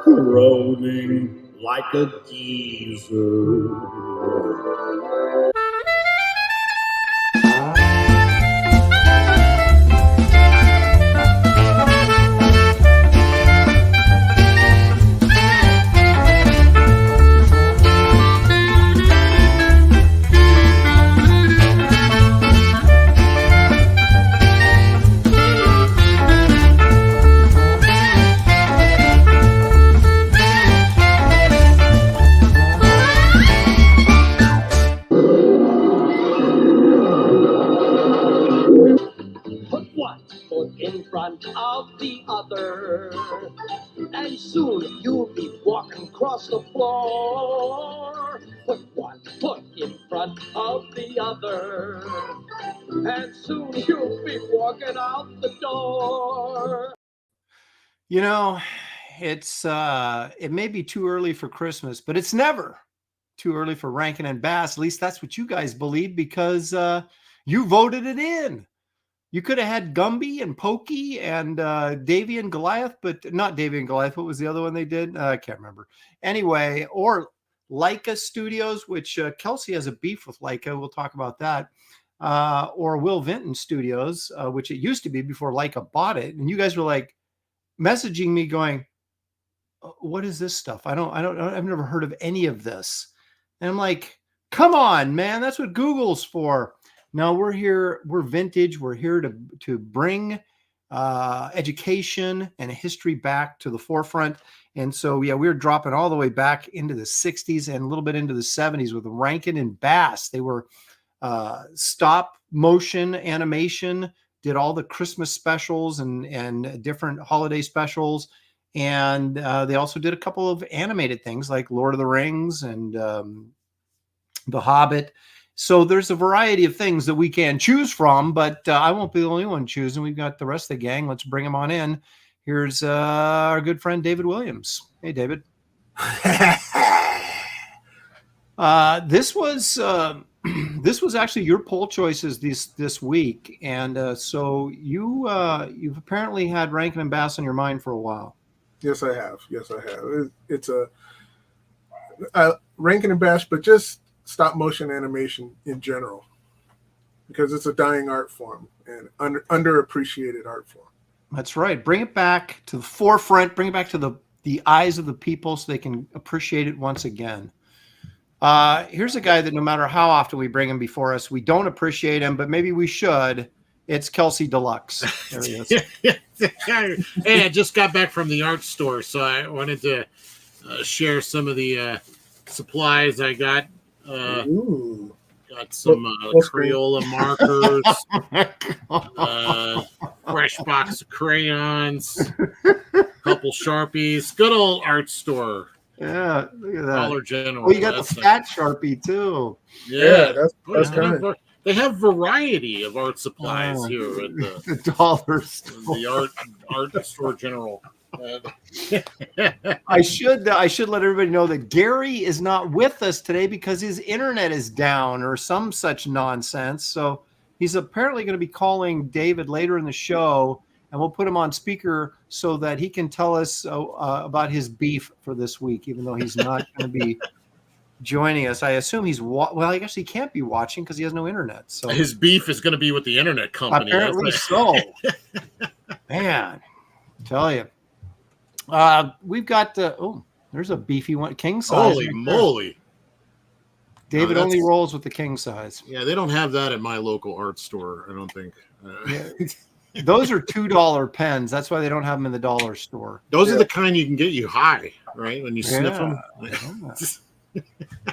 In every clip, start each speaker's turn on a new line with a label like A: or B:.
A: Rolling like a geezer.
B: Put one foot in front of the other, and soon you'll be walking across the floor. Put one foot in front of the other, and soon you'll be walking out the door.
C: You know, it may be too early for Christmas, but it's never too early for Rankin and Bass. At least that's what you guys believe, because you voted it in. You could have had Gumby and Pokey and Davy and Goliath, but not Davy and Goliath. What was the other one they did? I can't remember. Anyway, or Leica Studios, which Kelsey has a beef with Leica. We'll talk about that. Or Will Vinton Studios, which it used to be before Leica bought it. And you guys were like messaging me going, what is this stuff? I've never heard of any of this. And I'm like, come on, man. That's what Google's for. No, we're here. We're vintage. We're here to bring education and history back to the forefront. And so, yeah, we were dropping all the way back into the 60s and a little bit into the 70s with Rankin and Bass. They were stop motion animation, did all the Christmas specials and different holiday specials. And they also did a couple of animated things like Lord of the Rings and The Hobbit. So there's a variety of things that we can choose from, but I won't be the only one choosing. We've got the rest of the gang. Let's bring them on in. Here's our good friend, David Williams. Hey, David. This was actually your poll choices this week. And so you've apparently had Rankin and Bass on your mind for a while.
D: Yes, I have. It's a Rankin and Bass, but just stop motion animation in general, because it's a dying art form and underappreciated art form.
C: That's right. Bring it back to the forefront. Bring it back to the eyes of the people so they can appreciate it once again. Here's a guy that no matter how often we bring him before us, we don't appreciate him, but maybe we should. It's Kelsey Deluxe. There he is.
E: Hey, I just got back from the art store, so I wanted to share some of the supplies I got. Got some Crayola markers, fresh box of crayons, couple Sharpies. Good old art store.
C: Yeah, look at that.
E: Dollar General.
C: Oh, you got the fat Sharpie too.
D: Yeah, that's kind of.
E: They have variety of art supplies here at
C: the dollar store.
E: The art store general.
C: I should let everybody know that Gary is not with us today because his internet is down or some such nonsense. So he's apparently going to be calling David later in the show, and we'll put him on speaker so that he can tell us about his beef for this week, even though he's not going to be joining us. I assume he's well, I guess he can't be watching because he has no internet. So
E: his beef is going to be with the internet company.
C: Apparently so. Man, tell you. We've got there's a beefy one, king size.
E: Holy moly!
C: David only rolls with the king size.
E: Yeah, they don't have that at my local art store. I don't think.
C: Those are $2 pens. That's why they don't have them in the dollar store.
E: Those are the kind you can get you high, right? When you sniff them.
C: Dude,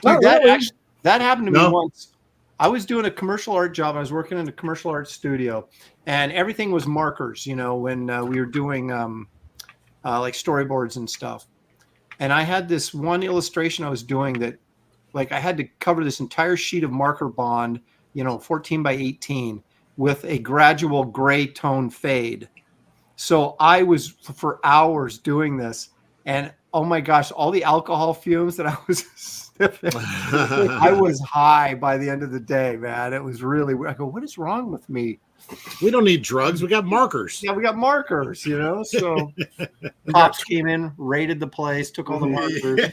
C: that happened to me once. I was doing a commercial art job. I was working in a commercial art studio, and everything was markers. You know, when we were doing like storyboards and stuff. And I had this one illustration I was doing that, like, I had to cover this entire sheet of marker bond, 14 by 18 with a gradual gray tone fade. So I was for hours doing this, and oh my gosh, all the alcohol fumes that I was sniffing. I was high by the end of the day, man. It was really weird. I go, what is wrong with me?
E: We don't need drugs. We got markers.
C: Yeah, we got markers, you know. So cops came in, raided the place, took all the markers.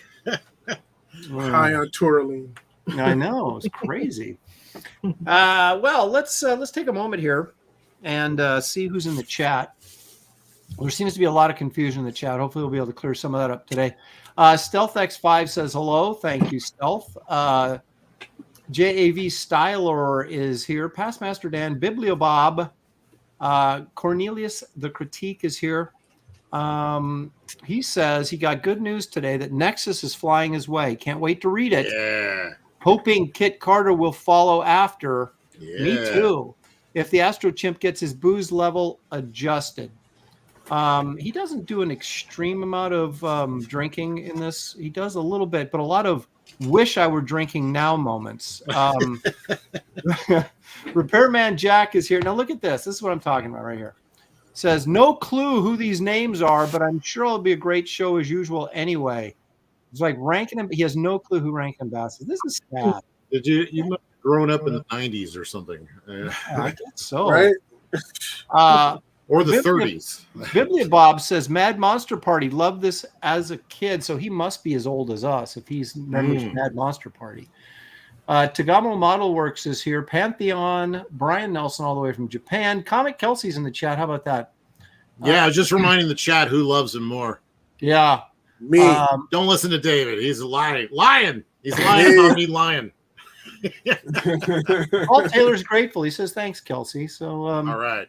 D: High on Tourmaline.
C: I know, it's crazy. Well, let's take a moment here and see who's in the chat. There seems to be a lot of confusion in the chat. Hopefully, we'll be able to clear some of that up today. Stealth X5 says hello. Thank you, Stealth. JAV Styler is here. Pastmaster Dan, Bibliobob, Cornelius the Critique is here. He says he got good news today that Nexus is flying his way. Can't wait to read it.
E: Yeah.
C: Hoping Kit Carter will follow after.
E: Yeah.
C: Me too. If the Astro Chimp gets his booze level adjusted. He doesn't do an extreme amount of drinking in this. He does a little bit, but a lot of wish I were drinking now moments. Repairman Jack is here. Now look at this. This is what I'm talking about right here. Says, no clue who these names are, but I'm sure it'll be a great show as usual anyway. It's like Rankin and he has no clue who Rankin and Bass is. This is sad.
E: Did you must have grown up in the 90s or something?
C: I guess so.
D: Right?
E: Or the 30s.
C: Bibliobob says, Mad Monster Party. Loved this as a kid, so he must be as old as us if he's members of Mad Monster Party. Tagamo Model Works is here. Pantheon, Brian Nelson all the way from Japan. Comic Kelsey's in the chat. How about that?
E: Yeah, just reminding the chat who loves him more.
C: Yeah.
D: Me.
E: Don't listen to David. He's a lying. He's lying about me lying.
C: Paul Taylor's grateful. He says, thanks, Kelsey. So,
E: all right.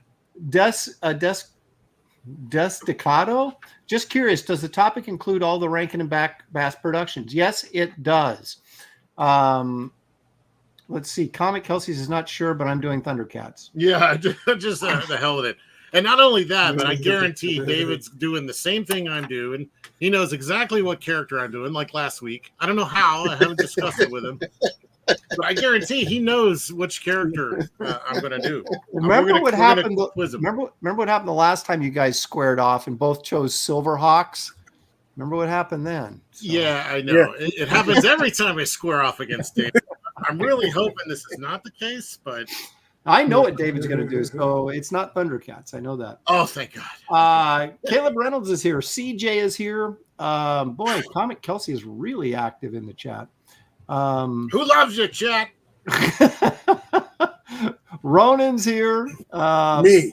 C: Desticado. Just curious, does the topic include all the Rankin and Bass productions? Yes, it does. Let's see. Comic Kelsey's is not sure, but I'm doing Thundercats.
E: Yeah, just the hell with it. And not only that, but I guarantee David's doing the same thing I'm doing. He knows exactly what character I'm doing, like last week. I don't know how. I haven't discussed it with him. But I guarantee he knows which character I'm going to do.
C: Remember what happened? Remember what happened the last time you guys squared off and both chose Silverhawks? Remember what happened then? So.
E: Yeah, I know. Yeah. It happens every time I square off against David. I'm really hoping this is not the case, but
C: I know what David's going to do. So it's not Thundercats. I know that.
E: Oh, thank God.
C: Caleb Reynolds is here. CJ is here. Boy, Comic Kelsey is really active in the chat.
E: Who loves you, chat?
C: Ronan's here.
D: Me.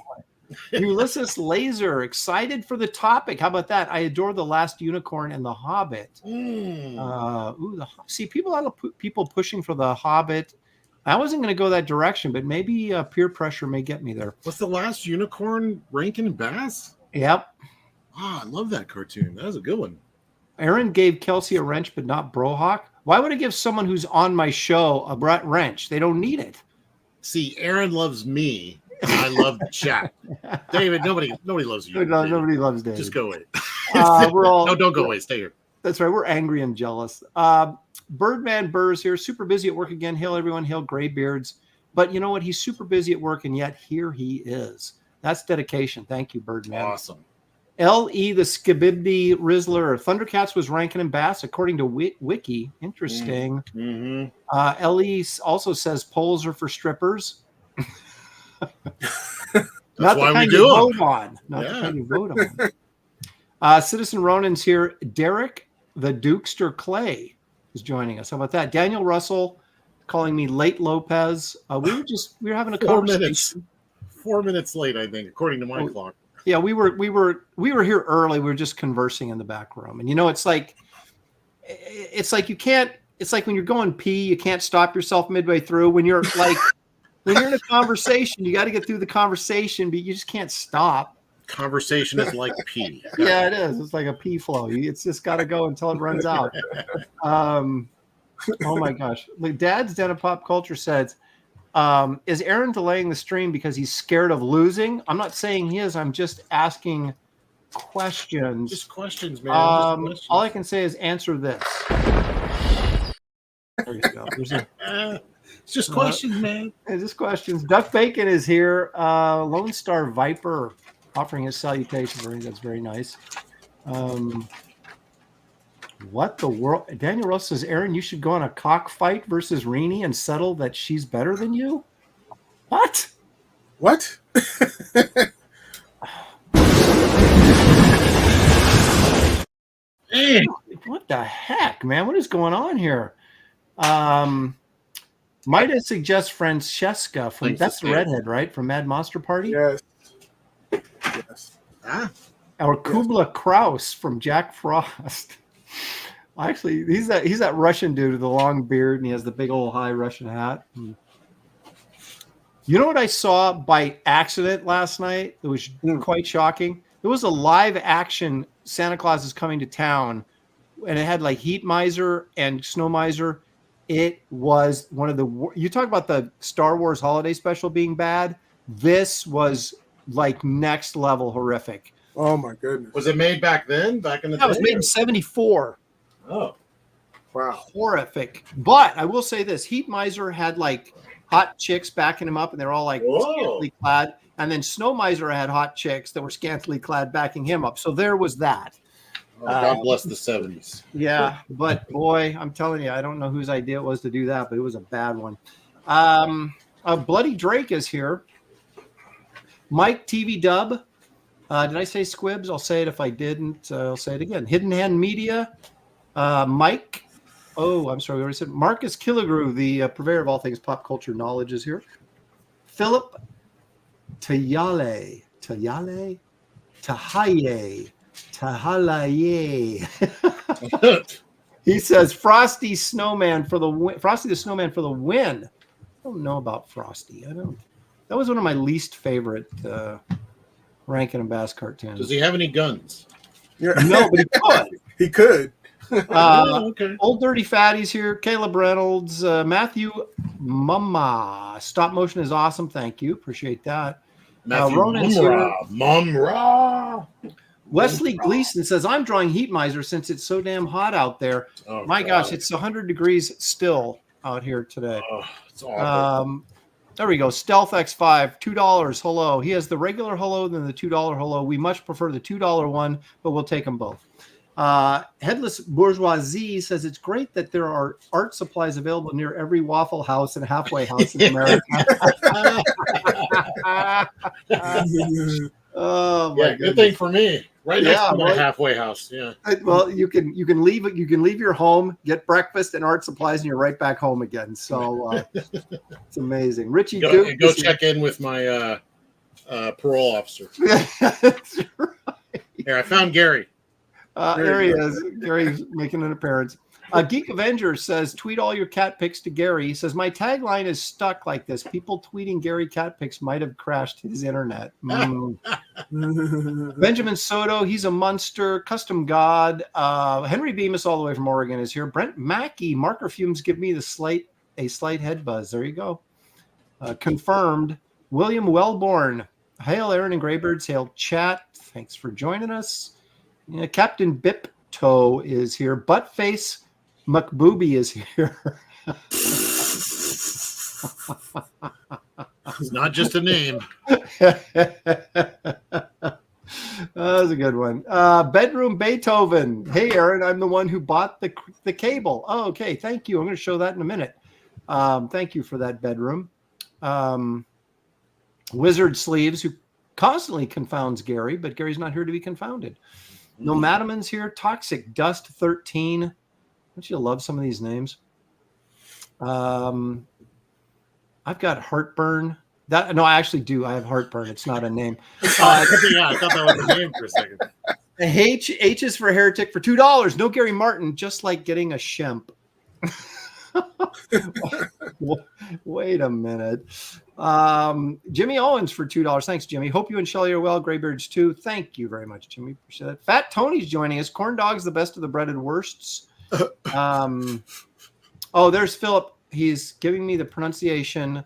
C: Ulysses Laser, excited for the topic. How about that? I adore The Last Unicorn and The Hobbit. See, a lot of people pushing for The Hobbit. I wasn't going to go that direction, but maybe peer pressure may get me there.
E: What's The Last Unicorn? Rankin and Bass?
C: Yep.
E: Ah, I love that cartoon. That was a good one.
C: Aaron gave Kelsey a wrench, but not Brohawk. Why would I give someone who's on my show a wrench? They don't need it.
E: See, Aaron loves me. I love the chat. David, nobody loves you.
C: Nobody loves David.
E: Just go away.
C: We're all,
E: no, don't go away. Stay here.
C: That's right. We're angry and jealous. Birdman Burr's here. Super busy at work again. Hail everyone. Hail Graybeard'S. But you know what? He's super busy at work, and yet here he is. That's dedication. Thank you, Birdman.
E: Awesome.
C: L.E. the Skibibdi Rizzler. Thundercats was Rankin and Bass, according to Wiki. Interesting.
E: Mm-hmm.
C: L.E. also says polls are for strippers.
E: That's why we do
C: vote on. Not the kind you vote on. Citizen Ronan's here. Derek the Dukester Clay is joining us. How about that? Daniel Russell calling me late Lopez. We were having a
E: 4
C: conversation.
E: minutes. 4 minutes late, I think, according to my clock.
C: Yeah, we were here early. We were just conversing in the back room, and it's like you can't. It's like when you're going pee, you can't stop yourself midway through. When you're like when you're in a conversation, you got to get through the conversation, but you just can't stop.
E: Conversation is like pee.
C: Yeah, it is. It's like a pee flow. It's just got to go until it runs out. Oh my gosh! Like Dad's Den of Pop Culture says. Is Aaron delaying the stream because he's scared of losing? I'm not saying he is. I'm just asking questions.
E: Just questions, man.
C: Questions. All I can say is answer this. There you go.
E: It's just questions, man.
C: It's just questions. Duck Bacon is here. Lone Star Viper offering his salutations. I think that's very nice. What the world? Daniel Rose says, Aaron, you should go on a cockfight versus Rini and settle that she's better than you. What?
D: What?
C: What the heck, man? What is going on here? Might I suggest Francesca from that's the redhead, right? From Mad Monster Party?
D: Yes. Yes.
E: Ah.
C: Or Kubla Kraus from Jack Frost. Actually, he's that Russian dude with the long beard and he has the big old high Russian hat. You know what I saw by accident last night? It was quite shocking. It was a live action Santa Claus is Coming to Town, and it had like Heat Miser and Snow Miser. It was one of the you talk about the Star Wars holiday special being bad. This was like next level horrific.
D: Oh my goodness.
E: Was it made back then? Back in the day?
C: It was made in 1974.
E: Oh.
D: Wow.
C: Horrific. But I will say this, Heat Miser had like hot chicks backing him up and they're all like scantily clad. And then Snow Miser had hot chicks that were scantily clad backing him up. So there was that.
E: Oh, God bless the 70s.
C: Yeah, but boy, I'm telling you, I don't know whose idea it was to do that, but it was a bad one. Bloody Drake is here. Mike TV Dub. Did I say Squibs? I'll say it if I didn't. I'll say it again. Hidden Hand Media. Mike. Oh, I'm sorry. We already said Marcus Killigrew, the purveyor of all things pop culture knowledge, is here. Philip Tahaye. He says Frosty Snowman for the win. Frosty the Snowman for the win. I don't know about Frosty. I don't. That was one of my least favorite Rankin and Bass cartoons.
E: Does he have any guns?
C: No, but he could.
D: He could.
E: Okay.
C: Old Dirty Fatties here. Caleb Reynolds, Matthew Mumma. Stop motion is awesome. Thank you. Appreciate that. Ronan's here.
E: Mumra.
C: Wesley Gleason says, I'm drawing Heat Miser since it's so damn hot out there.
E: Oh,
C: my
E: God.
C: gosh, it's 100 degrees still out here today.
E: Oh, it's awful.
C: There we go. Stealth X5, $2. Hello. He has the regular hello than the $2 hello. We much prefer the $2 one, but we'll take them both. Headless Bourgeoisie says it's great that there are art supplies available near every Waffle House and halfway house in America. Oh my
E: good thing for me. Right next to my
C: right?
E: halfway house. Yeah.
C: Well, you can leave your home, get breakfast and art supplies, and you're right back home again. So it's amazing. Richie Duke,
E: go check in with my parole officer.
C: That's right.
E: Here, I found Gary.
C: There he is. Gary's making an appearance. Geek Avenger says, tweet all your cat pics to Gary. He says, my tagline is stuck like this. People tweeting Gary cat pics might have crashed his internet. Benjamin Soto, he's a monster. Custom God. Henry Bemis, all the way from Oregon, is here. Brent Mackey, marker fumes give me a slight head buzz. There you go. Confirmed. William Wellborn. Hail Aaron and Graybeard'S. Hail chat. Thanks for joining us. Captain Bipto is here. Buttface McBooby is here.
E: It's not just a name.
C: That was a good one. Bedroom Beethoven. Hey, Aaron, I'm the one who bought the cable. Oh, okay. Thank you. I'm going to show that in a minute. Thank you for that, Bedroom. Wizard Sleeves, who constantly confounds Gary, but Gary's not here to be confounded. No Madaman's here. Toxic Dust 13. Don't you love some of these names? I've got Heartburn. No, I actually do. I have Heartburn. It's not a name.
E: Yeah, I thought that was a name for a second.
C: H is for Heretic for $2. No Gary Martin, just like getting a Shemp. Wait a minute. Jimmy Owens for $2. Thanks, Jimmy. Hope you and Shelly are well. Graybeard'S too. Thank you very much, Jimmy. Appreciate that. Fat Tony's joining us. Corn Dog's the best of the breaded worsts. There's Philip. He's giving me the pronunciation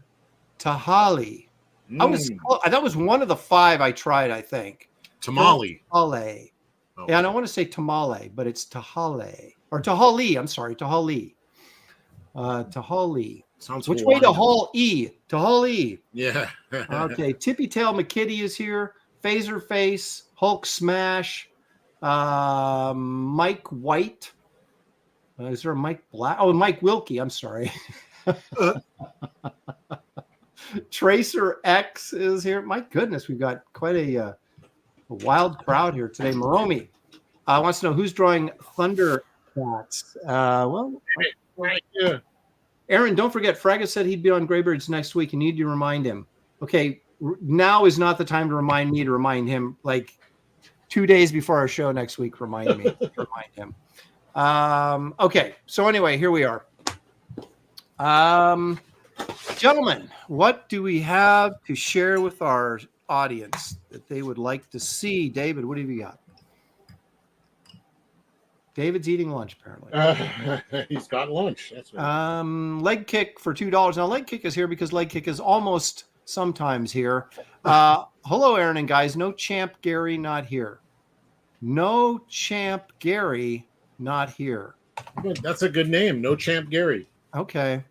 C: Tahali. That was one of the 5 I tried, I think.
E: Tamale.
C: Tahale. Oh. Yeah, I don't want to say tamale, but it's Tahale. Or Tahali. I'm sorry, Tahali. Tahali.
E: Sounds
C: Which
E: Hawaiian.
C: way to Hall E? Tahali.
E: Yeah.
C: Okay. Tippy Tail McKitty is here. Phaser Face. Hulk Smash. Mike White. Is there a Mike Black? Oh, Mike Wilkie. I'm sorry. Tracer X is here. My goodness, we've got quite a wild crowd here today. Moromi wants to know who's drawing Thundercats. Aaron, don't forget, Fraga said he'd be on Graybeard'S next week. You need to remind him. Okay, now is not the time to remind me to remind him. Like 2 days before our show next week, remind me to remind him. Okay, so anyway, here we are. Gentlemen, what do we have to share with our audience that they would like to see? David, what have you got? David's eating lunch, apparently.
E: He's got lunch. That's right.
C: Leg kick for $2. Now, leg kick is here because leg kick is almost sometimes here. Hello, Aaron and guys. No Champ Gary, not here. No Champ Gary, not here.
E: Good. That's a good name. No Champ Gary.
C: Okay.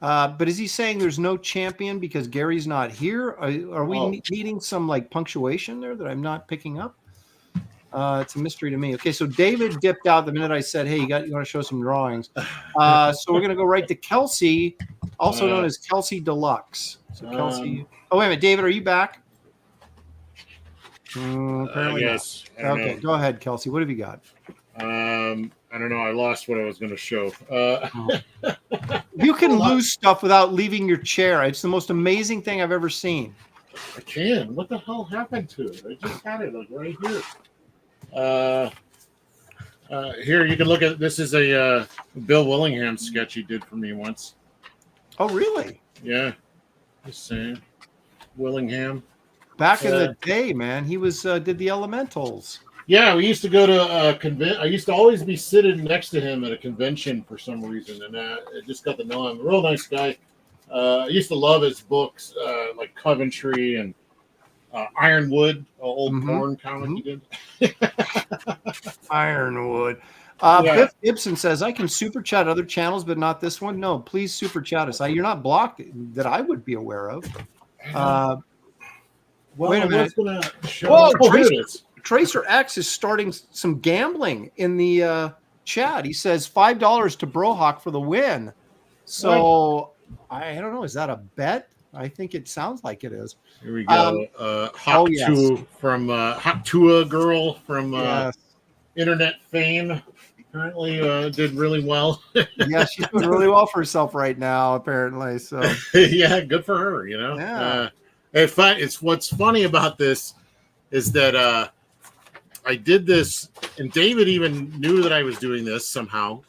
C: But is he saying there's no champion because Gary's not here? Are we needing some like punctuation there that I'm not picking up? It's a mystery to me. Okay, so David dipped out the minute I said, "Hey, you want to show some drawings?" So we're gonna go right to Kelsey, also known as Kelsey Deluxe. So Kelsey. Oh wait a minute, David, are you back? Apparently
E: yes.
C: Okay, go ahead, Kelsey. What have you got?
E: I don't know. I lost what I was going to show.
C: You can lose stuff without leaving your chair. It's the most amazing thing I've ever seen.
E: I can. What the hell happened to it? I just had it like right here. Here you can look at. This is a Bill Willingham sketch he did for me once.
C: Oh, really?
E: Yeah. Just saying. Willingham.
C: Back in the day, man, he was did the Elementals.
E: Yeah, we used to go to a convention. I used to always be sitting next to him at a convention for some reason, and I just got to know him. Real nice guy. I used to love his books, like Coventry and Ironwood, old porn comic he did.
C: Ironwood.
E: Yeah.
C: Biff Gibson says, I can super chat other channels, but not this one. No, please super chat us. You're not blocked that I would be aware of. Wait a minute. Whoa, Tracer X is starting some gambling in the chat. He says $5 to Brohawk for the win. So I don't know. Is that a bet? I think it sounds like it is.
E: Here we go. From Haktua girl from internet fame. Apparently did really well.
C: Yeah, she's doing really well for herself right now, apparently. So
E: yeah, good for her, you know.
C: Yeah.
E: It's what's funny about this is that I did this, and David even knew that I was doing this somehow.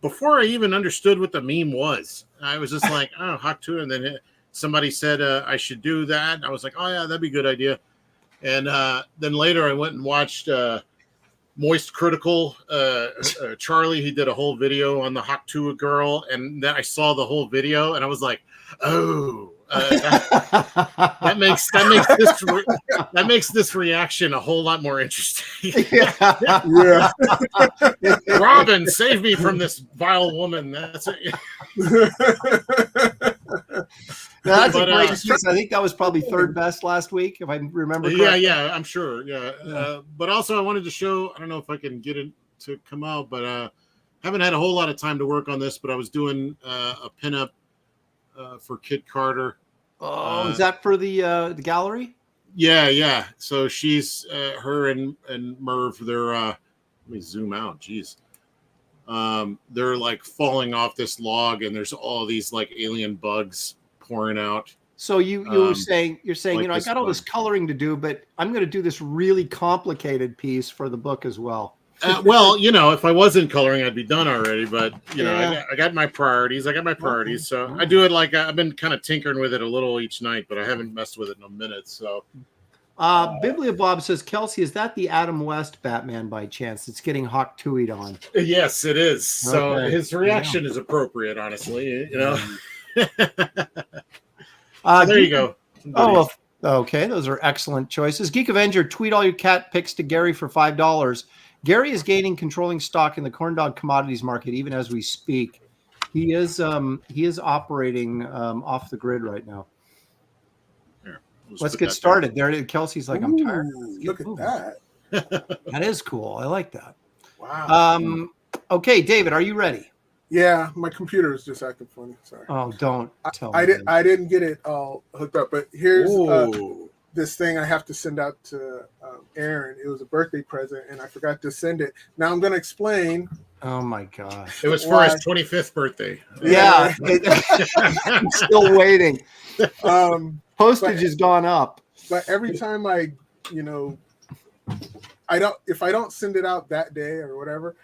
E: Before I even understood what the meme was, I was just like, oh, Haktua. And then somebody said I should do that. And I was like, oh, yeah, that'd be a good idea. And then later I went and watched Moist Critical. Charlie, he did a whole video on the Haktua girl. And then I saw the whole video, and I was like, oh. That makes this reaction a whole lot more interesting.
C: Yeah.
E: Robin, save me from this vile woman. That's it.
C: That's a great piece. I think that was probably third best last week, if I remember correctly.
E: Yeah, I'm sure. Yeah. But also I wanted to show, I don't know if I can get it to come out, but haven't had a whole lot of time to work on this, but I was doing a pinup for Kit Carter.
C: Oh, is that for the gallery?
E: Yeah. So she's her and Merv. They're let me zoom out. Jeez, they're like falling off this log, and there's all these like alien bugs pouring out.
C: So you're saying like, I got all this coloring to do, but I'm going to do this really complicated piece for the book as well.
E: Well, if I wasn't coloring, I'd be done already. But I got my priorities. So I do it like I've been kind of tinkering with it a little each night, but I haven't messed with it in a minute. So,
C: Biblia Bob says, Kelsey, is that the Adam West Batman by chance? It's getting Hawk-Tui'd on.
E: Yes, it is. So his reaction is appropriate, honestly. So there you go.
C: Oh, well, okay. Those are excellent choices. Geek Avenger, tweet all your cat pics to Gary for $5. Gary is gaining controlling stock in the corn dog commodities market even as we speak. He is operating off the grid right now.
E: Here,
C: let's get started. There, Kelsey's like, I'm tired.
D: Look at that.
C: That is cool. I like that.
D: Wow.
C: Okay, David, are you ready?
D: Yeah, my computer is just acting funny. Sorry.
C: Oh, don't tell me.
D: I didn't get it all hooked up, but here's
E: Ooh.
D: this thing I have to send out to Aaron. It was a birthday present, and I forgot to send it. Now I'm going to explain.
C: Oh my gosh.
E: It was for his 25th birthday.
C: Yeah. I'm still waiting. Postage has gone up.
D: But every time if I don't send it out that day or whatever,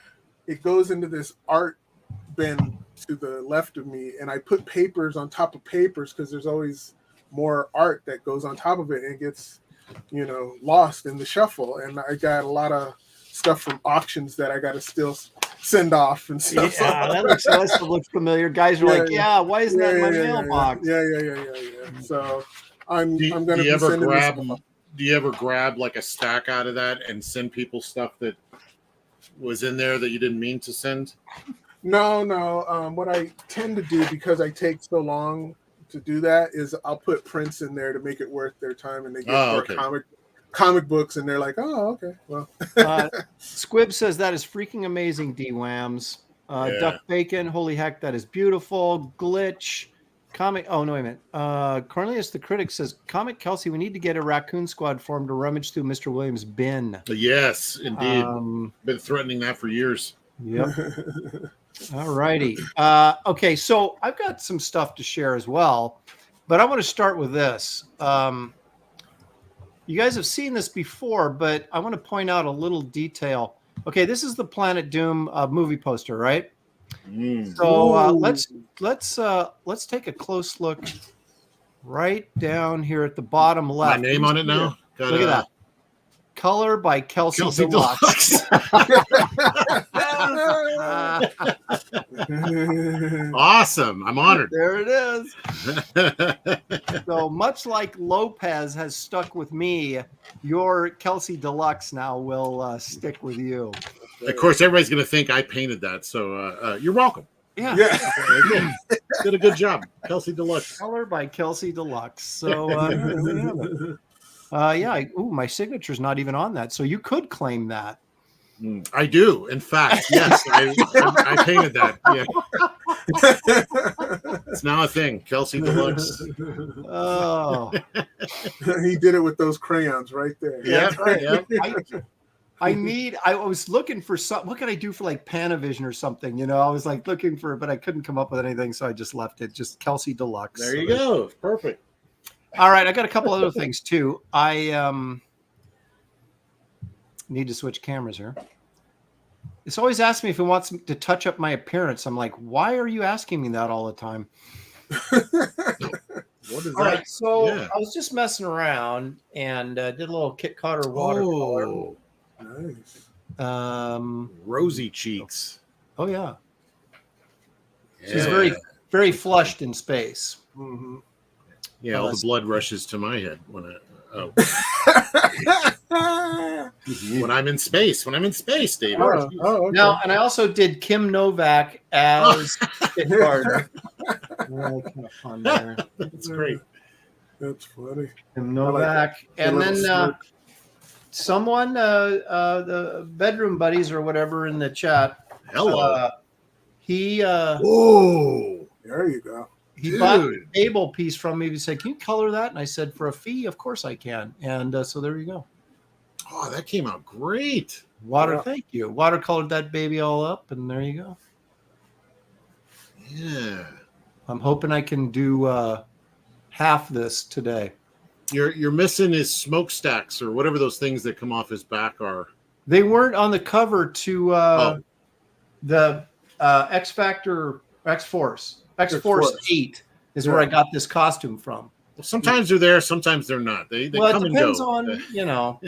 D: it goes into this art bin to the left of me, and I put papers on top of papers because there's always more art that goes on top of it, and it gets, lost in the shuffle. And I got a lot of stuff from auctions that I got to still send off and stuff.
C: Yeah, that looks familiar. Guys are why isn't that in my mailbox?
D: Yeah. So I'm going to be
E: ever
D: sending
E: grab?
D: this stuff.
E: Do you ever grab like a stack out of that and send people stuff that was in there that you didn't mean to send?
D: No. What I tend to do, because I take so long to do that, is I'll put prints in there to make it worth their time, and they get their comic books, and they're like, oh, okay, well.
C: Squib says that is freaking amazing, D-Whams. Duck Bacon, holy heck, that is beautiful. Glitch. Comic. Oh, no, wait a minute. Cornelius the Critic says, Comic Kelsey, we need to get a raccoon squad formed to rummage through Mr. Williams' bin.
E: Yes, indeed. Been threatening that for years.
C: Yep. All righty. Okay, so I've got some stuff to share as well, but I want to start with this. You guys have seen this before, but I want to point out a little detail. Okay, this is the Planet Doom movie poster, right? So let's take a close look right down here at the bottom left.
E: My name on it now.
C: Look at that. Color by Kelsey Deluxe.
E: Awesome. I'm honored.
C: There it is. So much like Lopez has stuck with me, your Kelsey Deluxe now will stick with you.
E: Of course, everybody's going to think I painted that. So you're welcome.
C: Yeah.
E: Did a good job. Kelsey Deluxe.
C: Color by Kelsey Deluxe. So my signature's not even on that. So you could claim that.
E: I do. In fact, yes, I painted that. Yeah. It's now a thing. Kelsey Deluxe.
C: Oh.
D: He did it with those crayons right there.
E: Yeah.
C: I was looking for what can I do for like Panavision or something? I was like looking for, but I couldn't come up with anything. So I just left it. Just Kelsey Deluxe.
E: There you go. Perfect.
C: All right. I got a couple other things too. I need to switch cameras here. It's always asking me if it wants to touch up my appearance. I'm like, why are you asking me that all the time?
E: What is
C: all
E: that?
C: Right, so I was just messing around and did a little Kit Carter watercolor.
D: Oh, nice.
E: Rosy cheeks.
C: Oh yeah. She's very, very flushed in space.
D: Mm-hmm.
E: Yeah, all the blood rushes to my head when when I'm in space. When I'm in space, David.
D: Okay.
C: Now, and I also did Kim Novak as Kit Carter. Kind of fun there.
E: That's great.
D: That's funny.
C: Kim Novak, and then someone, the bedroom buddies or whatever in the chat.
E: Hello.
C: He.
D: Oh, there you go.
C: He bought a table piece from me. He said, "Can you color that?" And I said, "For a fee, of course I can." And so there you go.
E: Oh, that came out great.
C: Thank you. Watercolored that baby all up, and there you go.
E: Yeah.
C: I'm hoping I can do half this today.
E: You're missing his smokestacks or whatever those things that come off his back are.
C: They weren't on the cover to the X Factor X-Force 8 is where I got this costume from.
E: Well, sometimes they're there, sometimes they're not. They come and go.
C: It depends on,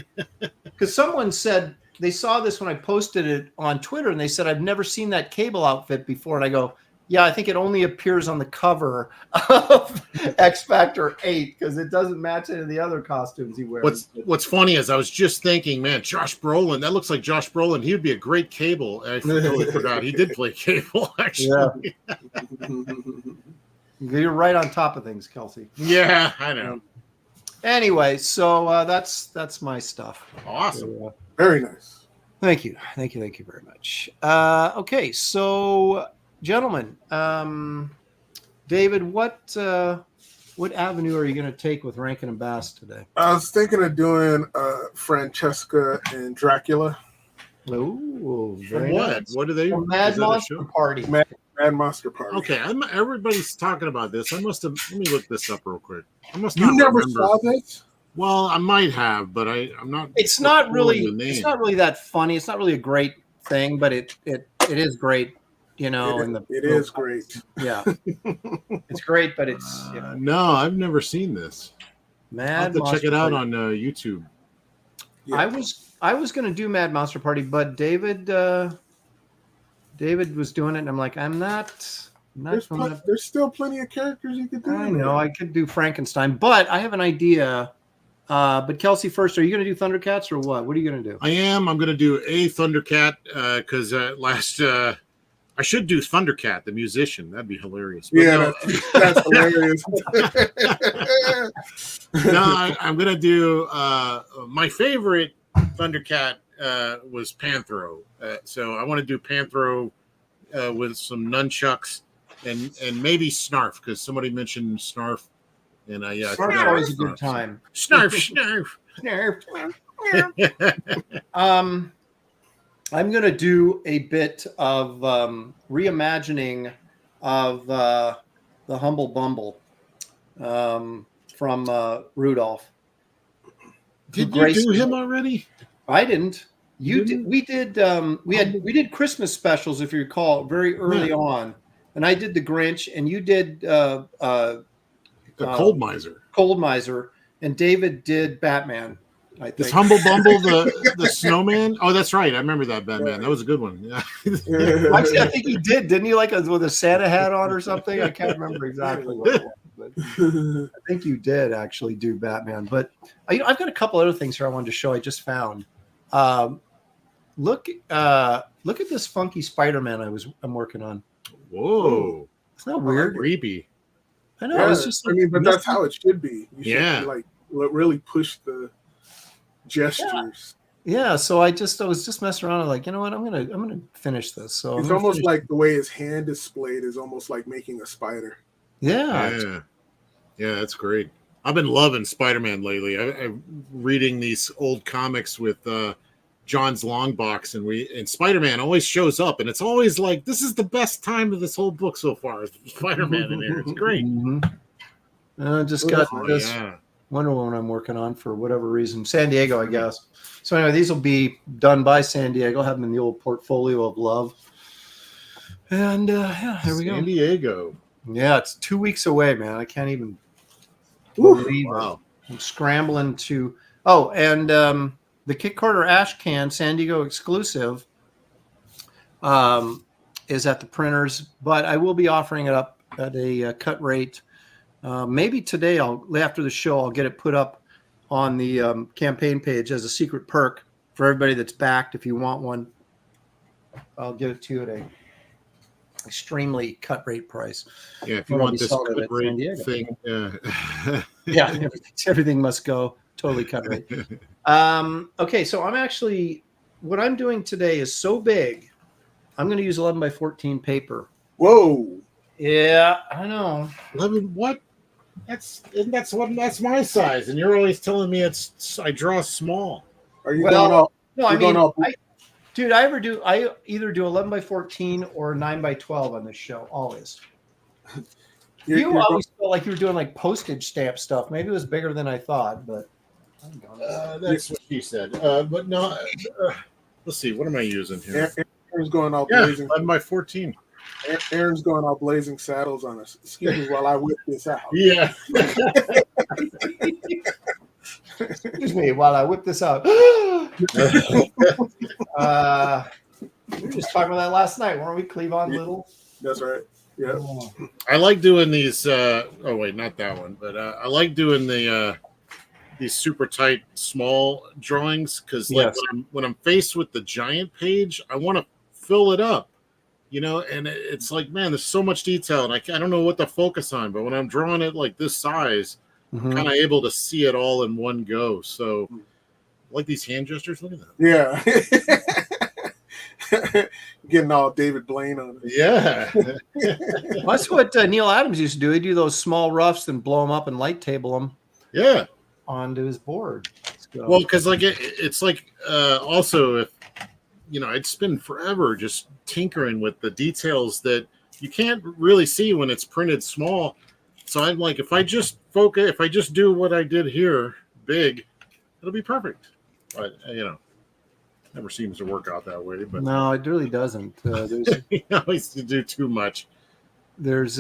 C: because someone said they saw this when I posted it on Twitter, and they said, I've never seen that Cable outfit before. And I go, yeah, I think it only appears on the cover of X Factor 8 because it doesn't match any of the other costumes he wears.
E: What's funny is I was just thinking, man, Josh Brolin, that looks like Josh Brolin. He would be a great Cable. And I totally forgot. He did play Cable, actually.
C: Yeah. You're right on top of things, Kelsey.
E: Yeah, I know.
C: Anyway, so that's my stuff.
E: Awesome.
D: Very nice.
C: Thank you very much. Okay, so gentlemen, David, what avenue are you going to take with Rankin and Bass today?
D: I was thinking of doing Francesca and Dracula.
C: Oh,
E: From
C: very
E: what?
C: nice.
E: What do they?
C: From Mad Monster Party.
D: Mad Monster Party.
E: Okay, everybody's talking about this. I must have. Let me look this up real quick. I must
D: You
E: not
D: never
E: remember.
D: saw this?
E: Well, I might have, but I'm not.
C: It's not really.
E: the name.
C: It's not really that funny. It's not really a great thing, but it is great. You know,
D: It is great.
C: Yeah, it's great, but it's you know.
E: No, I've never seen this.
C: Mad
E: I'll have to
C: Monster
E: check it out
C: Party.
E: on YouTube.
C: Yeah. I was going to do Mad Monster Party, but David was doing it, and I'm like, I'm not.
D: There's still plenty of characters you could do.
C: I know I could do Frankenstein, but I have an idea. But Kelsey, first, are you going to do Thundercats or what? What are you going to do?
E: I am. I'm going to do a Thundercat because I should do Thundercat, the musician. That'd be hilarious. But
D: yeah, that's hilarious.
E: No, I'm going to do my favorite Thundercat was Panthro. So I want to do Panthro with some nunchucks and maybe Snarf because somebody mentioned Snarf. And
C: Snarf's always a good time.
E: Snarf.
C: I'm going to do a bit of reimagining of the Humble Bumble from Rudolph.
E: Did you do him already?
C: I didn't. You did. We did. We did Christmas specials, if you recall, very early on, and I did the Grinch, and you did
E: the Cold Miser.
C: Cold Miser, and David did Batman. I think.
E: Is Humble Bumble the snowman? Oh, that's right. I remember that Batman. That was a good one. Yeah.
C: Actually, I think he did, didn't he? Like with a Santa hat on or something. I can't remember exactly what it was, but I think you did actually do Batman. But I've got a couple other things here I wanted to show. I just found. Look at this funky Spider-Man I'm working on.
E: Whoa,
C: it's not weird.
E: Creepy.
C: I know.
D: Yeah,
C: It's just.
D: I mean, but that's how it should be. You should
E: like
D: really push the gestures.
C: Yeah. So I was just messing around. Like, you know what? I'm gonna finish this. So
D: it's almost like the way his hand is splayed is almost like making a spider.
C: Yeah.
E: Yeah, that's great. I've been loving Spider-Man lately. I'm reading these old comics with John's long box, and Spider-Man always shows up, and it's always like this is the best time of this whole book so far. Spider-Man in there, it's great.
C: I just got this Wonder Woman I'm working on for whatever reason, San Diego, I guess. So anyway, these will be done by San Diego. Have them in the old portfolio of love, and here we go.
E: San Diego.
C: Yeah, it's 2 weeks away, man. I can't even believe it. I'm scrambling to. Oh, and the Kit Carter Ash Can San Diego exclusive is at the printers, but I will be offering it up at a cut rate. Maybe today, after the show, I'll get it put up on the campaign page as a secret perk for everybody that's backed. If you want one, I'll give it to you at a extremely cut rate price.
E: Yeah, if you want this cut rate thing,
C: yeah, everything must go totally cut rate. Okay, so what I'm doing today is so big. I'm going to use 11 by 14 paper.
D: Whoa.
C: Yeah, I know.
E: 11 what? That's my size, and you're always telling me I draw small.
D: Are you going up?
C: No, I mean, I either do 11 by 14 or 9 by 12 on this show, always. You always felt like you were doing like postage stamp stuff. Maybe it was bigger than I thought, but
E: that's what she said. But no, let's see. What am I using here?
D: Aaron's going out blazing.
E: 11 by 14.
D: Aaron's going out blazing saddles on us. Excuse me while I whip this out.
E: Yeah.
C: Excuse me while I whip this out. We were just talking about that last night, weren't we? Cleavon Little.
D: That's right. Yeah.
E: I like doing these. Oh wait, not that one. But I like doing these super tight small drawings because when I'm faced with the giant page, I want to fill it up. And it's like, man, there's so much detail, and I don't know what to focus on. But when I'm drawing it like this size, I'm kind of able to see it all in one go. So, like these hand gestures, look at that.
D: Yeah. Getting all David Blaine on it.
E: Yeah.
C: That's what Neil Adams used to do. He'd do those small roughs and blow them up and light table them.
E: Yeah.
C: Onto his board. So.
E: Well, because like it's like also if I'd spend forever just tinkering with the details that you can't really see when it's printed small. So I'm like, if I just do what I did here big, it'll be perfect. But never seems to work out that way. But
C: no, it really doesn't.
E: You always do too much.
C: There's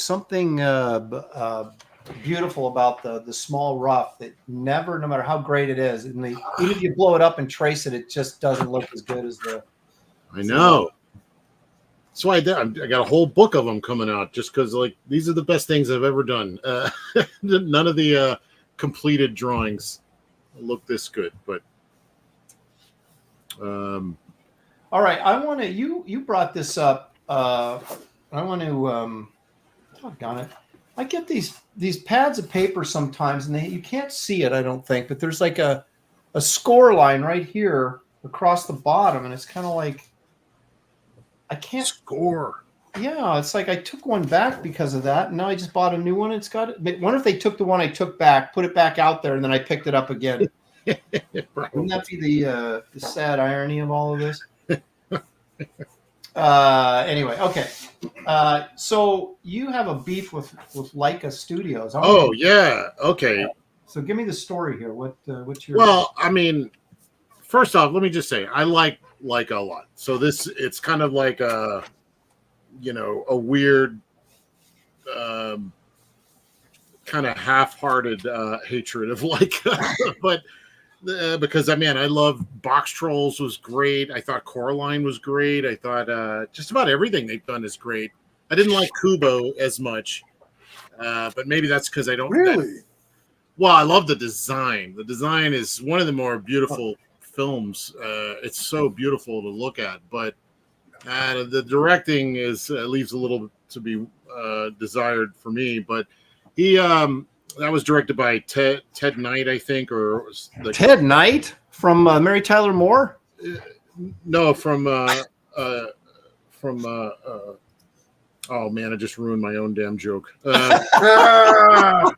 C: something beautiful about the small rough that never, no matter how great it is, and even if you blow it up and trace it, it just doesn't look as good as the.
E: I know. That's why I got a whole book of them coming out, just because like these are the best things I've ever done. None of the completed drawings look this good, but.
C: All right, I want to. You brought this up. I want to. Doggone it! I get these pads of paper sometimes, and you can't see it. I don't think, but there's like a score line right here across the bottom, and it's kind of like I can't
E: score.
C: Yeah, it's like I took one back because of that, and now I just bought a new one. It's got it. Wonder if they took the one I took back, put it back out there, and then I picked it up again. Wouldn't that be the sad irony of all of this? Anyway, okay. So you have a beef with Leica Studios.
E: Oh yeah, okay.
C: So give me the story here. What's your?
E: Well, I mean, first off, let me just say I like Leica a lot. So it's kind of like a weird, kind of half-hearted hatred of Leica, but. Because I love Box Trolls was great. I thought Coraline was great. I thought just about everything they've done is great. I didn't like Kubo as much, but maybe that's because I don't
D: really.
E: Well, I love the design. The design is one of the more beautiful films. It's so beautiful to look at, but the directing leaves a little to be desired for me. But he. That was directed by Ted Knight, I think, or
C: Ted Knight from Mary Tyler Moore.
E: No, from oh man, I just ruined my own damn joke.
C: I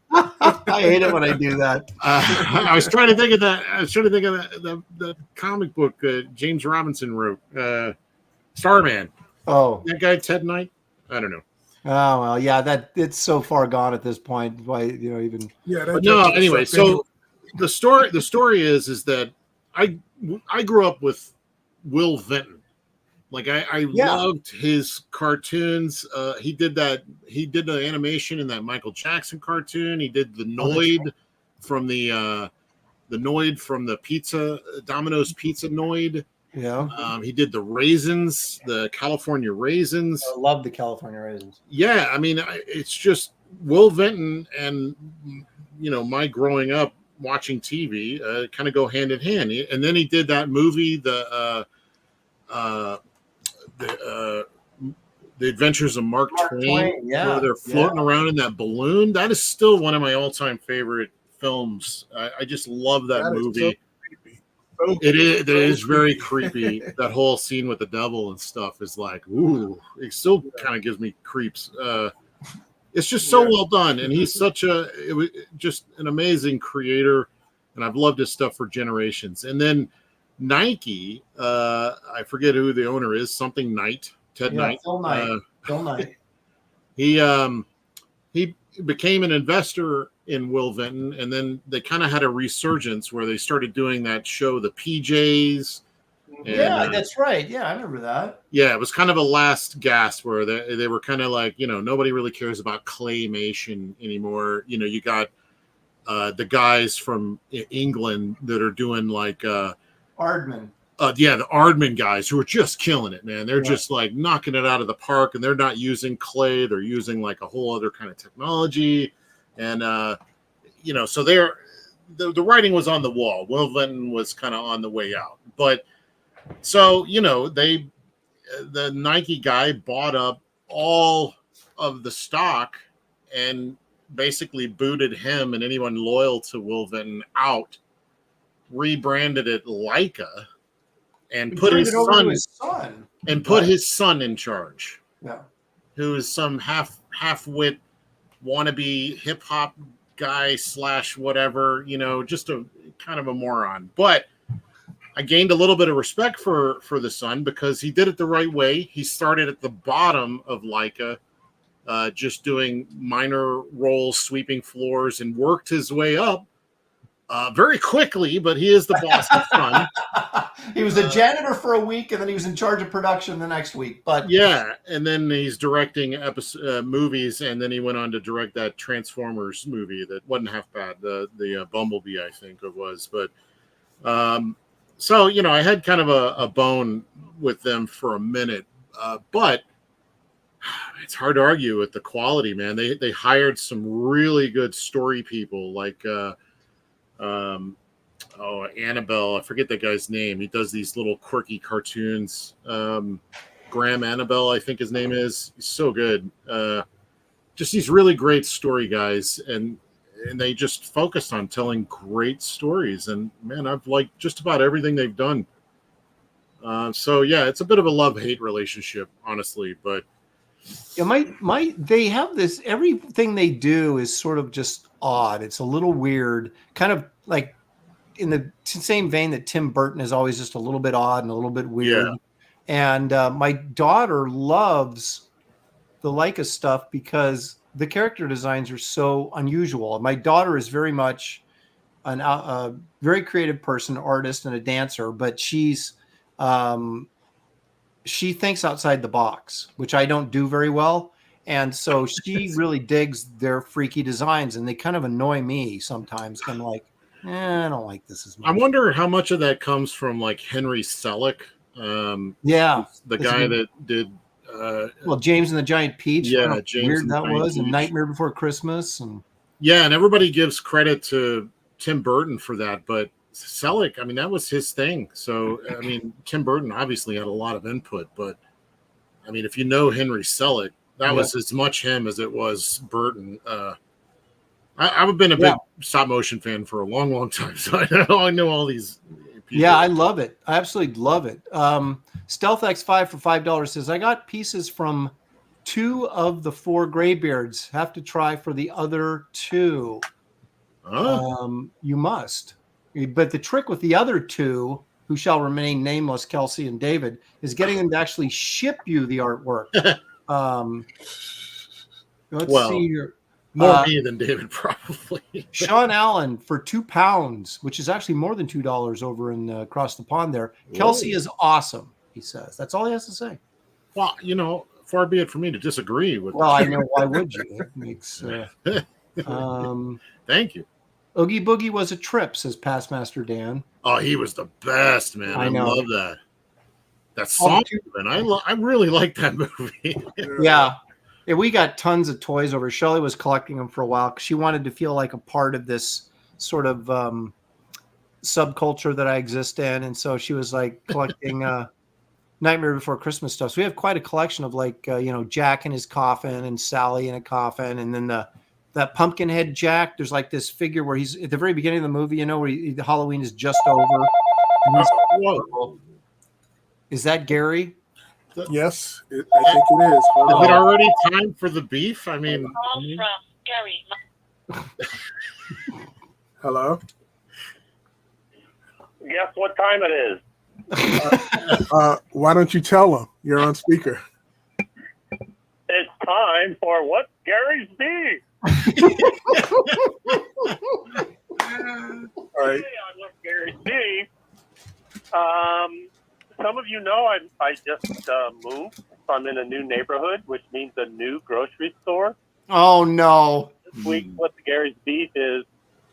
C: hate it when I do that.
E: I was trying to think of that. I was trying to think of the comic book James Robinson wrote, Starman.
C: Oh,
E: that guy Ted Knight. I don't know.
C: Oh well, yeah. That it's so far gone at this point. Why even?
D: Yeah.
E: But no. Anyway, so the story is that I grew up with Will Vinton. Like I loved his cartoons. He did the animation in that Michael Jackson cartoon. He did the Noid from the Noid from the pizza Domino's Pizza Noid.
C: Yeah.
E: He did the raisins, the California raisins.
C: I love the California raisins.
E: Yeah, it's just Will Vinton and my growing up watching TV kind of go hand in hand. And then he did that movie, the Adventures of Mark Twain, where they're floating around in that balloon. That is still one of my all-time favorite films. I just love that movie. It is very creepy. That whole scene with the devil and stuff is like, ooh, it still kind of gives me creeps. It's just so well done, and he's just an amazing creator, and I've loved his stuff for generations. And then Nike, I forget who the owner is, something Knight, Ted Knight.
C: Phil Knight.
E: He became an investor in Will Vinton, and then they kind of had a resurgence where they started doing that show, the PJs.
C: And, that's right. Yeah, I remember that.
E: Yeah, it was kind of a last gasp where they were kind of like, nobody really cares about claymation anymore. You got the guys from England that are doing like
C: Aardman.
E: The Aardman guys who are just killing it, man. They're just like knocking it out of the park, and they're not using clay. They're using like a whole other kind of technology. And, so the writing was on the wall. Will Vinton was kind of on the way out. But so, the Nike guy bought up all of the stock and basically booted him and anyone loyal to Will Vinton out, rebranded it Leica, and
C: He
E: put
C: turned
E: his
C: it over to
E: son
C: his son.
E: put his son in charge,
C: Yeah.
E: who is some half-wit wannabe hip-hop guy / whatever, just a kind of a moron. But I gained a little bit of respect for the son because he did it the right way. He started at the bottom of Leica, just doing minor roles, sweeping floors, and worked his way up very quickly. But he is the boss's son.
C: He was a janitor for a week, and then he was in charge of production the next week. But
E: yeah, and then he's directing movies, and then he went on to direct that Transformers movie that wasn't half bad. The Bumblebee, I think it was. But so I had kind of a bone with them for a minute, but it's hard to argue with the quality, man. They hired some really good story people, like Annabelle. I forget that guy's name. He does these little quirky cartoons. Graham Annabelle, I think his name is. He's so good. Just these really great story guys, and they just focused on telling great stories. And man, I've liked just about everything they've done. So yeah, it's a bit of a love-hate relationship, honestly. But
C: yeah, they have this. Everything they do is sort of just odd. It's a little weird, kind of like in the same vein that Tim Burton is always just a little bit odd and a little bit weird.
E: Yeah.
C: And my daughter loves the Leica stuff because the character designs are so unusual. My daughter is very much a very creative person, artist, and a dancer, but she thinks outside the box, which I don't do very well. And so she really digs their freaky designs, and they kind of annoy me sometimes. I'm like, I don't like this as much.
E: I wonder how much of that comes from like Henry Selick.
C: Yeah.
E: The guy that did
C: James and the Giant Peach.
E: Yeah, James
C: weird
E: and the
C: that
E: Giant
C: was, and
E: Peach.
C: Nightmare Before Christmas, and
E: everybody gives credit to Tim Burton for that, but Selick, I mean, that was his thing. So I mean, Tim Burton obviously had a lot of input, but I mean, if you know Henry Selick, that was as much him as it was Burton. I've been a big stop motion fan for a long, long time, so I know all these people.
C: Yeah, I love it. I absolutely love it. Stealth X5 for $5 says, I got pieces from 2 of the 4 Graybeard'S. Have to try for the other 2. You must. But the trick with the other 2, who shall remain nameless, Kelsey and David, is getting them to actually ship you the artwork. Let's see here.
E: More me than David, probably.
C: Sean Allen for £2, which is actually more than $2 over in across the pond there.
E: Whoa.
C: Kelsey is awesome, he says. That's all he has to say.
E: Well, far be it for me to disagree with.
C: Well, I know, why would you? It makes.
E: Thank you.
C: Oogie Boogie was a trip, says Past Master Dan.
E: Oh, he was the best, man. I
C: know.
E: love that. That song, man. I really like that movie.
C: Yeah, we got tons of toys over. Shelley was collecting them for a while because she wanted to feel like a part of this sort of subculture that I exist in, and so she was like collecting Nightmare Before Christmas stuff. So we have quite a collection of like Jack in his coffin and Sally in a coffin, and then that Pumpkinhead Jack. There's like this figure where he's at the very beginning of the movie, where the Halloween is just over.
E: Whoa.
C: Is that Gary?
D: Yes, I think it is.
E: Is it already time for the beef? I mean,
F: Call from Gary.
D: Hello.
F: Guess what time it is?
D: Why don't you tell them you're on speaker?
F: It's time for What's Gary's Beef?
D: All right.
F: Today on What's Gary's Beef, some of you know I just moved. I'm in a new neighborhood, which means a new grocery store.
C: Oh no!
F: This week, What's Gary's Beef is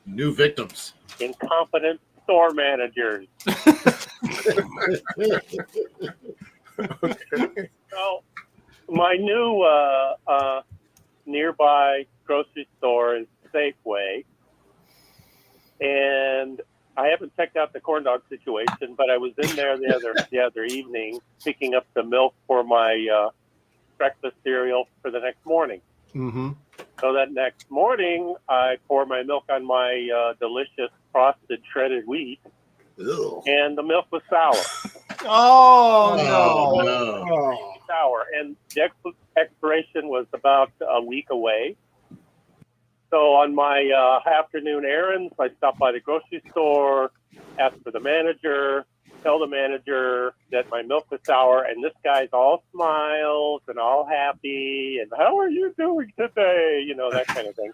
E: new victims.
F: Incompetent store managers.
D: Okay.
F: So, my new nearby grocery store is Safeway, and I haven't checked out the corn dog situation, but I was in there the other evening picking up the milk for my breakfast cereal for the next morning.
C: Mm-hmm.
F: So that next morning, I pour my milk on my delicious frosted shredded wheat,
E: Ew.
F: and the milk was sour.
C: Oh,
E: Oh,
C: no.
E: no.
D: Oh,
F: sour, and the expiration was about a week away. So on my afternoon errands, I stopped by the grocery store, asked for the manager, tell the manager that my milk was sour, and this guy's all smiles and all happy, and how are you doing today? You know, that kind of thing.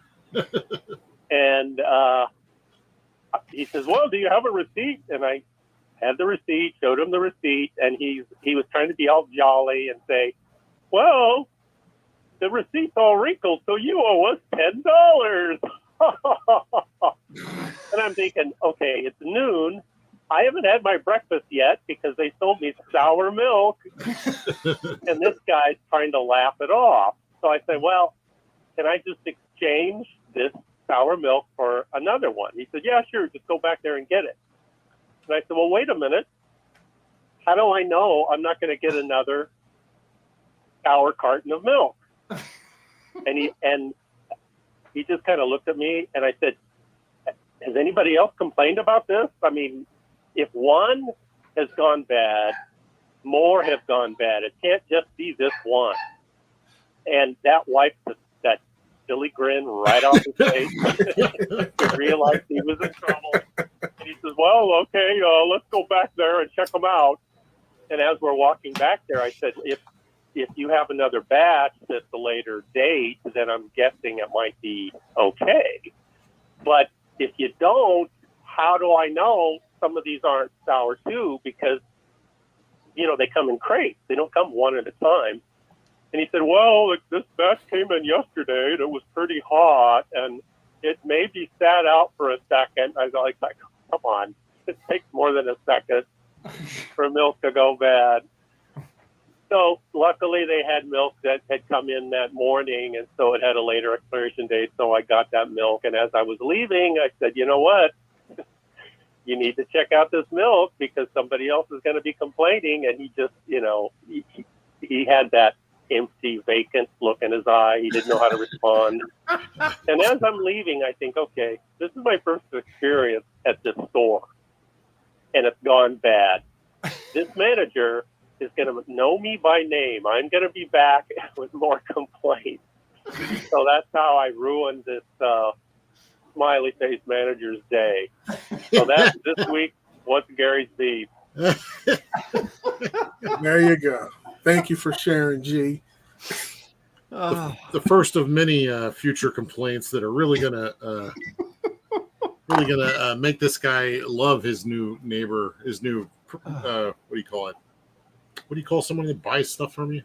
F: And he says, well, do you have a receipt? And I had the receipt, showed him the receipt, and he was trying to be all jolly and say, well, the receipt's all wrinkled, so you owe us $10. And I'm thinking, okay, it's noon. I haven't had my breakfast yet because they sold me sour milk. And this guy's trying to laugh it off. So I said, well, can I just exchange this sour milk for another one? He said, yeah, sure. Just go back there and get it. And I said, well, wait a minute. How do I know I'm not going to get another sour carton of milk? And he just kind of looked at me, and I said, has anybody else complained about this? I mean, if one has gone bad, more have gone bad. It can't just be this one. And that wiped that silly grin right off his face. Realized he was in trouble. And he says, well, okay, let's go back there and check them out. And as we're walking back there, I said, if you have another batch that's a later date, then I'm guessing it might be okay. But if you don't, how do I know some of these aren't sour too? Because, you know, they come in crates. They don't come one at a time. And he said, well, this batch came in yesterday, and it was pretty hot, and it maybe sat out for a second. I was like, come on, it takes more than a second for milk to go bad. So luckily they had milk that had come in that morning, and so it had a later expiration date. So I got that milk, and as I was leaving, I said, you know what? You need to check out this milk because somebody else is going to be complaining. And he just, you know, he had that empty, vacant look in his eye. He didn't know how to respond. And as I'm leaving, I think, okay, this is my first experience at this store, and it's gone bad. This manager is going to know me by name. I'm going to be back with more complaints. So that's how I ruined this smiley face manager's day. So that's this week. What's Gary's beef?
D: there you go. Thank you for sharing, G.
E: The first of many future complaints that are really gonna make this guy love his new neighbor, his new what do you call it? What do you call someone that buys stuff from you?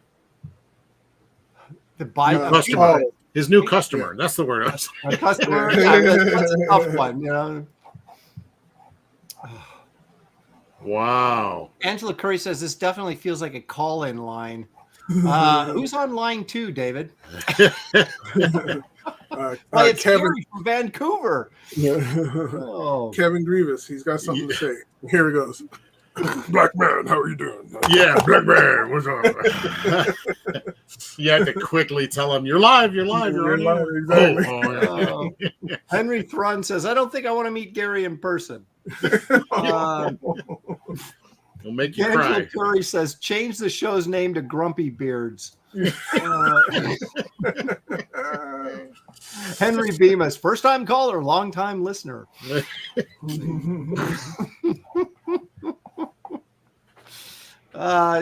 C: The buy
E: customer. His new customer. That's the word.
C: A customer. Yeah, that's a tough one, you know.
E: Wow.
C: Angela Curry says this definitely feels like a call-in line. Who's on line 2, David? It's
D: Kevin
C: Gary from Vancouver.
D: Oh. Kevin Grievous. He's got something to say. Here he goes. Black man, how are you doing?
E: Yeah, black man, what's up? You had to quickly tell him, you're live. You're live.
D: Exactly.
C: Henry Thrun says, I don't think I want to meet Gary in person.
E: We'll make you
C: Angela
E: cry.
C: Curry says, change the show's name to Grumpy Beards. Henry Bemis, first-time caller, long-time listener.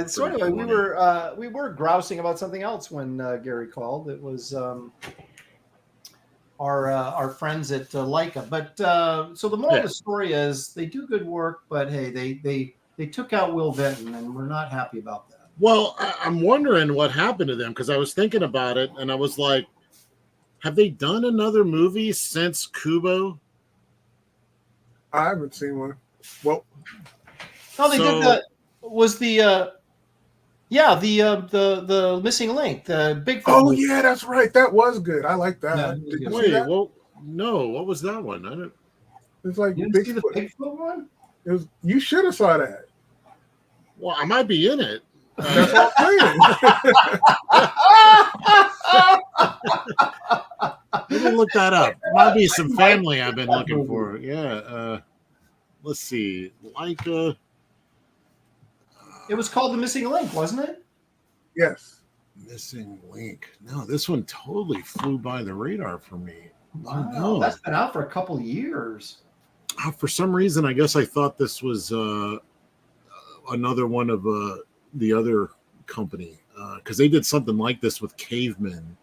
C: So anyway, we were grousing about something else when Gary called. It was our friends at Leica. But so the moral of the story is they do good work, but hey, they took out Will Vinton, and we're not happy about that.
E: Well, I'm wondering what happened to them because I was thinking about it, and I was like, have they done another movie since Kubo?
D: I haven't seen one. Well,
C: no, they did that. Was the missing link, the Bigfoot.
D: Oh
C: movie.
D: yeah, that's right. That was good. I like that.
C: Yeah,
D: Did you
E: Wait,
D: see that?
E: well, no. What was that one? I don't.
D: It's like
C: You didn't see the
D: Bigfoot.
C: Bigfoot one?
D: It was. You should have saw that.
E: Well, I might be in it.
D: That's what I'm saying.
E: Let me look that up. Might be some family I've been looking for. Yeah. Let's see. Leica.
C: It was called The Missing Link, wasn't it?
D: Yes.
E: Missing Link. No, this one totally flew by the radar for me.
C: Wow,
E: Oh, no.
C: That's been out for a couple of years.
E: For some reason, I guess I thought this was another one of the other company because they did something like this with Cavemen.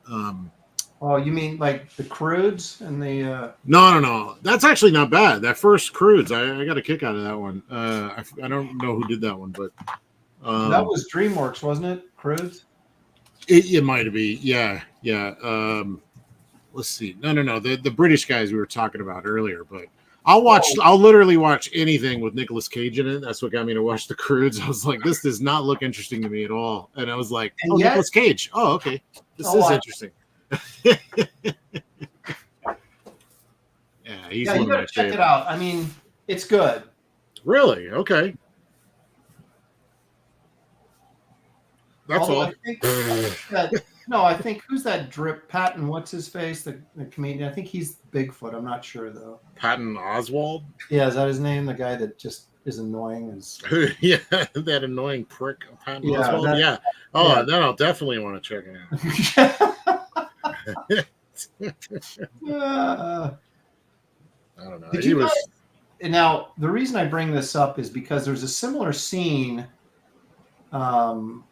C: Oh, you mean like the Crudes and the?
E: No. That's actually not bad. That first Crudes, I got a kick out of that one. I don't know who did that one, but
C: that was DreamWorks, wasn't it? Crudes.
E: It might be. Yeah. Let's see. No. The British guys we were talking about earlier, but I'll literally watch anything with Nicolas Cage in it. That's what got me to watch the Crudes. I was like, this does not look interesting to me at all. And I was like, Nicolas Cage. Oh, okay. This is interesting. Yeah, he's one
C: you
E: of my
C: gotta check it out. I mean, it's good.
E: Really? Okay. That's all.
C: I think who's that drip? Patton, what's his face? The comedian. I think he's Bigfoot. I'm not sure though.
E: Patton Oswalt?
C: Yeah, is that his name? The guy that just is annoying.
E: Yeah, that annoying prick. Patton Oswalt? Yeah. Oh, then I'll definitely want to check it out. I don't know.
C: Did you guys, now, the reason I bring this up is because there's a similar scene in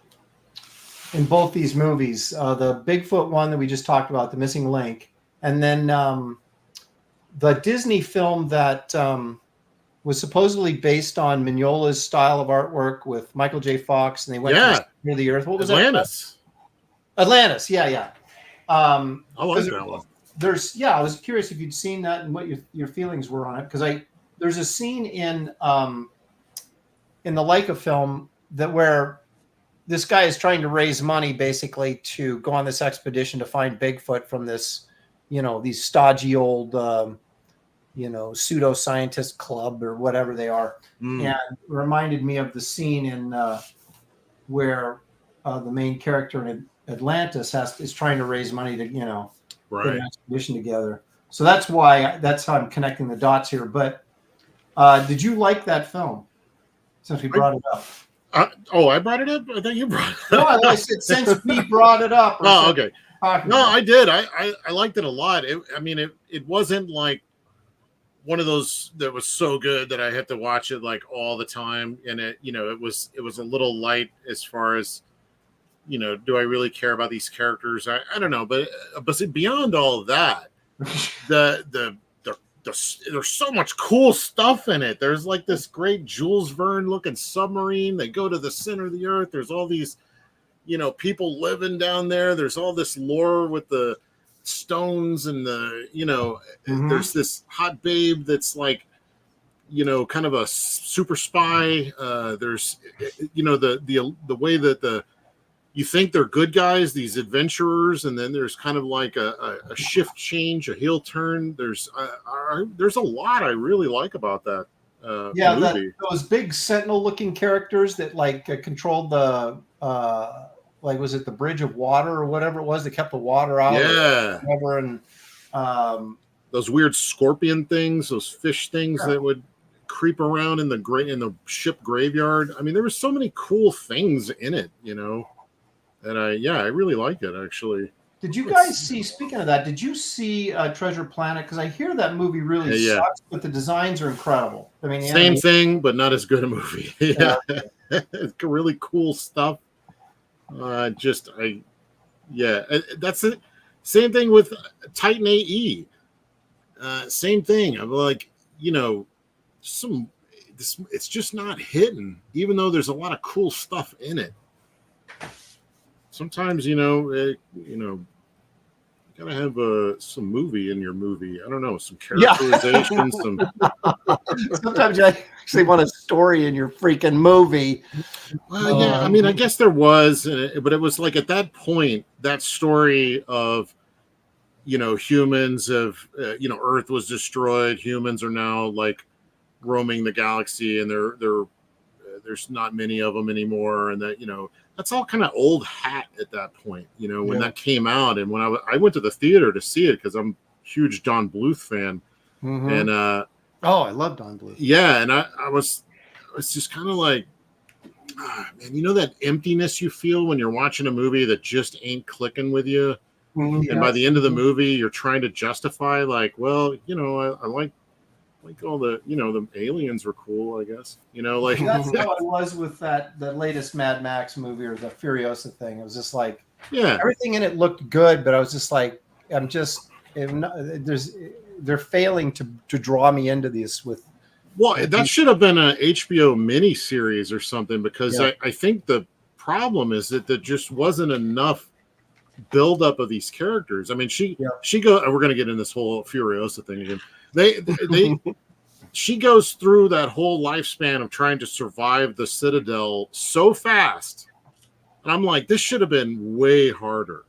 C: both these movies. The Bigfoot one that we just talked about, The Missing Link, and then the Disney film that was supposedly based on Mignola's style of artwork with Michael J. Fox, and they went near the Earth. What was
E: Atlantis?
C: That? Atlantis, yeah.
E: I like that one.
C: I was curious if you'd seen that and what your feelings were on it, because there's a scene in the Leica film where this guy is trying to raise money basically to go on this expedition to find Bigfoot from this, these stodgy old pseudoscientist club or whatever they are, and reminded me of the scene in where the main character in Atlantis is trying to raise money to put an expedition together. So that's how I'm connecting the dots here. But did you like that film? Since we brought it up.
E: I brought it up. I thought you brought it up.
C: No, I said since we brought it up.
E: Oh, okay. No, I did. I liked it a lot. It wasn't like one of those that was so good that I had to watch it like all the time. And it was a little light as far as, do I really care about these characters? I don't know, but beyond all of that, there's so much cool stuff in it. There's like this great Jules Verne looking submarine. They go to the center of the earth. There's all these, people living down there. There's all this lore with the stones and there's this hot babe that's like, kind of a super spy. There's, the way that you think they're good guys, these adventurers, and then there's kind of like a shift change, a heel turn. There's a lot I really like about that movie.
C: Those big sentinel-looking characters that controlled the was it the bridge of water or whatever it was that kept the water out?
E: Yeah.
C: Whatever, and
E: those weird scorpion things, those fish things that would creep around in the ship graveyard. I mean, there were so many cool things in it, And I really like it actually.
C: Did you guys see? Speaking of that, did you see Treasure Planet? Because I hear that movie really sucks, but the designs are incredible. I mean,
E: same thing, but not as good a movie. Really cool stuff. That's it. Same thing with Titan AE. Same thing. I'm like, it's just not hitting, even though there's a lot of cool stuff in it. Sometimes, you gotta have some movie in your movie. I don't know, some characterization, some.
C: Sometimes you actually want a story in your freaking movie.
E: Well, I guess there was, but it was like at that point, that story of, humans have, Earth was destroyed. Humans are now like roaming the galaxy, and there's not many of them anymore, and that that's all kind of old hat at that point, when that came out. And when I went to the theater to see it because I'm a huge Don Bluth fan, and
C: I love Don Bluth.
E: Yeah, and I was just kind of like, man, you know that emptiness you feel when you're watching a movie that just ain't clicking with you, and by the end of the movie, you're trying to justify, like, well, I like all the, the aliens were cool, I guess, like
C: that's how it was with the latest Mad Max movie or the Furiosa thing. It was just like, everything in it looked good, but I was just like, they're failing to draw me into this with.
E: Well, that should have been a HBO miniseries or something, because I think the problem is that there just wasn't enough buildup of these characters. I mean, she go. We're going to get in this whole Furiosa thing again. She goes through that whole lifespan of trying to survive the Citadel so fast, and I'm like, this should have been way harder,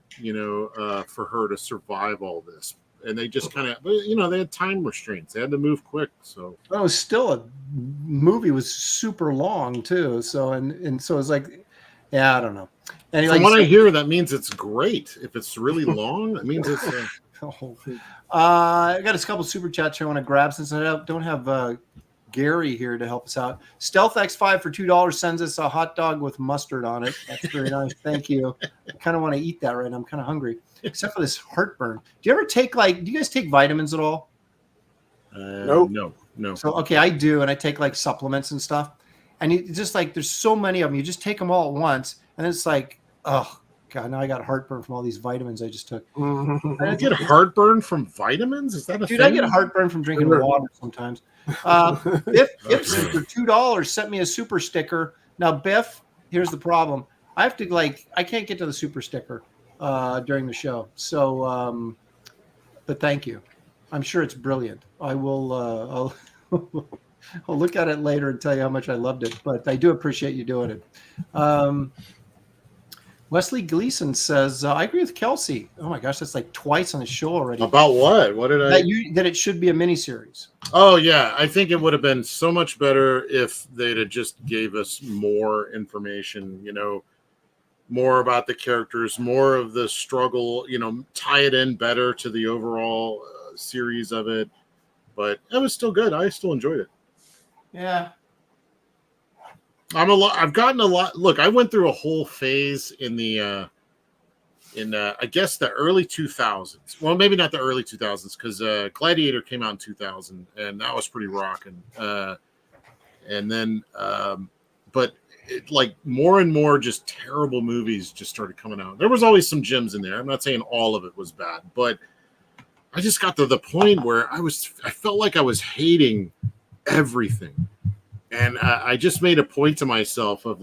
E: for her to survive all this. And they just kind of, they had time restraints. They had to move quick. So
C: it was still movie was super long too. So and so it's like, I don't know.
E: Anyway, from what I hear, that means it's great. If it's really long, that means it's.
C: I got a couple super chats here I want to grab since I don't have Gary here to help us out. Stealth X5 for $2 sends us a hot dog with mustard on it. That's very nice. Thank you. I kind of want to eat that right now. I'm kind of hungry, except for this heartburn. Do you ever take do you guys take vitamins at all?
D: Nope.
E: No.
C: So, okay, I do. And I take like supplements and stuff. And you just like, there's so many of them. You just take them all at once. And it's like, oh, God, now I got heartburn from all these vitamins I just took.
E: I get heartburn from vitamins? Is that a thing?
C: I get heartburn from drinking water sometimes. Biff for $2 sent me a super sticker. Now, Biff, here's the problem. I have to I can't get to the super sticker during the show. So, but thank you. I'm sure it's brilliant. I will, I'll look at it later and tell you how much I loved it, but I do appreciate you doing it. Wesley Gleason says, I agree with Kelsey. Oh my gosh, that's like twice on the show already.
E: About what? What did I?
C: That it should be a miniseries.
E: Oh, yeah. I think it would have been so much better if they'd have just gave us more information, more about the characters, more of the struggle, tie it in better to the overall series of it. But it was still good. I still enjoyed it.
C: Yeah.
E: I've gotten a lot. Look, I went through a whole phase in the I guess the early 2000s. Well, maybe not the early 2000s, because Gladiator came out in 2000, and that was pretty rocking. And then, but more and more just terrible movies just started coming out. There was always some gems in there. I'm not saying all of it was bad, but I just got to the point where I felt like I was hating everything. And I just made a point to myself of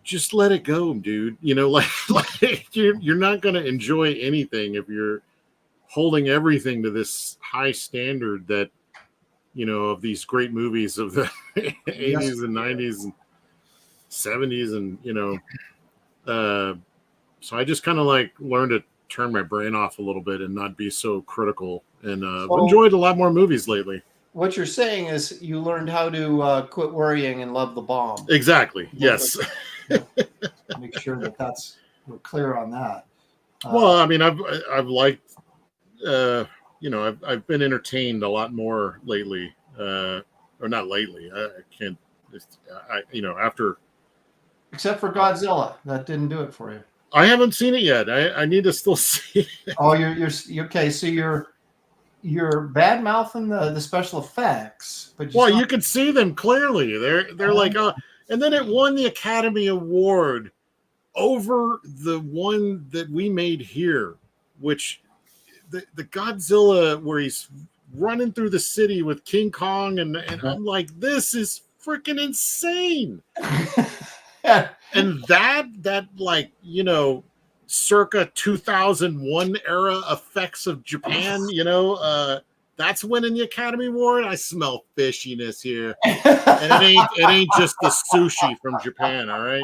E: just let it go, dude. Like you're not going to enjoy anything if you're holding everything to this high standard that, of these great movies of the 80s and 90s and 70s. And, so I just kind of learned to turn my brain off a little bit and not be so critical, and enjoyed a lot more movies lately.
C: What you're saying is you learned how to quit worrying and love the bomb.
E: Exactly. Yes.
C: Make sure we're clear on that.
E: Well, I mean, I've liked, I've been entertained a lot more lately, or not lately. I can't, after. Except
C: for Godzilla, that didn't do it for you.
E: I haven't seen it yet. I need to still see it.
C: Oh, you're okay. So you're bad mouthing the special effects, but
E: you can see them clearly. They're like, and then it won the Academy Award over the one that we made here, which the Godzilla where he's running through the city with King Kong, and I'm like, this is freaking insane. And that circa 2001 era effects of Japan, that's winning the Academy Award. I smell fishiness here, and it ain't just the sushi from Japan. All right,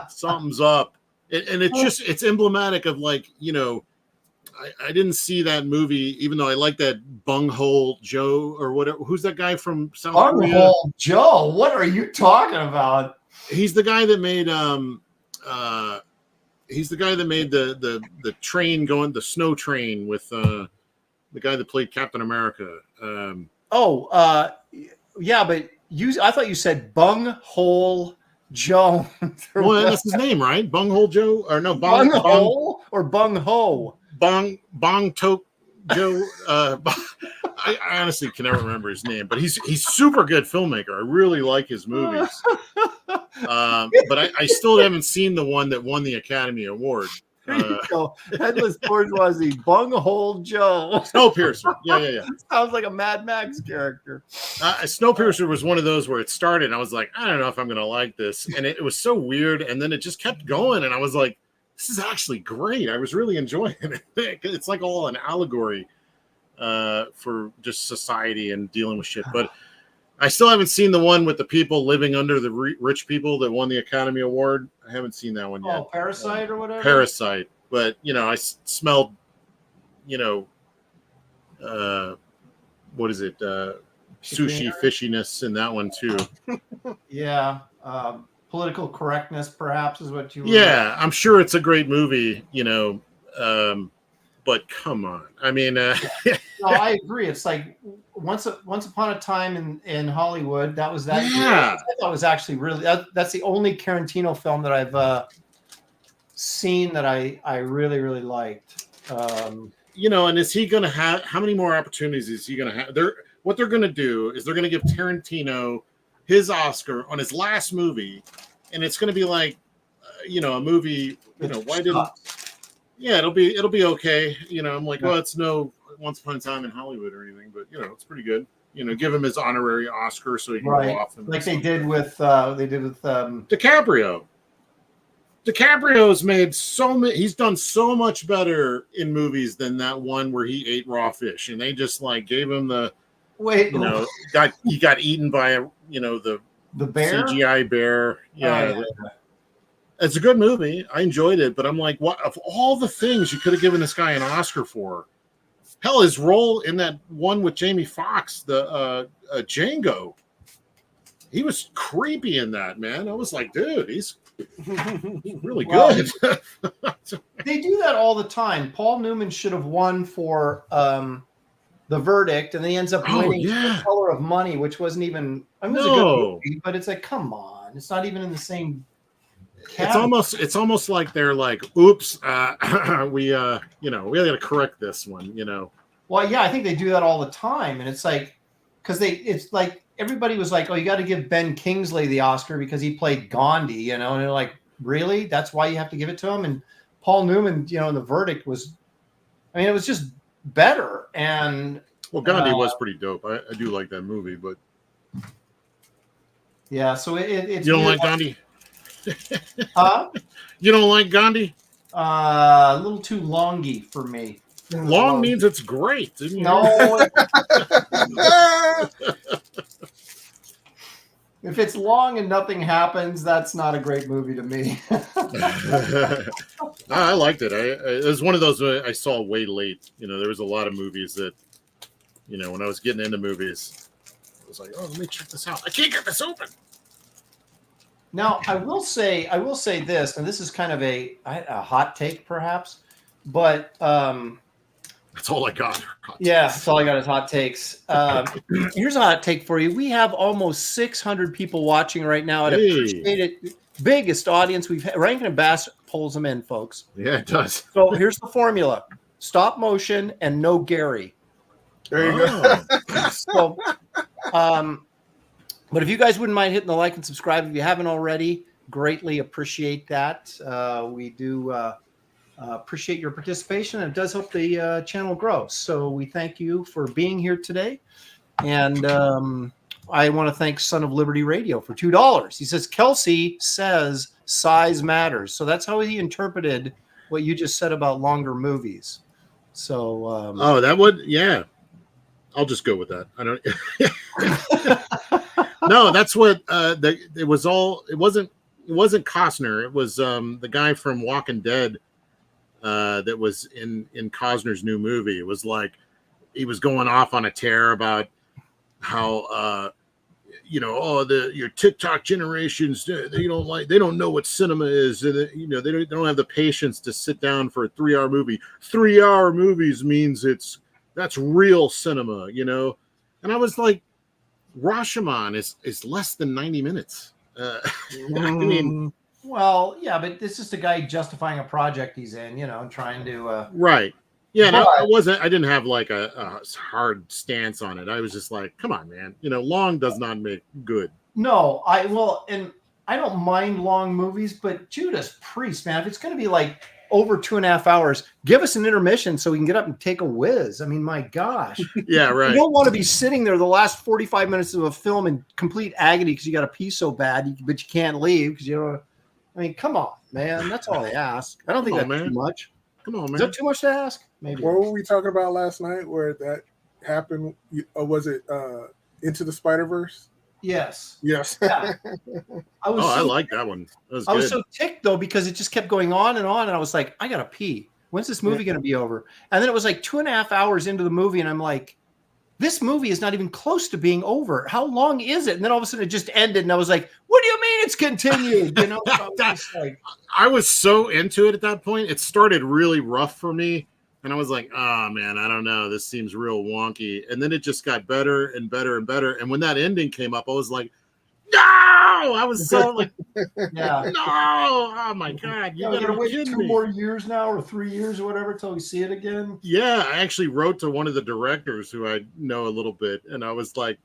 E: something's up, and it's emblematic of I didn't see that movie, even though I like that Bunghole Joe or whatever. Who's that guy from South Korea?
C: Bunghole Joe. What are you talking about?
E: He's the guy that made he's the guy that made the train going, the snow train with the guy that played Captain America.
C: Yeah, but I thought you said Bunghole Jones.
E: Well, that's his name, right? Bunghole Joe, or no,
C: Bunghole or Bung-ho?
E: Bong Tok Joe. I honestly can never remember his name, but he's super good filmmaker. I really like his movies. But I still haven't seen the one that won the Academy Award.
C: There you go. Headless bourgeoisie, Bunghole Joe.
E: Snowpiercer. Yeah.
C: Sounds like a Mad Max character.
E: Snowpiercer was one of those where it started, and I was like, I don't know if I'm going to like this. And it was so weird, and then it just kept going, and I was like, this is actually great. I was really enjoying it. It's like all an allegory for just society and dealing with shit. But I still haven't seen the one with the people living under the rich people that won the Academy Award. I haven't seen that one yet.
C: Oh, Parasite or whatever?
E: Parasite. But, I smelled, what is it? Sushi fishiness in that one, too.
C: Yeah. Political correctness, perhaps, is what you were.
E: Yeah, I'm sure it's a great movie, but come on. I mean,
C: No, I agree. It's like once upon a time in Hollywood, that was that.
E: Yeah.
C: I thought it was actually really that's the only Tarantino film that I've seen that I really, really liked.
E: And is he going to have, how many more opportunities is he going to have? What they're going to do is they're going to give Tarantino his Oscar on his last movie, and it's going to be like, a movie, why didn't... Yeah, it'll be okay. I'm like, well, it's no Once Upon a Time in Hollywood or anything, but it's pretty good. Give him his honorary Oscar so he can go off and
C: like they did with
E: DiCaprio. DiCaprio's made so many. He's done so much better in movies than that one where he ate raw fish, and they just like gave him the he got eaten by the
C: bear,
E: CGI bear. Yeah. It's a good movie. I enjoyed it, but I'm like, what of all the things you could have given this guy an Oscar for? Hell, his role in that one with Jamie Foxx, the Django, he was creepy in that, man. I was like, dude, he's really good.
C: They do that all the time. Paul Newman should have won for The Verdict, and then he ends up winning The Color of Money, which wasn't even. I mean, it was a good movie, but it's like, come on, it's not even in the same.
E: It's almost like they're like, oops, we got to correct this one,
C: Well, yeah, I think they do that all the time, and it's like, because it's like everybody was like, oh, you got to give Ben Kingsley the Oscar because he played Gandhi, and they're like, really? That's why you have to give it to him? And Paul Newman, in The Verdict was, it was just better. And
E: well, Gandhi was pretty dope. I do like that movie, but
C: yeah, so it's
E: you don't like Gandhi.
C: Huh?
E: You don't like Gandhi?
C: A little too longy for me.
E: Long means it's great.
C: No. If it's long and nothing happens, that's not a great movie to me.
E: I liked it. It was one of those I saw way late. There was a lot of movies that, when I was getting into movies, I was like, oh, let me check this out. I can't get this open.
C: Now, I will say this, and this is kind of a hot take, perhaps, but
E: that's all I got.
C: Yeah, that's all I got is hot takes. Here's a hot take for you. We have almost 600 people watching right now. I'd appreciate it. Biggest audience we've had. Rankin and Bass pulls them in, folks.
E: Yeah, it does.
C: So here's the formula: stop motion and no Gary.
D: There you go.
C: So, but if you guys wouldn't mind hitting the like and subscribe if you haven't already, greatly appreciate that. We do appreciate your participation, and it does help the channel grow. So we thank you for being here today. And I want to thank Son of Liberty Radio for $2. He says, Kelsey says size matters. So that's how he interpreted what you just said about longer movies. So
E: that would, yeah. I'll just go with that. I don't. No, that's what it was. It wasn't Costner. It was the guy from Walking Dead that was in Costner's new movie. It was like he was going off on a tear about how your TikTok generations, they don't know what cinema is. They don't have the patience to sit down for a 3-hour movie. 3-hour movies means that's real cinema, And I was like, Rashomon is less than 90 minutes. I mean,
C: well, yeah, but this is the guy justifying a project he's in, and trying to.
E: Right. Yeah,
C: but,
E: I didn't have like a hard stance on it. I was just like, come on, man. Long does not make good.
C: No, and I don't mind long movies, but Judas Priest, man, if it's going to be like over 2.5 hours, give us an intermission so we can get up and take a whiz. I mean, my gosh.
E: Yeah, right.
C: You don't want to be sitting there the last 45 minutes of a film in complete agony because you got to pee so bad, but you can't leave because I mean, come on, man. That's all I ask. I don't think that's too much.
E: Come on, man.
C: Is that too much to ask? Maybe.
D: What were we talking about last night where that happened? Or was it Into the Spider-Verse?
C: Yes.
D: Yes.
C: Yeah.
E: I like that one.
C: I was so ticked though because it just kept going on, and I was like, I gotta pee. When's this movie gonna be over? And then it was like 2.5 hours into the movie, and I'm like, this movie is not even close to being over. How long is it? And then all of a sudden it just ended, and I was like, what do you mean it's continued?
E: I was so into it at that point. It started really rough for me. And I was like, oh, man, I don't know. This seems real wonky. And then it just got better and better and better. And when that ending came up, I was like, no! I was so like,
C: yeah.
E: No! Oh, my God. You
C: gotta wait 2
E: me.
C: more years now or 3 years or whatever till we see it again.
E: Yeah, I actually wrote to one of the directors who I know a little bit. And I was like,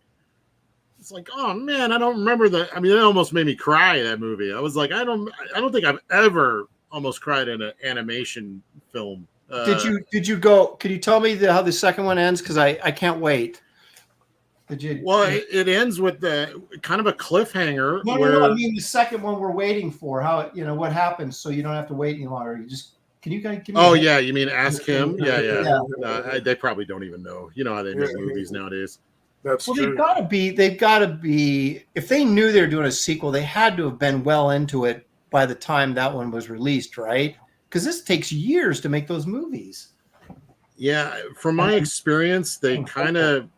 E: it's like, oh, man, I don't remember that. I mean, it almost made me cry, that movie. I was like, I don't think I've ever almost cried in an animation film.
C: Did you go? Could you tell me how the second one ends? Because I can't wait. Did you?
E: Well, it ends with the kind of a cliffhanger.
C: No. I mean the second one we're waiting for. How what happens? So you don't have to wait any longer. Can you guys give me?
E: Oh yeah, you mean ask him? Yeah. They probably don't even know. You know how they make movies nowadays.
D: That's true.
C: They've got to be. If they knew they were doing a sequel, they had to have been well into it by the time that one was released, right? Because this takes years to make those movies.
E: Yeah, from my experience, they kind of.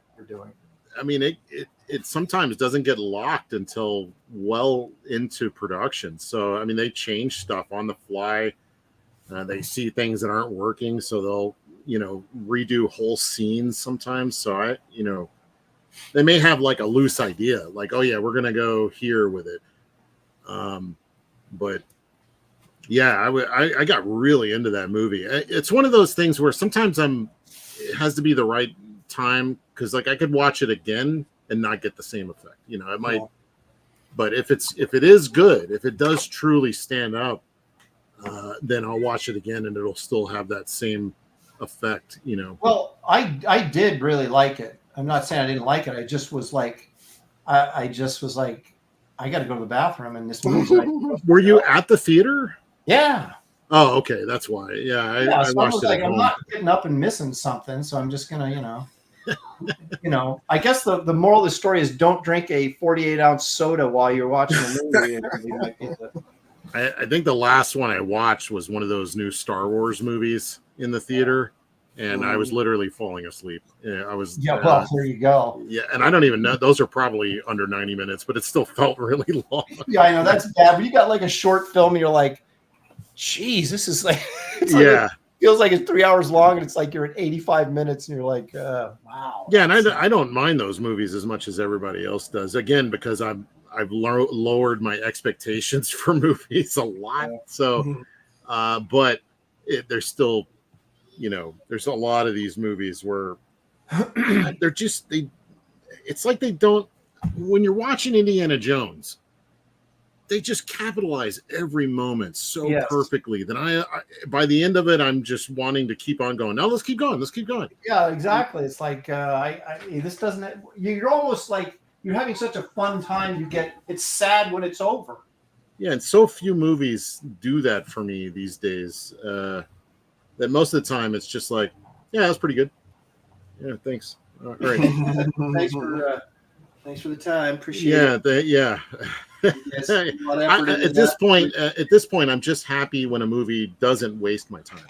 E: I mean, it sometimes doesn't get locked until well into production. So I mean, they change stuff on the fly. They see things that aren't working, so they'll redo whole scenes sometimes. So they may have like a loose idea, like, oh yeah, we're gonna go here with it. But yeah, I got really into that movie. It's one of those things where sometimes it has to be the right time, because like I could watch it again and not get the same effect. It might, but if it is good, if it does truly stand up, then I'll watch it again and it'll still have that same effect.
C: Well, I did really like it. I'm not saying I didn't like it. I just was like, I got to go to the bathroom in this movie.
E: Were you at the theater?
C: Yeah.
E: Oh, okay. That's why. Yeah. I watched it.
C: I'm not getting up and missing something, so I'm just gonna, I guess the moral of the story is don't drink a 48-ounce soda while you're watching a movie.
E: I think the last one I watched was one of those new Star Wars movies in the theater, and I was literally falling asleep. Yeah, I was.
C: Yeah, well, there you go.
E: Yeah, and I don't even know; those are probably under 90 minutes, but it still felt really long.
C: Yeah, I know that's bad. But you got like a short film, and you're like, "Geez, this is like."
E: It
C: feels like it's 3 hours long, and it's like you're at 85 minutes, and you're like, "Wow."
E: Yeah, and I don't mind those movies as much as everybody else does. Again, because I've lowered my expectations for movies a lot. So, but there's still, there's a lot of these movies where they're just it's like they don't. When you're watching Indiana Jones, they just capitalize every moment so perfectly that I by the end of it, I'm just wanting to keep on going. Now let's keep going. Let's keep going.
C: Yeah, exactly. It's like this doesn't. You're almost like. You're having such a fun time. It's sad when it's over.
E: Yeah, and so few movies do that for me these days. That most of the time it's just like, yeah, that's pretty good. Yeah, thanks. All right.
C: Thanks for the time. Appreciate it.
E: Yeah. At this point, I'm just happy when a movie doesn't waste my time.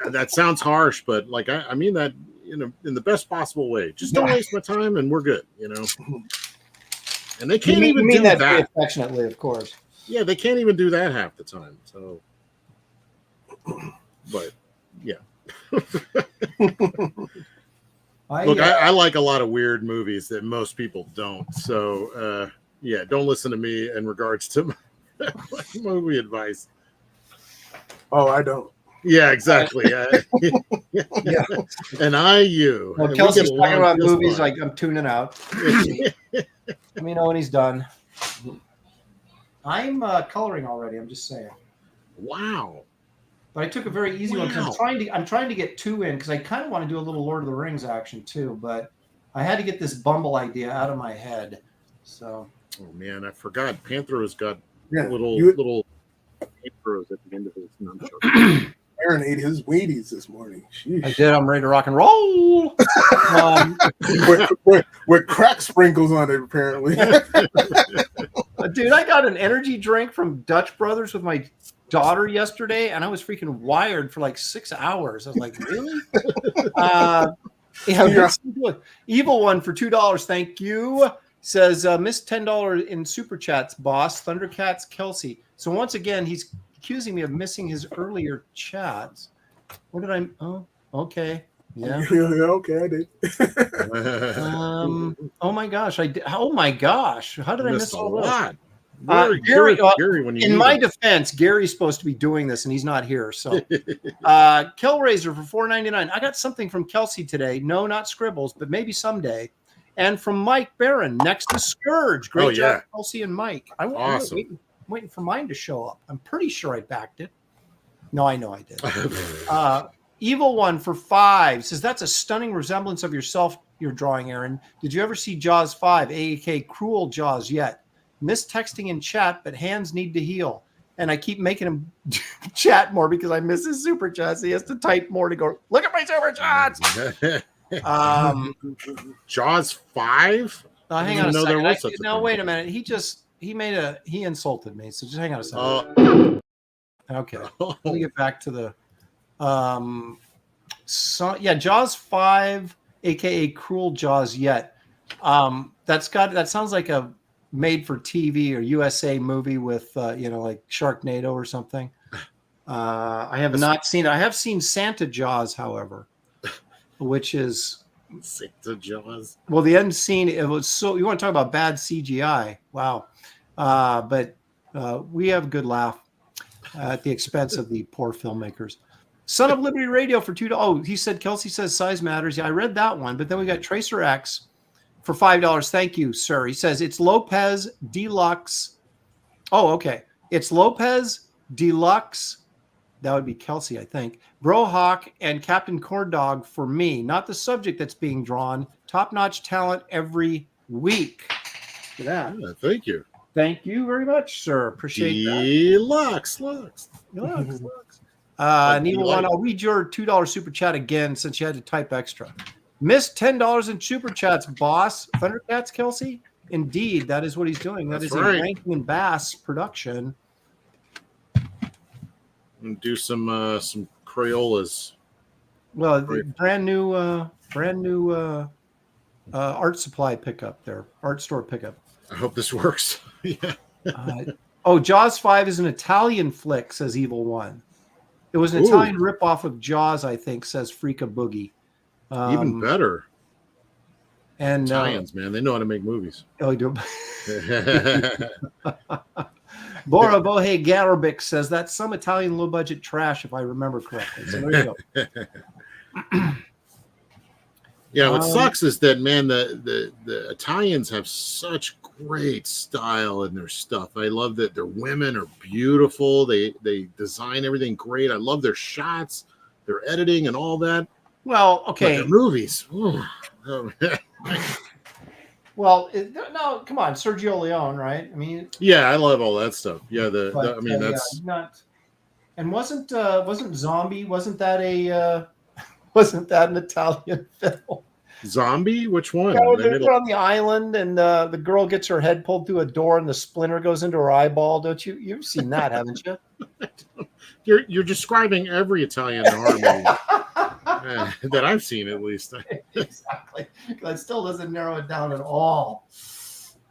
E: That sounds harsh, but like I mean that. In the best possible way. Just don't waste my time, and we're good. And they can't even do that.
C: Affectionately, of course.
E: Yeah, they can't even do that half the time. So, but yeah. I like a lot of weird movies that most people don't. So, yeah, don't listen to me in regards to my movie advice.
D: Oh, I don't.
E: Yeah, exactly.
C: Yeah.
E: And you.
C: Well,
E: And
C: Kelsey's
E: we get
C: talking
E: along
C: about
E: just
C: movies
E: fine.
C: like I'm tuning out. Let me know when he's done. I'm coloring already. I'm just saying.
E: Wow.
C: But I took a very easy one because I'm trying to get 2 in because I kind of want to do a little Lord of the Rings action too. But I had to get this Bumble idea out of my head. So.
E: Oh man, I forgot. Panthero's got
D: Yeah,
E: little Pantheros at the end of his nunchuck.
D: Aaron ate his Wheaties this morning. Sheesh.
C: I did. I'm ready to rock and roll.
D: With crack sprinkles on it, apparently.
C: Dude, I got an energy drink from Dutch Brothers with my daughter yesterday, and I was freaking wired for like 6 hours. I was like, really? Evil One for $2. Thank you. Says, missed $10 in super chats, boss. Thundercats Kelsey. So once again, he's accusing me of missing his earlier chats. What did I? Oh, okay. Yeah.
D: Okay, I did.
C: Oh my gosh! I did. Oh my gosh! How did I miss all that?
E: Gary, when you
C: in my defense, Gary's supposed to be doing this, and he's not here. So, Killraiser for $4.99. I got something from Kelsey today. No, not Scribbles, but maybe someday. And from Mike Barron next to Scourge. Great job, Kelsey and Mike. I'm waiting for mine to show up. I'm pretty sure I backed it. No, I know I did. Evil One for $5 says that's a stunning resemblance of yourself you're drawing, Aaron. Did you ever see Jaws 5, aka Cruel Jaws yet? Miss texting in chat, but hands need to heal. And I keep making him chat more because I miss his super chats. He has to type more to go, look at my super chats.
E: Jaws 5?
C: Hang on a second. Now wait a minute. He insulted me. So just hang on a second. Okay. Let me get back to the Jaws 5, aka Cruel Jaws yet. That sounds like a made for TV or USA movie with like Sharknado or something. I have not seen it. I have seen Santa Jaws, however, which is
E: Santa Jaws.
C: Well, the end scene, it was so you want to talk about bad CGI. Wow. But we have a good laugh at the expense of the poor filmmakers. Son of Liberty Radio for $2. Oh, he said, Kelsey says size matters. Yeah, I read that one. But then we got Tracer X for $5. Thank you, sir. He says it's Lopez Deluxe. Oh, okay. It's Lopez Deluxe. That would be Kelsey, I think. Brohawk and Captain Corndog for me. Not the subject that's being drawn. Top-notch talent every week. Look at that.
E: Yeah, thank you.
C: Thank you very much, sir. Appreciate that.
E: Deluxe.
C: Neil One, I'll read your $2 super chat again since you had to type extra. Missed $10 in super chats, boss. Thundercats, Kelsey? Indeed, that is what he's doing. That's a Rankin and Bass production.
E: And do some Crayolas.
C: Well, brand new art supply pickup there, art store pickup.
E: I hope this works. Yeah.
C: Jaws 5 is an Italian flick, says Evil One. It was an Italian ripoff of Jaws, I think, says Freaka Boogie.
E: Even better.
C: And
E: Italians, man, they know how to make movies.
C: Oh, you do. Bora Bohe Garabik says that's some Italian low-budget trash, if I remember correctly. So there you go.
E: Yeah, what sucks is that, man, the Italians have such great style in their stuff. I love that their women are beautiful. They design everything great. I love their shots, their editing, and all that.
C: Well, okay.
E: But the movies.
C: Well, no, come on, Sergio Leone, right? I mean,
E: yeah, I love all that stuff. Yeah,
C: that's not. And wasn't Zombie? Wasn't that an Italian film?
E: Zombie? Which one?
C: Yeah, they're on the island, and the girl gets her head pulled through a door, and the splinter goes into her eyeball. Don't you? You've seen that, haven't you?
E: You're describing every Italian horror movie that I've seen, at least.
C: Exactly. That still doesn't narrow it down at all.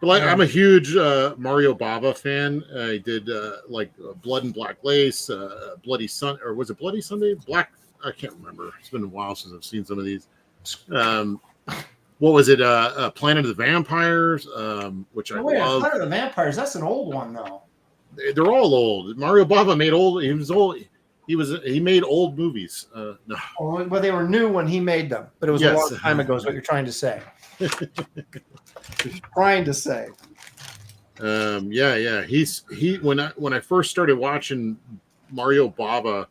E: But I'm a huge Mario Bava fan. I did Blood and Black Lace, Bloody Sun, or was it Bloody Sunday? I can't remember. It's been a while since I've seen some of these. What was it? Planet of the Vampires, which I love.
C: Planet of the Vampires. That's an old one, though.
E: They're all old. Mario Bava made old. He was old. He made old movies. No.
C: Well, they were new when he made them, but it was a long time ago. Is what you're trying to say? Trying to say.
E: Yeah. When I first started watching Mario Bava,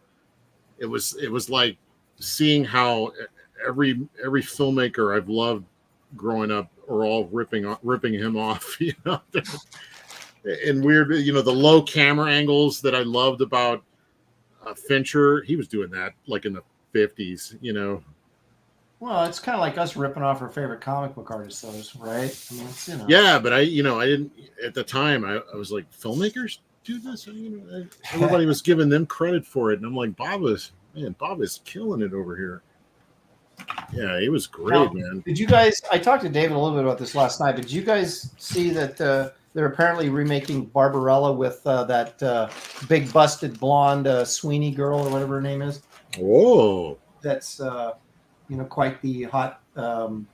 E: it was like seeing how every filmmaker I've loved growing up are all ripping him off, you know, and weird, you know, the low camera angles that I loved about Fincher. He was doing that like in the 50s, you know.
C: Well, it's kind of like us ripping off our favorite comic book artists, those, right? I mean, it's, you know.
E: Yeah, but I didn't at the time. I was like, filmmakers do this. Everybody was giving them credit for it, and I'm like, Bob is killing it over here. Yeah, he was great, man.
C: Did you guys? I talked to David a little bit about this last night. But did you guys see that they're apparently remaking Barbarella with that big busted blonde Sweeney girl or whatever her name is?
E: Oh,
C: that's quite the hot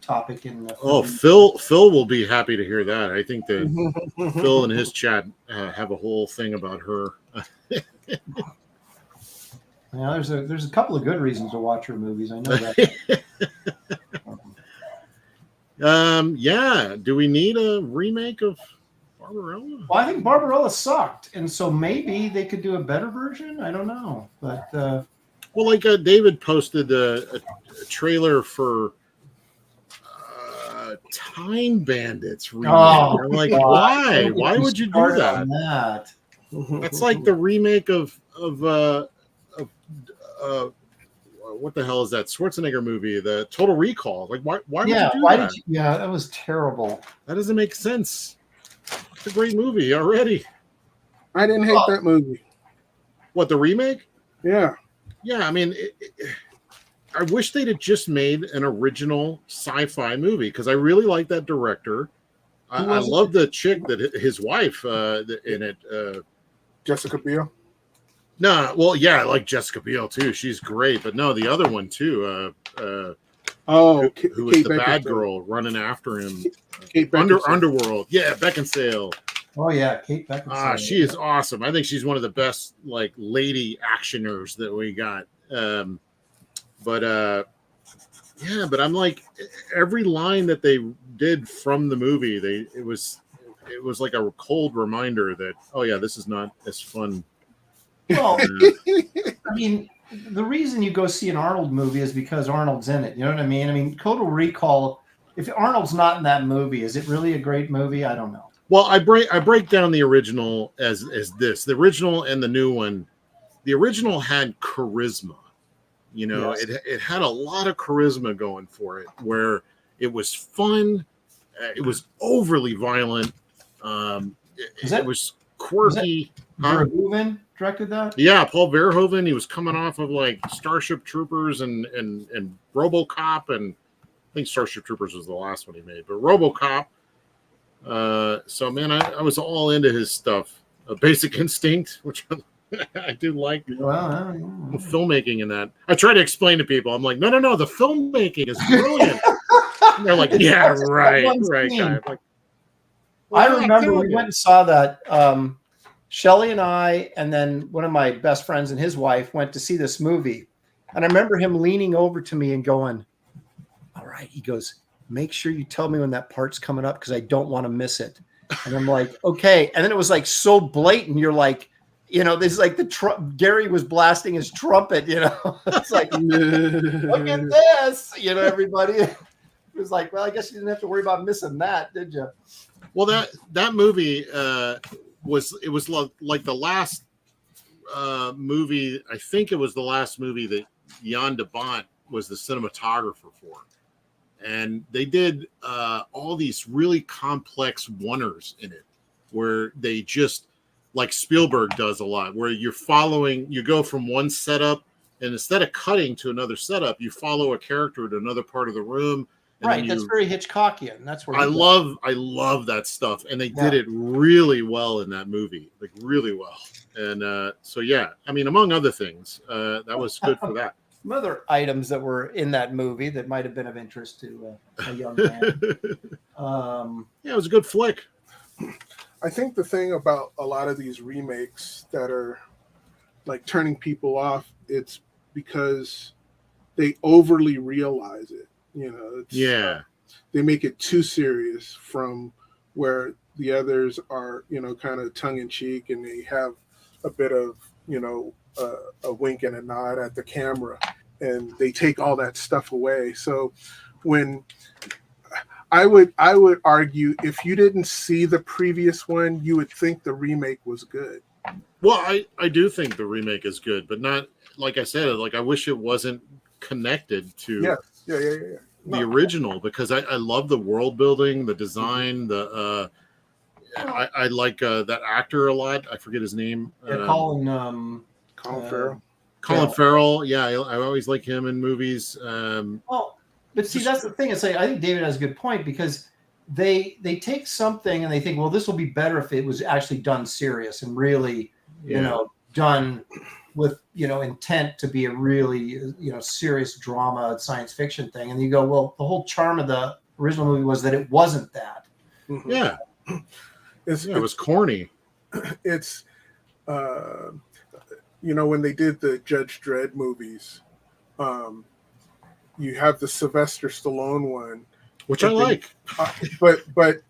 C: topic in.
E: Phil will be happy to hear that. I think that Phil and his chat have a whole thing about her.
C: Yeah, there's a couple of good reasons to watch her movies. I know that.
E: Yeah. Do we need a remake of Barbarella?
C: Well, I think Barbarella sucked, and so maybe they could do a better version. I don't know, but
E: well, like David posted a trailer for Time Bandits remake.
C: Oh,
E: I'm like, why? Why would you do that? That's like the remake of what the hell is that Schwarzenegger movie, the Total Recall? Like, why would you do that?
C: Yeah, that was terrible.
E: That doesn't make sense. It's a great movie already.
D: I didn't hate that movie.
E: What, the remake?
D: Yeah.
E: Yeah, I mean, I wish they'd have just made an original sci-fi movie because I really like that director. I love the chick that his wife in it.
D: Jessica Biel.
E: No, well, yeah, I like Jessica Biel too. She's great, but no, the other one too. Who was the bad girl running after him?
D: Kate
E: Underworld. Yeah, Beckinsale.
C: Oh yeah, Kate Beckinsale.
E: She is awesome. I think she's one of the best like lady actioners that we got. But I'm like, every line that they did from the movie, it was like a cold reminder that, oh yeah, this is not as fun.
C: Well, I mean, the reason you go see an Arnold movie is because Arnold's in it. You know what I mean? I mean, Total Recall. If Arnold's not in that movie, is it really a great movie? I don't know.
E: Well, I break down the original as this. The original and the new one. The original had charisma. You know, yes. It had a lot of charisma going for it, where it was fun. It was overly violent. It was quirky.
C: Verhoeven directed that?
E: Yeah, Paul Verhoeven. He was coming off of like Starship Troopers and RoboCop, and I think Starship Troopers was the last one he made, but RoboCop. So man, I was all into his stuff. Basic Instinct, which I do like. The filmmaking in that. I try to explain to people. I'm like, no, the filmmaking is brilliant. They're like, yeah, right, guy. I'm like,
C: I remember we went and saw that. Shelley and I, and then one of my best friends and his wife went to see this movie. And I remember him leaning over to me and going, all right. He goes, make sure you tell me when that part's coming up because I don't want to miss it. And I'm like, okay. And then it was like so blatant. You're like, you know, this is like Gary was blasting his trumpet, you know. It's like, look at this, you know, everybody. It was like, well, I guess you didn't have to worry about missing that, did you?
E: Well, that movie was like the last movie. I think it was the last movie that Jan de Bont was the cinematographer for, and they did all these really complex oneers in it, where they just like Spielberg does a lot, where you go from one setup, and instead of cutting to another setup, you follow a character to another part of the room.
C: Right, that's very Hitchcockian. That's where
E: I love that stuff, and they did it really well in that movie, like really well. And so yeah, I mean, among other things, that was good for that.
C: some other items that were in that movie that might have been of interest to a young man.
E: Yeah, it was a good flick.
D: I think the thing about a lot of these remakes that are like turning people off, it's because they overly realize it. You know, it's, they make it too serious from where the others are, you know, kind of tongue in cheek, and they have a bit of, you know, a wink and a nod at the camera, and they take all that stuff away. So when I would argue, if you didn't see the previous one, you would think the remake was good.
E: Well, I do think the remake is good, but not, like I said, like I wish it wasn't connected to the original, because I love the world building, the design, the I like that actor a lot. I forget his name.
D: Colin Farrell.
E: Colin Farrell. Yeah, I always like him in movies.
C: Well, but see, that's the thing. It's like, I think David has a good point, because they take something and they think, well, this will be better if it was actually done serious and really, you know, done with, you know, intent to be a really, you know, serious drama, science fiction thing. And you go, well, the whole charm of the original movie was that it wasn't that.
D: Mm-hmm.
E: Yeah. It was corny.
D: It's, you know, when they did the Judge Dredd movies, you have the Sylvester Stallone one,
E: which I like,
D: but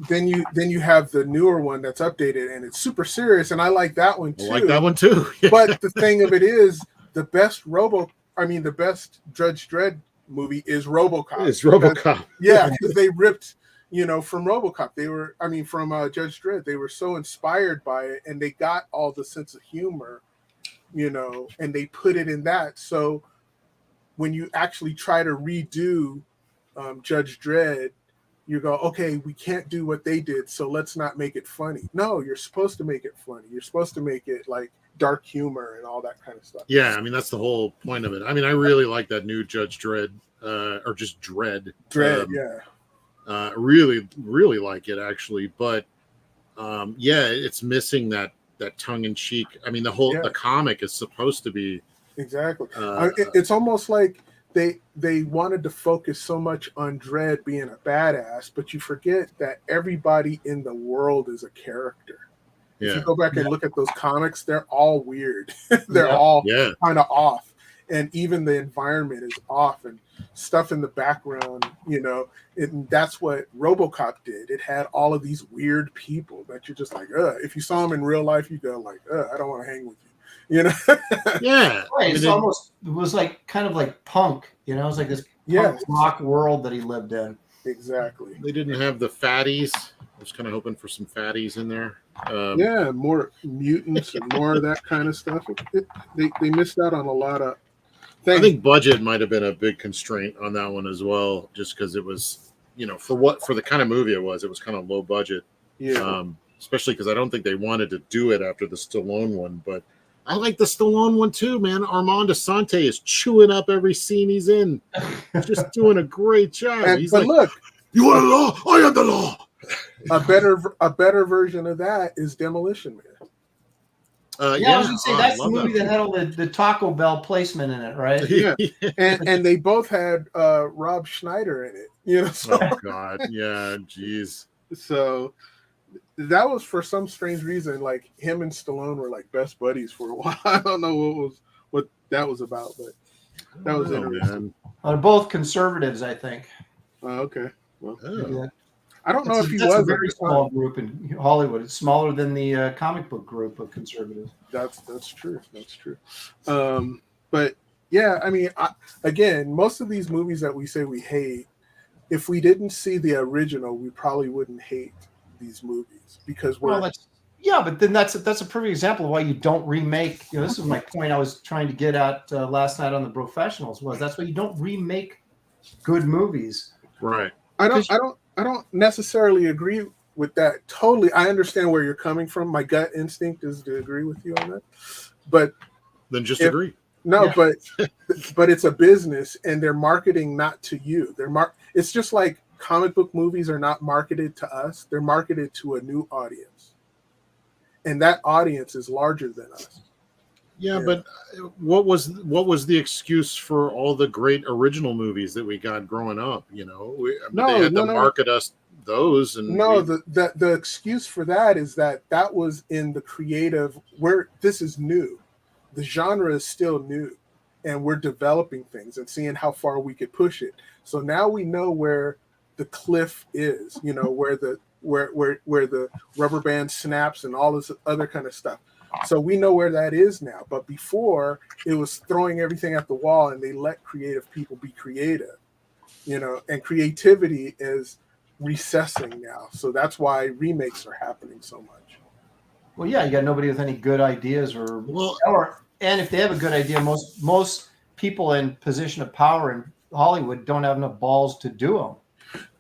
D: then you have the newer one that's updated and it's super serious, and I like that one too.
E: I like that one too.
D: But the thing of it is, the best Judge Dredd movie is RoboCop.
E: It's RoboCop.
D: Yeah, because they ripped, you know, from RoboCop. From Judge Dredd. They were so inspired by it, and they got all the sense of humor, you know, and they put it in that. So when you actually try to redo Judge Dredd, you go, okay, we can't do what they did, so let's not make it funny. No, you're supposed to make it funny. You're supposed to make it like dark humor and all that kind of stuff.
E: Yeah, I mean, that's the whole point of it. I mean, I really like that new Judge Dredd, or just Dredd. Really, really like it, actually. But yeah, it's missing that tongue in cheek. I mean, the comic is supposed to be
D: exactly. It's almost like they wanted to focus so much on Dredd being a badass, but you forget that everybody in the world is a character. If you go back and look at those comics, they're all weird. They're all kind of off, and even the environment is off, and stuff in the background, you know. That's what RoboCop did. It had all of these weird people that you're just like, if you saw them in real life, you go like, I don't want to hang with you. You know,
C: right. It was like kind of like punk, you know, it was like this punk rock world that he lived in.
D: Exactly.
E: They didn't have the fatties. I was kind of hoping for some fatties in there.
D: More mutants and more of that kind of stuff. They missed out on a lot of things.
E: I think budget might have been a big constraint on that one as well, just because it was, you know, for the kind of movie it was kind of low budget. Yeah. Especially because I don't think they wanted to do it after the Stallone one, but I like the Stallone one too, man. Armand Assante is chewing up every scene he's in. Just doing a great job.
D: But look,
E: you are the law, I am the law.
D: A better version of that is Demolition Man.
C: I was going to say that's the movie that had all the Taco Bell placement in it, right?
D: Yeah, and they both had Rob Schneider in it. You know. So.
E: Oh God, yeah, jeez.
D: So that was, for some strange reason, like him and Stallone were like best buddies for a while. I don't know what that was about, but that was interesting.
C: They're both conservatives, I think.
D: Okay. Well, I don't know if he was
C: a very small group in Hollywood. It's smaller than the comic book group of conservatives.
D: That's true. That's true. But yeah, I mean, again, most of these movies that we say we hate, if we didn't see the original, we probably wouldn't hate these movies, because we're
C: but then that's a perfect example of why you don't remake. You know, this is my point I was trying to get at last night on The Professionals, was that's why you don't remake good movies.
E: Right.
D: I don't necessarily agree with that totally. I understand where you're coming from. My gut instinct is to agree with you on that, but
E: then just agree.
D: No, but it's a business, and they're marketing not to you. It's just like comic book movies are not marketed to us. They're marketed to a new audience, and that audience is larger than us.
E: Yeah, but what was the excuse for all the great original movies that we got growing up? You know, they had to market us those, and
D: the excuse for that is that was in the creative where this is new. The genre is still new, and we're developing things and seeing how far we could push it. So now we know where the cliff is. You know, where the rubber band snaps and all this other kind of stuff. So we know where that is now. But before, it was throwing everything at the wall, and they let creative people be creative, you know, and creativity is recessing now. So that's why remakes are happening so much.
C: Well, yeah, you got nobody with any good ideas and if they have a good idea, most people in position of power in Hollywood don't have enough balls to do them.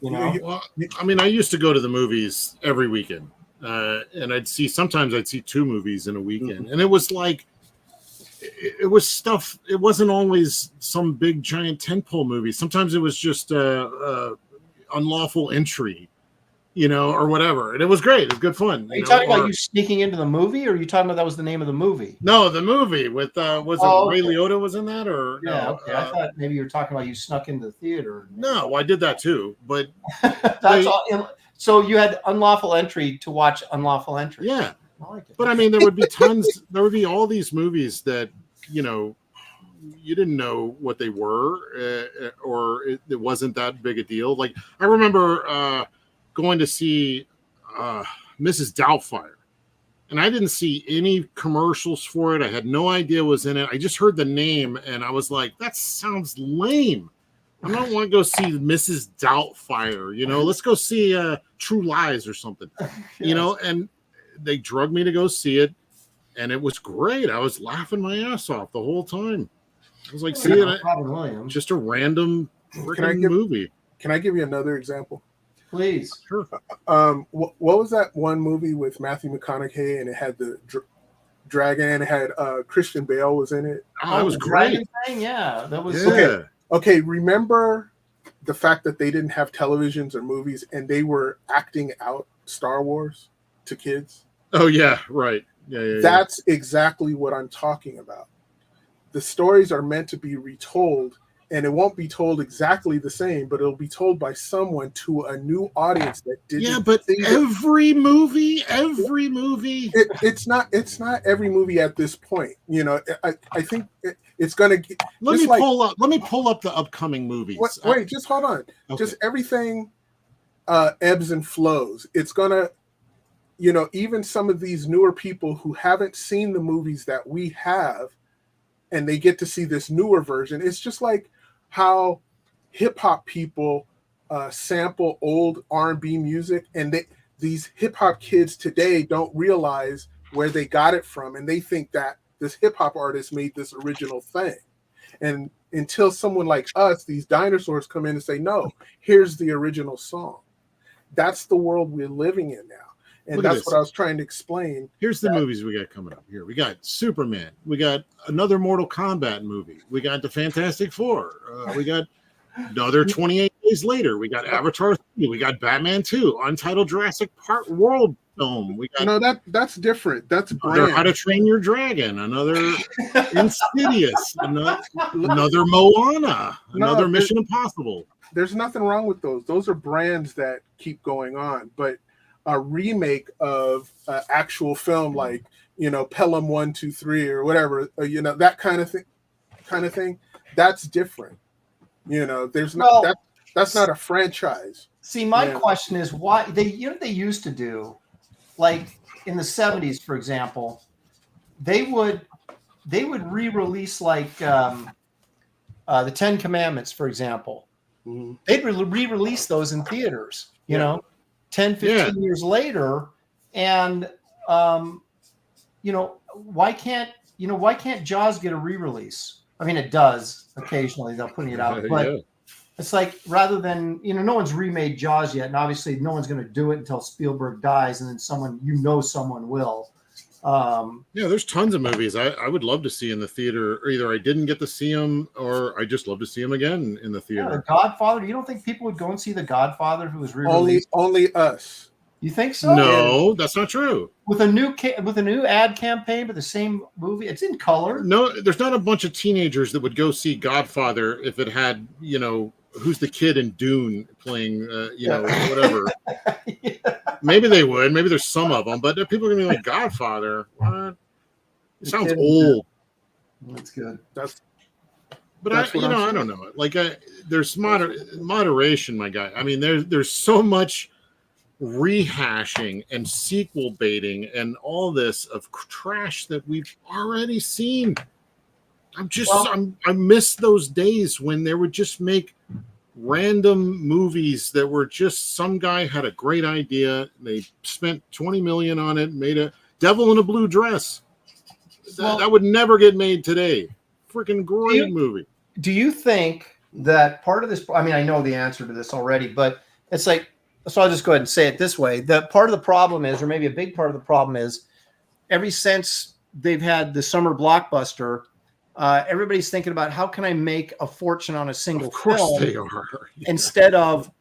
C: You know,
E: well, I mean, I used to go to the movies every weekend. And sometimes I'd see 2 movies in a weekend. And it was like, it was stuff. It wasn't always some big giant tentpole movie. Sometimes it was just unlawful entry, you know, or whatever. And it was great. It was good fun.
C: Are you talking about you sneaking into the movie, or are you talking about that was the name of the movie?
E: No, the movie with Ray Liotta was in that, or
C: I thought maybe you were talking about you snuck into the theater.
E: No, I did that too, but
C: that's all. So you had unlawful entry to watch unlawful entry.
E: Yeah,
C: I like it.
E: But I mean, there would be tons. There would be all these movies that, you know, you didn't know what they were, or it wasn't that big a deal. Like I remember going to see Mrs. Doubtfire, and I didn't see any commercials for it. I had no idea what was in it. I just heard the name, and I was like, that sounds lame. I don't want to go see Mrs. Doubtfire, you know, let's go see True Lies or something, you know, and they drugged me to go see it, and it was great. I was laughing my ass off the whole time. I was like, just a random movie.
D: Can I give you another example?
C: Please.
E: Sure.
D: What was that one movie with Matthew McConaughey, and it had the dragon, it had Christian Bale was in it?
E: Oh, that was great.
C: Thing? Yeah, that was
D: Okay, remember the fact that they didn't have televisions or movies, and they were acting out Star Wars to kids?
E: Oh, yeah, right. Yeah.
D: That's exactly what I'm talking about. The stories are meant to be retold, and it won't be told exactly the same, but it'll be told by someone to a new audience that didn't.
E: Yeah, but every movie.
D: It's not every movie at this point. You know, I think it's going to.
E: Let me pull up the upcoming movies.
D: Wait, just hold on. Okay. Just everything ebbs and flows. It's gonna, you know, even some of these newer people who haven't seen the movies that we have, and they get to see this newer version. It's just like how hip hop people sample old R&B music, and these hip hop kids today don't realize where they got it from, and they think that this hip hop artist made this original thing. And until someone like us, these dinosaurs, come in and say, no, here's the original song. That's the world we're living in now. And that's what I was trying to explain.
E: Here's the movies we got coming up here. We got Superman. We got another Mortal Kombat movie. We got the Fantastic Four. We got another 28 Days Later. We got Avatar 3. We got Batman 2. Untitled Jurassic Park World film. We got
D: that's different. That's
E: another How to Train Your Dragon. Another Insidious. Another Moana. Another Mission Impossible.
D: There's nothing wrong with those. Those are brands that keep going on. But a remake of actual film, like, you know, Pelham 1, 2, 3 or whatever, you know, that kind of thing, that's different. You know, there's that's not a franchise.
C: See, my question is why they used to do, like in the 70s, for example, they would re-release like the 10 Commandments, for example. Mm-hmm. They'd re-release those in theaters, you know, 10, 15 years later. And, you know, why can't Jaws get a re-release? I mean, it does occasionally, they'll put it out, but it's like, rather than, you know, no one's remade Jaws yet. And obviously no one's going to do it until Spielberg dies. And then someone will.
E: There's tons of movies I would love to see in the theater. Either I didn't get to see them, or I just love to see them again in the theater.
C: The Godfather. You don't think people would go and see The Godfather if it was re-released?
D: Only us.
C: You think so?
E: No, that's not true.
C: With a new ad campaign, but the same movie, it's in color.
E: No, there's not a bunch of teenagers that would go see Godfather if it had, who's the kid in Dune playing, whatever. Yeah. Maybe they would. Maybe there's some of them, but people are gonna be like, Godfather. What? It sounds old.
C: That's good.
E: But I don't know. Like, there's moderation, my guy. I mean, there's so much rehashing and sequel baiting and all this of trash that we've already seen. I miss those days when they would just make random movies that were just some guy had a great idea. They spent $20 million on it, made a Devil in a Blue Dress. That would never get made today. Freaking great movie.
C: Do you think that part of this, I mean, I know the answer to this already, but it's like, so I'll just go ahead and say it this way. That part of the problem is, or maybe a big part of the problem is, ever since they've had the summer blockbuster, everybody's thinking about how can I make a fortune on a single film?
E: Of course they are. Yeah.
C: Instead of,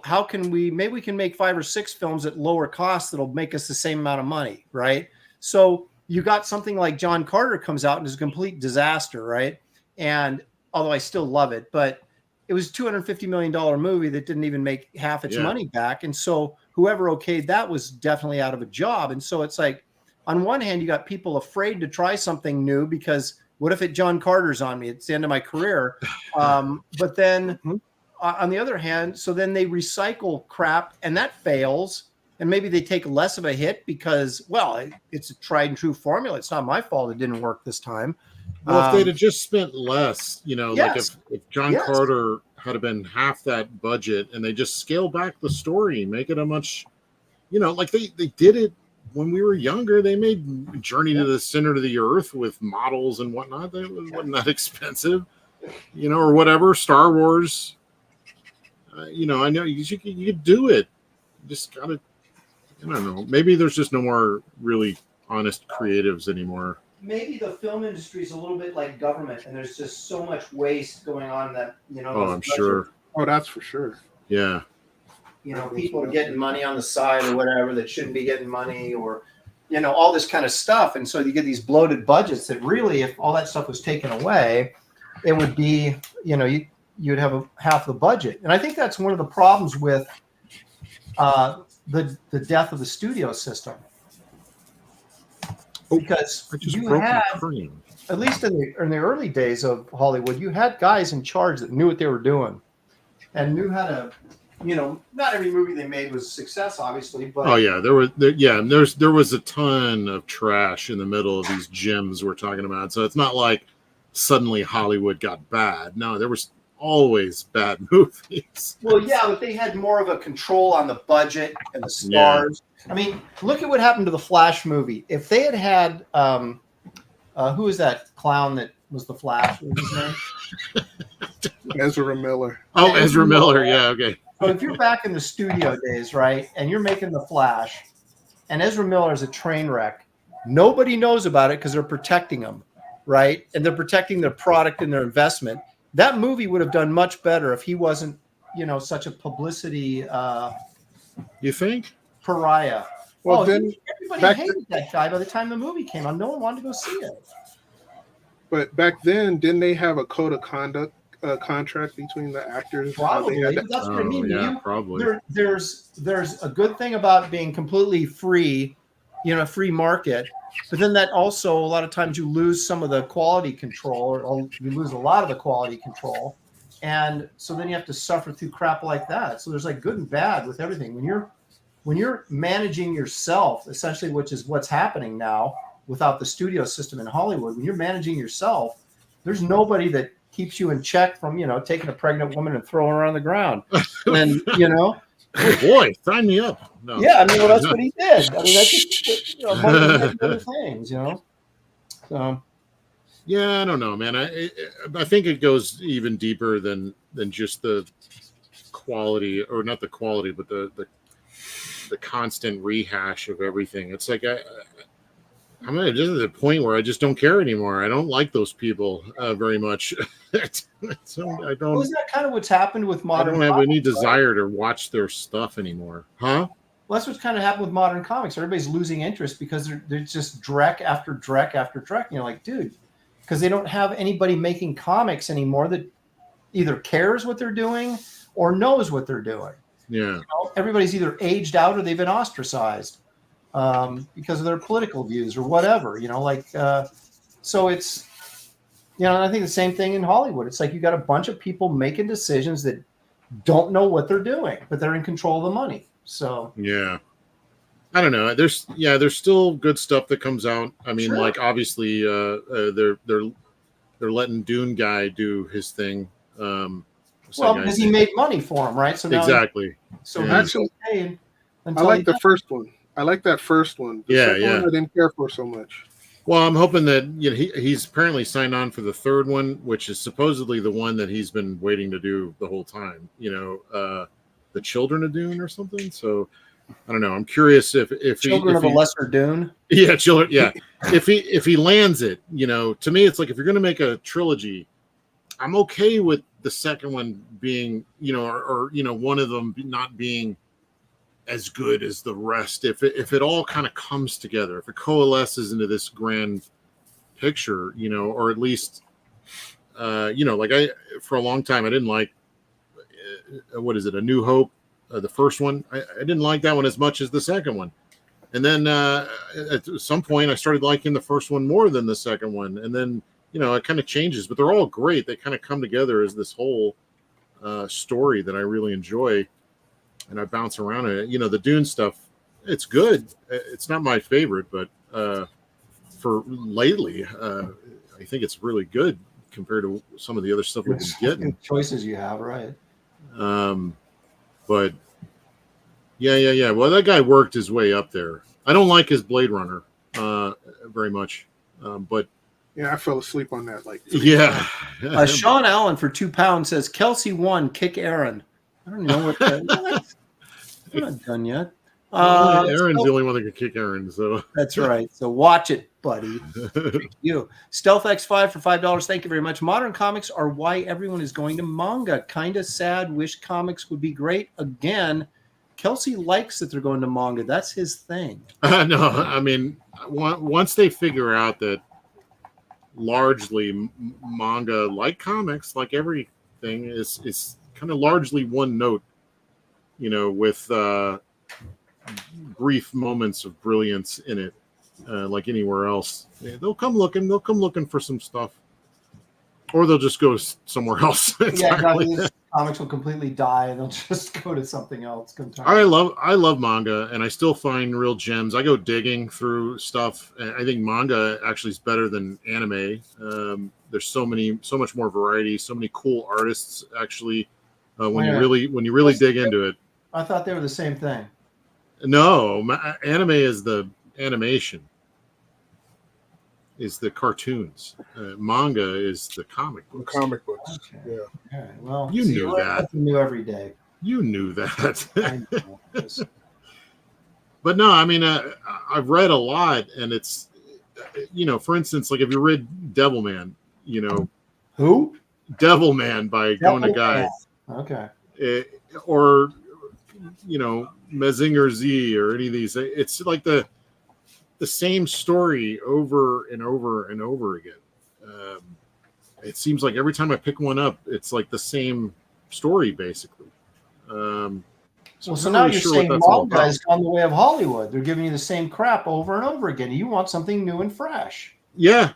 C: how can maybe we can make 5 or 6 films at lower cost that'll make us the same amount of money, right? So you got something like John Carter comes out and is a complete disaster, right? And although I still love it, but it was a $250 million movie that didn't even make half its money back. And so whoever okayed that was definitely out of a job. And so it's like, on one hand, you got people afraid to try something new because what if John Carter's on me? It's the end of my career. But then on the other hand, so then they recycle crap and that fails. And maybe they take less of a hit because, well, it's a tried and true formula. It's not my fault it didn't work this time.
E: Well, if they'd have just spent less, like if John Carter had been half that budget and they just scale back the story, make it a much, like they did it when we were younger. They made Journey to the Center of the Earth with models and whatnot. That wasn't that expensive, or whatever. Star Wars, I know you could do it. You just gotta, I don't know. Maybe there's just no more really honest creatives anymore.
C: Maybe the film industry is a little bit like government, and there's just so much waste going on that
E: I'm sure.
D: Oh, that's for sure.
E: Yeah.
C: People are getting money on the side or whatever that shouldn't be getting money, or all this kind of stuff, and so you get these bloated budgets that really, if all that stuff was taken away, it would be you'd have half the budget. And I think that's one of the problems with the death of the studio system. Because you had, at least in the early days of Hollywood, you had guys in charge that knew what they were doing and knew how to, not every movie they made was a success, obviously, but
E: there was a ton of trash in the middle of these gems we're talking about. So it's not like suddenly Hollywood got bad. No, there was always bad movies.
C: Well, yeah, but they had more of a control on the budget and the stars. I mean, look at what happened to the Flash movie. If they had who was that clown that was the Flash? What was his name?
D: Ezra Miller.
E: Oh, Ezra Miller. Yeah, okay.
C: So if you're back in the studio days, right, and you're making the Flash, and Ezra Miller is a train wreck, nobody knows about it because they're protecting him, right? And they're protecting their product and their investment. That movie would have done much better if he wasn't, such a publicity.
E: You think?
C: Pariah.
D: Well, then
C: everybody hated that guy by the time the movie came out. No one wanted to go see it.
D: But back then, didn't they have a code of conduct contract between the actors?
C: Probably. That's what I mean.
E: Yeah, probably.
C: There's a good thing about being completely free, free market. But then that also, a lot of times you lose some of the quality control, or you lose a lot of the quality control. And so then you have to suffer through crap like that. So there's like good and bad with everything. When you're managing yourself, essentially, which is what's happening now without the studio system in Hollywood, when you're managing yourself, there's nobody that keeps you in check from, taking a pregnant woman and throwing her on the ground. And,
E: oh boy, sign me up. No.
C: Yeah, I mean, well, that's what he did. I mean, that's just, among other things, So.
E: Yeah, I don't know, man. I think it goes even deeper than just the quality, or not the quality, but the constant rehash of everything. It's like I'm just at the point where I just don't care anymore. I don't like those people very much. So I don't.
C: Well, isn't that kind of what's happened with modern?
E: I don't have any desire to watch their stuff anymore, huh?
C: Well, that's what's kind of happened with modern comics. Everybody's losing interest because they're just Drek after Drek after Drek. And you're like, dude, because they don't have anybody making comics anymore that either cares what they're doing or knows what they're doing.
E: Yeah.
C: Everybody's either aged out or they've been ostracized because of their political views or whatever, so it's, and I think the same thing in Hollywood. It's like you got a bunch of people making decisions that don't know what they're doing, but they're in control of the money. So
E: yeah, I don't know. There's still good stuff that comes out. I mean,
C: Sure.
E: Obviously, they're letting Dune guy do his thing.
C: Because he made money for him, right? So now
E: exactly.
C: So
E: yeah.
C: actually,
D: I like the first one. I like that first one. The second one I didn't care for so much.
E: Well, I'm hoping that he's apparently signed on for the third one, which is supposedly the one that he's been waiting to do the whole time. The Children of Dune or something. So I don't know. I'm curious if
C: Children of a Lesser Dune.
E: Yeah, children. Yeah, if he lands it, to me, it's like if you're going to make a trilogy, I'm okay with the second one being, or one of them not being as good as the rest. If it all kind of comes together, if it coalesces into this grand picture, or at least, for a long time I didn't like. What is it? A New Hope, the first one. I didn't like that one as much as the second one. And then at some point I started liking the first one more than the second one. And then, it kind of changes, but they're all great. They kind of come together as this whole story that I really enjoy. And I bounce around it. The Dune stuff, it's good. It's not my favorite, but for lately, I think it's really good compared to some of the other stuff we've been getting.
C: Choices you have, right?
E: But yeah. Well, that guy worked his way up there. I don't like his Blade Runner very much, but
D: yeah, I fell asleep on that.
C: Sean Allen for £2 says Kelsey won. Kick Aaron. I don't know what. I'm not done yet.
E: Aaron's the only one that can kick Aaron. So
C: that's right. So watch it, buddy. You Stealth X5 for $5. Thank you very much. Modern comics are why everyone is going to manga. Kind of sad. Wish comics would be great again. Kelsey likes that they're going to manga. That's his thing.
E: No, I mean, once they figure out that largely manga, like comics, like everything, is kind of largely one note, with brief moments of brilliance in it, like anywhere else. They'll come looking for some stuff, or they'll just go somewhere else.
C: Yeah, exactly. Comics will completely die and they'll just go to something else.
E: I love manga, and I still find real gems. I go digging through stuff, and I think manga actually is better than anime. There's so much more variety, so many cool artists actually. When you really dig into it.
C: I thought they were the same thing.
E: No, anime is the animation, is the cartoons. Manga is the comic books.
D: The comic books.
C: Okay.
D: Yeah.
C: All right. Well,
E: you knew that.
C: Something new every day.
E: You knew that.
C: I know.
E: But no, I mean, I've read a lot, and it's, for instance, like if you read Devilman,
C: who?
E: Devilman by Gona Guy.
C: Okay.
E: Or Mazinger Z or any of these. It's like the same story over and over and over again. It seems like every time I pick one up, it's like the same story basically.
C: So now you're saying manga has gone the way of Hollywood. They're giving you the same crap over and over again. You want something new and fresh.
E: Yeah.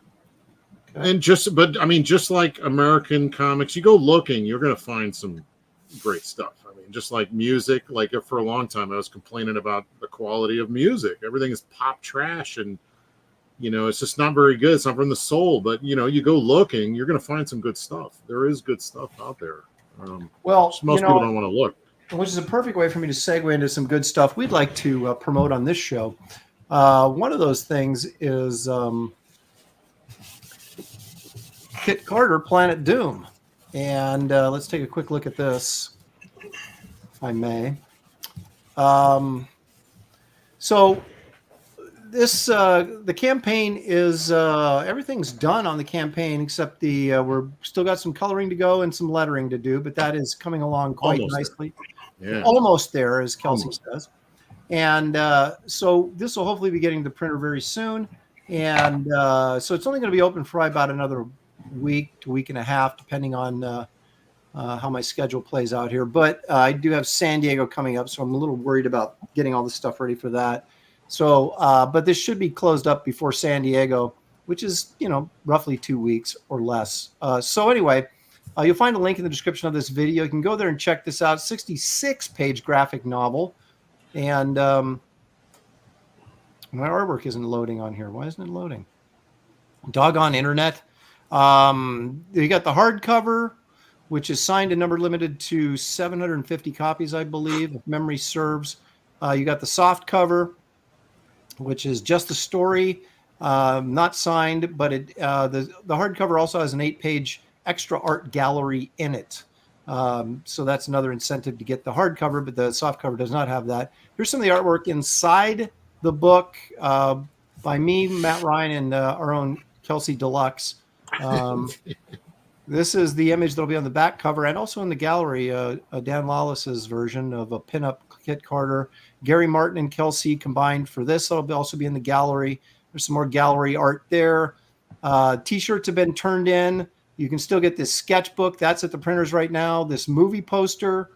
E: Okay. And just like American comics, you go looking, you're going to find some great stuff. I mean, just like music, like for a long time, I was complaining about the quality of music. Everything is pop trash, and it's just not very good. It's not from the soul. But you go looking, you're going to find some good stuff. There is good stuff out there. Most people don't want to look.
C: Which is a perfect way for me to segue into some good stuff we'd like to promote on this show. One of those things is Kit Carter, Planet Doom. And let's take a quick look at this, if I may. So this the campaign is everything's done on the campaign except we're still got some coloring to go and some lettering to do, but that is coming along quite nicely.
E: Yeah.
C: Almost there, as Kelsey says. And so this will hopefully be getting to the printer very soon. And so it's only going to be open for about another week to week and a half, depending on how my schedule plays out here. But I do have San Diego coming up, so I'm a little worried about getting all this stuff ready for that. So, but this should be closed up before San Diego, which is, roughly 2 weeks or less. So anyway, you'll find a link in the description of this video. You can go there and check this out. 66-page graphic novel. And my artwork isn't loading on here. Why isn't it loading? Doggone internet. You got the hardcover, which is signed and number limited to 750 copies, I believe, if memory serves. You got the soft cover, which is just the story, not signed, but the hardcover also has an 8-page extra art gallery in it. So that's another incentive to get the hardcover, but the soft cover does not have that. Here's some of the artwork inside the book by me, Matt Ryan, and our own Kelsey Deluxe. This is the image that'll be on the back cover and also in the gallery, Dan Lawless's version of a pinup Kit Carter. Gary Martin and Kelsey combined for this. That'll also be in the gallery. There's some more gallery art there. T-shirts have been turned in. You can still get this sketchbook. That's at the printers right now. This movie poster,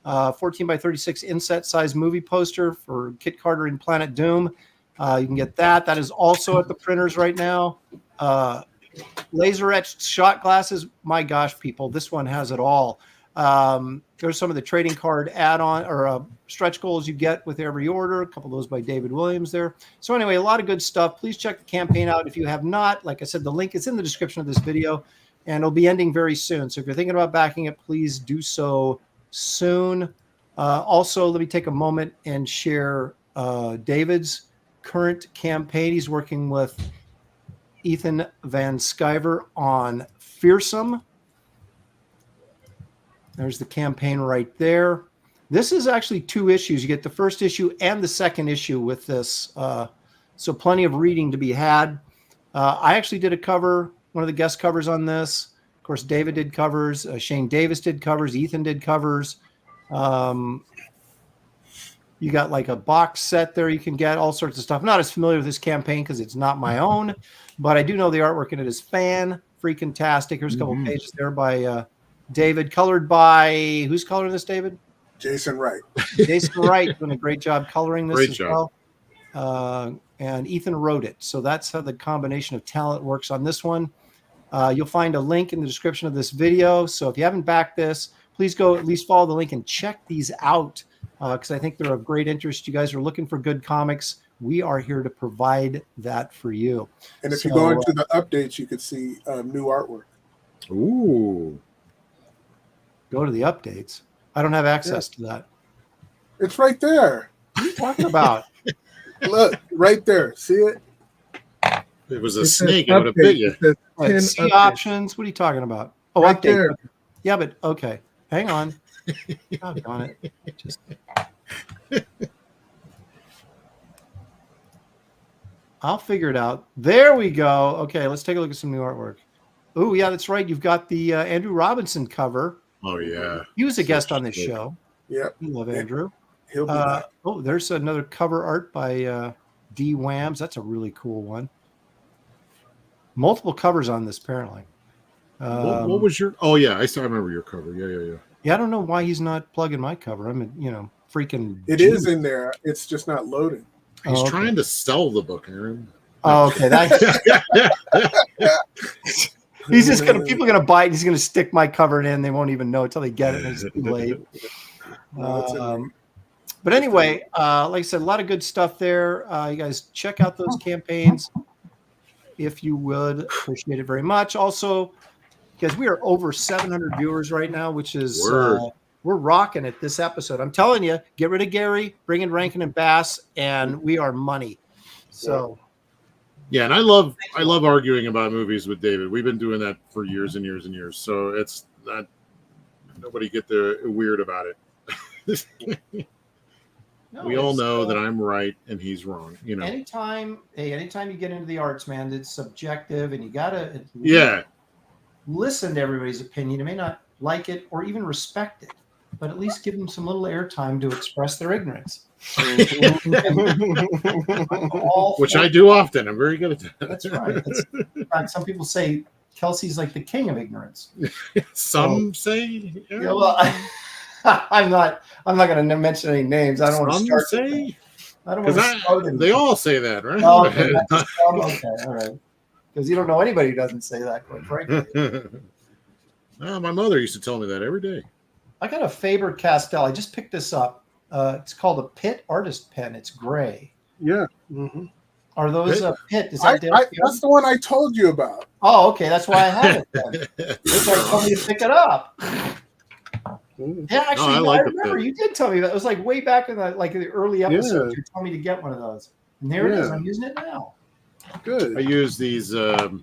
C: 14 by 36 inset size movie poster for Kit Carter and Planet Doom. You can get that. That is also at the printers right now. Laser etched shot glasses. My gosh, people, this one has it all. There's some of the trading card add-on or stretch goals you get with every order. A couple of those by David Williams there. So anyway, a lot of good stuff. Please check the campaign out. If you have not, like I said, the link is in the description of this video, and it'll be ending very soon. So if you're thinking about backing it, please do so soon. Also, let me take a moment and share David's current campaign. He's working with Ethan Van Sciver on Fearsome. There's the campaign right there. This is actually 2 issues. You get the first issue and the second issue with this. So plenty of reading to be had. I actually did a cover, one of the guest covers on this. Of course, David did covers. Shane Davis did covers. Ethan did covers. You got like a box set there. You can get all sorts of stuff. I'm not as familiar with this campaign because it's not my own, but I do know the artwork in it is fan-freaking-tastic. Here's a couple pages there by David, colored by, who's coloring this, David?
D: Jason Wright.
C: Jason Wright doing a great job coloring this
E: Great job.
C: well. And Ethan wrote it. So that's how the combination of talent works on this one. You'll find a link in the description of this video. So if you haven't backed this, please go at least follow the link and check these out because I think they're of great interest. You guys are looking for good comics. We are here to provide that for you.
D: And if you go into the updates, you could see new artwork.
E: Ooh.
C: Go to the updates. I don't have access to that.
D: It's right there.
C: What are you talking about?
D: Look, right there. See it?
E: It was a snake. It would have bit you.
C: What, see options? What are you talking about? Oh,
D: Right
C: update.
D: there.
C: Yeah, but okay. Hang on. Doggone it. Just... I'll figure it out. There we go. Okay, let's take a look at some new artwork. Oh, yeah, that's right. You've got the Andrew Robinson cover.
E: Oh, yeah.
C: He was a guest on this show.
D: Yep.
C: We love Andrew.
D: He'll be back.
C: Oh, there's another cover art by D. Whams. That's a really cool one. Multiple covers on this, apparently.
E: What was your? Oh yeah, I remember your cover. Yeah.
C: Yeah, I don't know why he's not plugging my cover. I'm, freaking.
D: It is in there. It's just not loading.
E: He's trying to sell the book, Aaron.
C: Oh, okay. He's just gonna. People are gonna buy it. He's gonna stick my cover in. They won't even know until they get it. And it's too late. But anyway, like I said, a lot of good stuff there. You guys check out those campaigns if you would. Appreciate it very much. Also, because we are over 700 viewers right now, which is we're rocking it this episode. I'm telling you, get rid of Gary, bring in Rankin and Bass, and we are money. So
E: yeah, and I love arguing about movies with David. We've been doing that for years and years and years. So it's not nobody get weird about it. We all know that I'm right and he's wrong.
C: Anytime you get into the arts, man, it's subjective, and you gotta listen to everybody's opinion. You may not like it or even respect it, but at least give them some little airtime to express their ignorance.
E: Which I do often. I'm very good at that.
C: That's right. In fact, some people say Kelsey's like the king of ignorance.
E: Some say.
C: Yeah, well, I'm not going to mention any names. I don't want to start.
E: Say.
C: I don't want to start.
E: They all say that, right?
C: Oh, okay. Okay, all right. Because you don't know anybody who doesn't say that, quite frankly.
E: My mother used to tell me that every day.
C: I got a Faber-Castell. I just picked this up. It's called a Pitt Artist Pen. It's gray.
D: Yeah. Mm-hmm.
C: Are those a Pitt? Is that
D: that's the one I told you about.
C: Oh, okay. That's why I have it then. That's why I told me to pick it up. Yeah, actually, I remember you did tell me that. It was like way back in the early episodes. You told me to get one of those. And there it is. I'm using it now.
D: Good.
E: I use these. Oh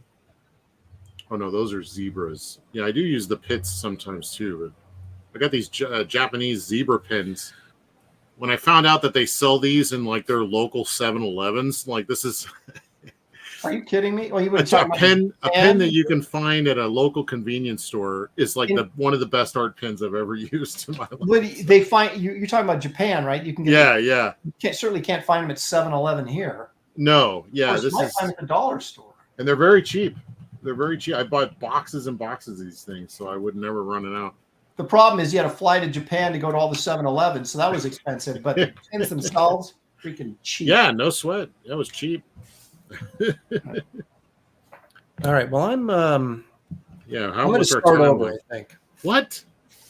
E: no, those are zebras. Yeah, I do use the Pitts sometimes too. But I got these Japanese zebra pins. When I found out that they sell these in like their local 7-Elevens, like this is.
C: Are you kidding me? Well, you
E: would a pen that you can find at a local convenience store is like one of the best art pins I've ever used in my life.
C: But they find you're talking about Japan, right? You can get
E: yeah.
C: You certainly can't find them at 7-Eleven here.
E: No, yeah,
C: this is find them at the dollar store,
E: and they're very cheap. They're very cheap. I bought boxes and boxes of these things, so I would never run it out.
C: The problem is you had to fly to Japan to go to all the 7-Elevens, so that was expensive. But the pins themselves, freaking cheap.
E: Yeah, no sweat. That was cheap.
C: All right. Well, I'm
E: I'm
C: going to start over. I think.
E: What?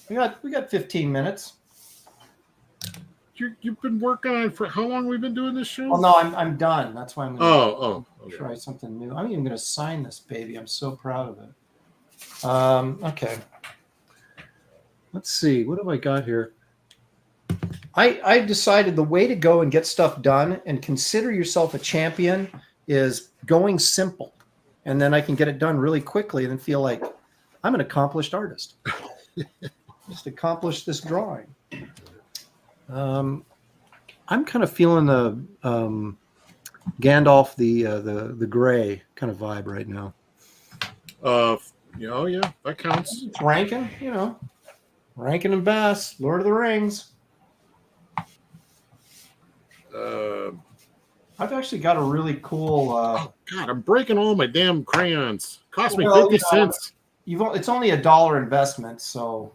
C: We got 15 minutes.
E: You've been working on it for how long? We've been doing this show?
C: Well, no, I'm done. That's why I'm going
E: to
C: try something new. I'm even going to sign this baby. I'm so proud of it. Okay. Let's see. What have I got here? I decided the way to go and get stuff done and consider yourself a champion is going simple. And then I can get it done really quickly and then feel like I'm an accomplished artist. Just accomplished this drawing. I'm kind of feeling the Gandalf, the gray kind of vibe right now.
E: Yeah, that counts.
C: It's Rankin, Rankin and Bass, Lord of the Rings. I've actually got a really cool.
E: Oh God, I'm breaking all my damn crayons. Cost me 50 cents.
C: It's only $1 investment, so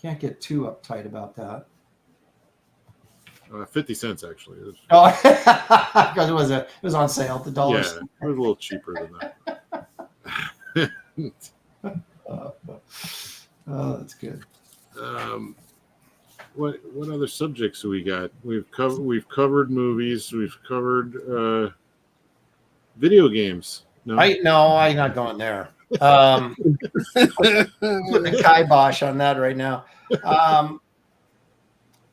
C: can't get too uptight about that.
E: 50 cents actually.
C: Oh, because it was on sale at the dollar.
E: Yeah, it was a little cheaper than that.
C: Oh, that's good.
E: What other subjects do we got? We've covered movies. We've covered video games. No,
C: I'm not going there. Putting the kibosh on that right now.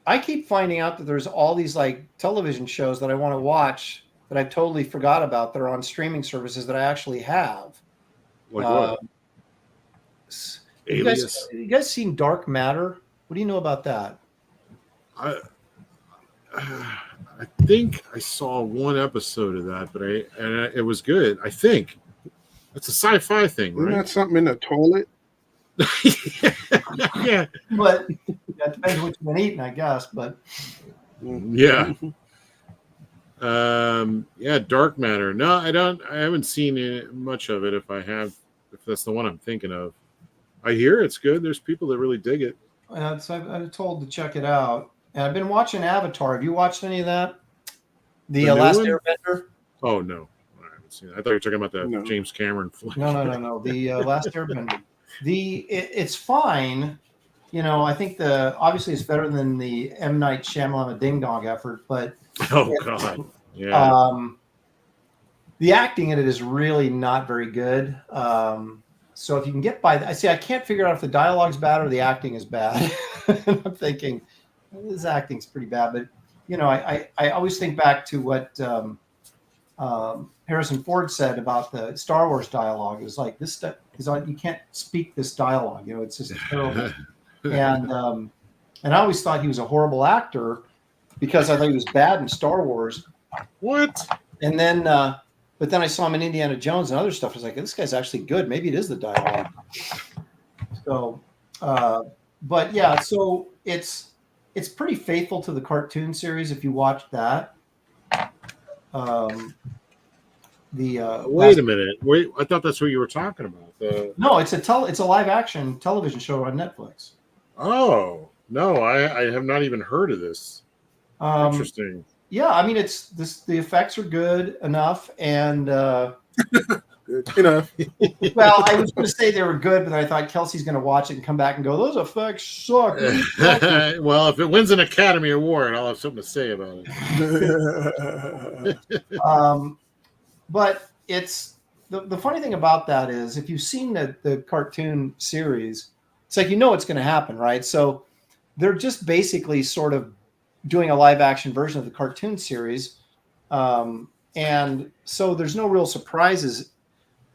C: I keep finding out that there's all these like television shows that I want to watch that I totally forgot about that are on streaming services that I actually have.
E: Like what? Alias.
C: You guys seen Dark Matter? What do you know about that?
E: I think I saw one episode of that, but it was good. I think it's a sci-fi thing, right?
D: Isn't that something in the toilet?
E: Yeah,
C: but that depends what you've been eating, I guess. But
E: yeah, Dark Matter. No, I haven't seen much of it. If that's the one I'm thinking of, I hear it's good. There's people that really dig it.
C: So I'm told to check it out. And I've been watching Avatar. Have you watched any of that? The Last Airbender?
E: Oh, no. I haven't seen it. I thought you were talking about that James Cameron flick.
C: No. The Last Airbender. It's fine. I think obviously it's better than the M. Night Shyamalan Ding Dong effort, but
E: God. Yeah.
C: The acting in it is really not very good. So if you can get by, I can't figure out if the dialogue's bad or the acting is bad. I'm thinking this acting's pretty bad, but I always think back to what Harrison Ford said about the Star Wars dialogue. It was like this stuff is you can't speak this dialogue. It's just terrible. And I always thought he was a horrible actor because I thought he was bad in Star Wars.
E: What?
C: And then, but then I saw him in Indiana Jones and other stuff. I was like, this guy's actually good. Maybe it is the dialogue. So, but yeah, so it's pretty faithful to the cartoon series if you watch that.
E: Wait a minute. Wait, I thought that's what you were talking about.
C: No, it's a live action television show on Netflix.
E: Oh no, I have not even heard of this. Interesting.
C: Yeah, I mean the effects are good enough, and
D: good enough.
C: well, I was going to say they were good, but I thought Kelsey's going to watch it and come back and go, "Those effects suck."
E: Well, if it wins an Academy Award, I'll have something to say about it.
C: But it's the funny thing about that is if you've seen the cartoon series, it's like it's going to happen, right? So they're just basically sort of doing a live action version of the cartoon series, and so there's no real surprises.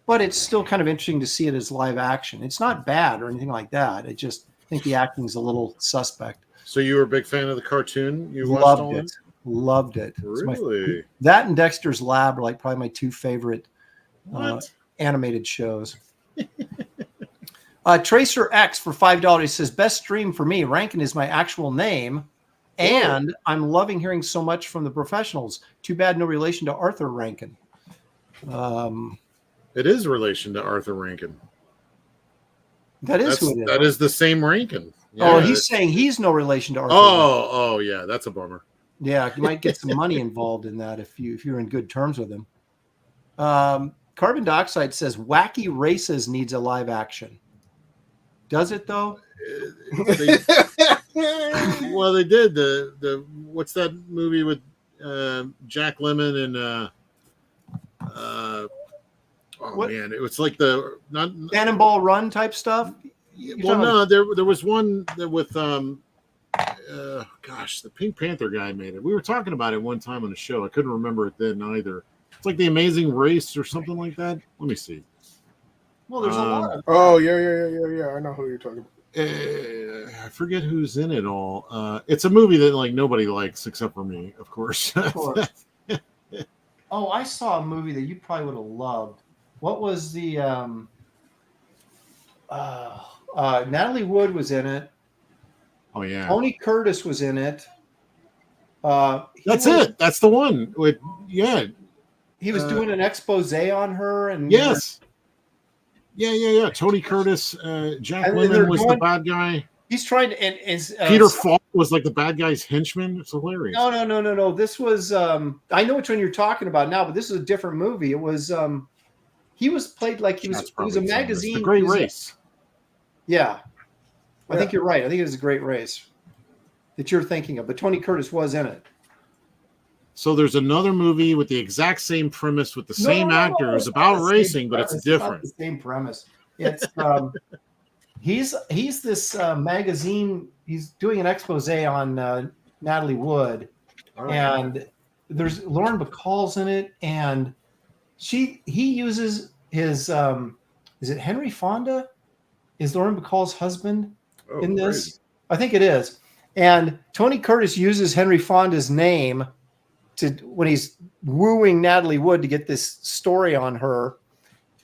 C: But it's still kind of interesting to see it as live action. It's not bad or anything like that. I just think the acting's a little suspect.
E: So you were a big fan of the cartoon? You
C: watched all it. Loved it.
E: Really?
C: That and Dexter's Lab are like probably my two favorite animated shows. Tracer X for $5 says, best stream for me. Rankin is my actual name. And I'm loving hearing so much from the professionals. Too bad no relation to Arthur Rankin.
E: It is relation to Arthur Rankin.
C: That's who it is.
E: That is the same Rankin. Yeah,
C: he's saying he's no relation to Arthur.
E: Oh, yeah, that's a bummer.
C: Yeah, you might get some money involved in that if you're in good terms with him. Carbon Dioxide says Wacky Races needs a live action. Does it though?
E: Well, they did the what's that movie with Jack Lemmon and man, it was like the not
C: Cannonball Run type stuff.
E: Well, no, there was one that with the Pink Panther guy made it. We were talking about it one time on the show. I couldn't remember it then either. It's like The Amazing Race or something like that. Let me see.
C: Well, there's a lot of.
D: Oh yeah. I know who you're talking about.
E: I forget who's in it all. It's a movie that like nobody likes except for me, of course.
C: Of course. Oh, I saw a movie that you probably would have loved. What was the Natalie Wood was in it.
E: Oh yeah.
C: Tony Curtis was in it.
E: That's it. That's the one.
C: He was doing an expose on her, and
E: yes. Yeah. Tony Curtis, Jack Lemmon was the bad guy.
C: He's trying to,
E: Peter Falk was like the bad guy's henchman. It's hilarious.
C: No. This was I know which one you're talking about now, but this is a different movie. It was he was played like he was a magazine.
E: The Great Race.
C: Yeah. I think you're right. I think it was a Great Race that you're thinking of, but Tony Curtis was in it.
E: So there's another movie with the exact same premise with the same actors about racing, but it's different.
C: It's not the same premise. It's he's this magazine. He's doing an expose on Natalie Wood, and there's Lauren Bacall's in it, and he uses his is it Henry Fonda? Is Lauren Bacall's husband in this?
E: Crazy.
C: I think it is. And Tony Curtis uses Henry Fonda's name when he's wooing Natalie Wood to get this story on her.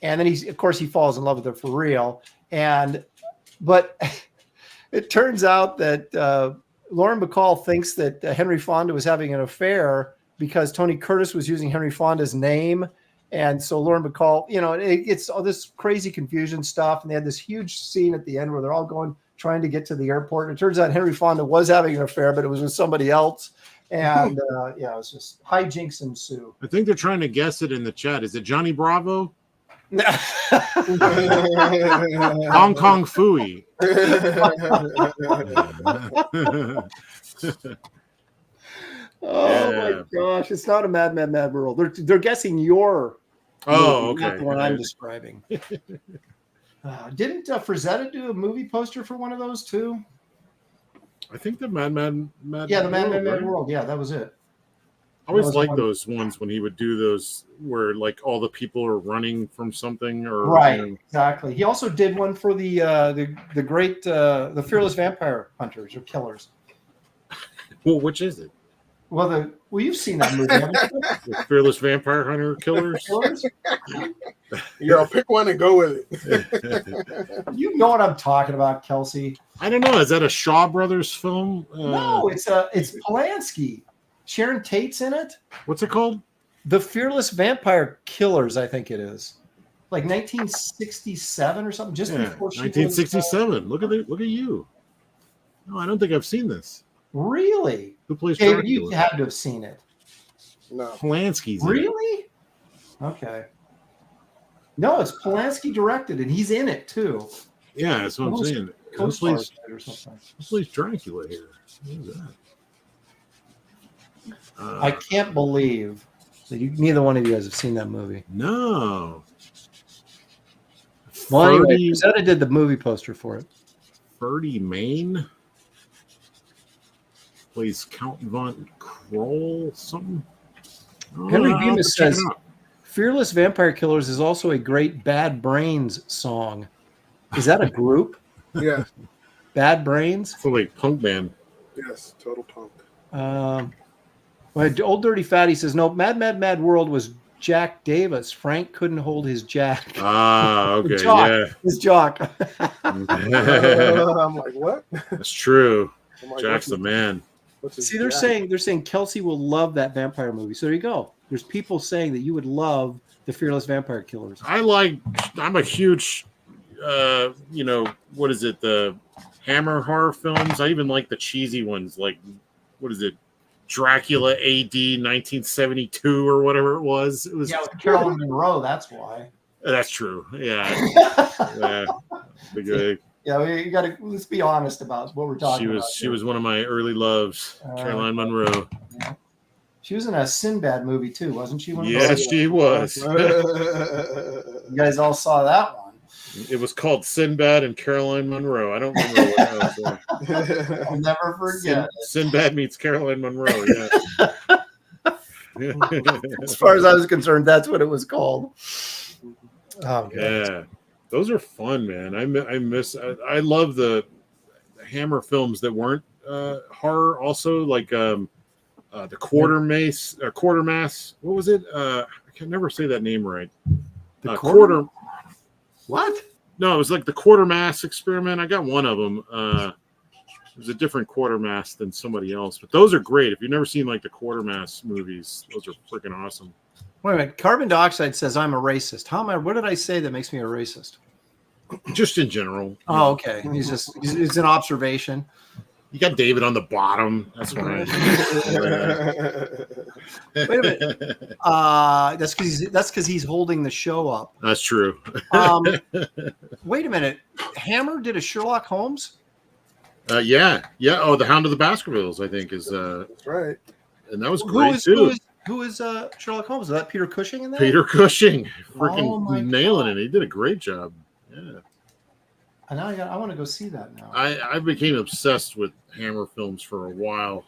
C: And then he falls in love with her for real. But it turns out that Lauren Bacall thinks that Henry Fonda was having an affair because Tony Curtis was using Henry Fonda's name. And so Lauren Bacall, it's all this crazy confusion stuff. And they had this huge scene at the end where they're all trying to get to the airport. And it turns out Henry Fonda was having an affair, but it was with somebody else. And it was just hijinks ensue.
E: I think they're trying to guess it in the chat. Is it Johnny Bravo? Hong Kong Phooey.
C: Oh my gosh! It's not a Mad World. They're guessing your.
E: Okay.
C: Not the one I'm describing. Didn't Frazetta do a movie poster for one of those too?
E: I think the Mad
C: the Mad World. Yeah, that was it.
E: I always liked those ones when he would do those where like all the people are running from something or
C: right. Exactly. He also did one for the great the Fearless Vampire Hunters or Killers.
E: Well, which is it?
C: Well, you've seen that movie, haven't you?
E: The Fearless Vampire Hunter Killers.
D: Yeah, I'll pick one and go with it.
C: You know what I'm talking about, Kelsey.
E: I don't know. Is that a Shaw Brothers film?
C: No, it's Polanski. Sharon Tate's in it.
E: What's it called?
C: The Fearless Vampire Killers, I think it is. Like 1967 or something, just before she
E: 1967. Look at you. No, I don't think I've seen this.
C: Really?
E: Who plays
C: David,
E: Dracula?
C: you had to have seen it.
D: No.
E: Polanski's in it.
C: Really? Okay. No, it's Polanski directed, and he's in it too.
E: Yeah, that's what I'm saying. Who plays Dracula here? Who's that?
C: I can't believe that neither one of you guys have seen that movie.
E: No.
C: Well, anyway, Rosetta did the movie poster for it.
E: Ferdy Main plays Count Von Kroll, something.
C: Henry Bemis says, Fearless Vampire Killers is also a great Bad Brains song. Is that a group?
D: Yeah.
C: Bad Brains?
E: It's like punk band.
D: Yes, total punk.
C: Well, Old Dirty Fatty says, no, Mad World was Jack Davis. Frank couldn't hold his Jack.
E: Ah, okay,
C: yeah. His jock.
D: I'm like, what?
E: That's true.
D: Like,
E: Jack's the man.
C: See, they're saying Kelsey will love that vampire movie. So there you go. There's people saying that you would love the Fearless Vampire Killers.
E: I'm a huge, what is it? The Hammer horror films. I even like the cheesy ones. Like, what is it? Dracula AD 1972 or whatever it was. It was
C: with Carolyn Monroe. That's why.
E: That's true. Yeah.
C: Yeah, you got to let's be honest about what we're talking about.
E: She was one of my early loves, Caroline Monroe.
C: Yeah. She was in a Sinbad movie too, wasn't she?
E: Yes, she was.
C: You guys all saw that one.
E: It was called Sinbad and Caroline Monroe. I don't remember what else.
C: I'll never forget.
E: Sinbad meets Caroline Monroe. Yeah.
C: As far as I was concerned, that's what it was called. Oh,
E: yeah. Those are fun, man. I love the Hammer films that weren't horror. Also, like the Quartermass. What was it? I can never say that name right.
C: The quarter. What?
E: No, it was like the Quartermass experiment. I got one of them. It was a different Quartermass than somebody else, but those are great. If you've never seen like the Quartermass movies, those are freaking awesome.
C: Wait a minute. Carbon Dioxide says I'm a racist. How am I? What did I say that makes me a racist?
E: Just in general.
C: Oh, okay. It's an observation.
E: You got David on the bottom. That's right.
C: Wait a minute. That's because he's holding the show up.
E: That's true.
C: Wait a minute. Hammer did a Sherlock Holmes?
E: Yeah. Oh, the Hound of the Baskervilles, I think, is
D: that's right.
E: And that was great too.
C: Who is Sherlock Holmes? Is that Peter Cushing in there?
E: Peter Cushing, freaking nailing it. He did a great job. Yeah.
C: And I want to go see that now.
E: I became obsessed with Hammer films for a while,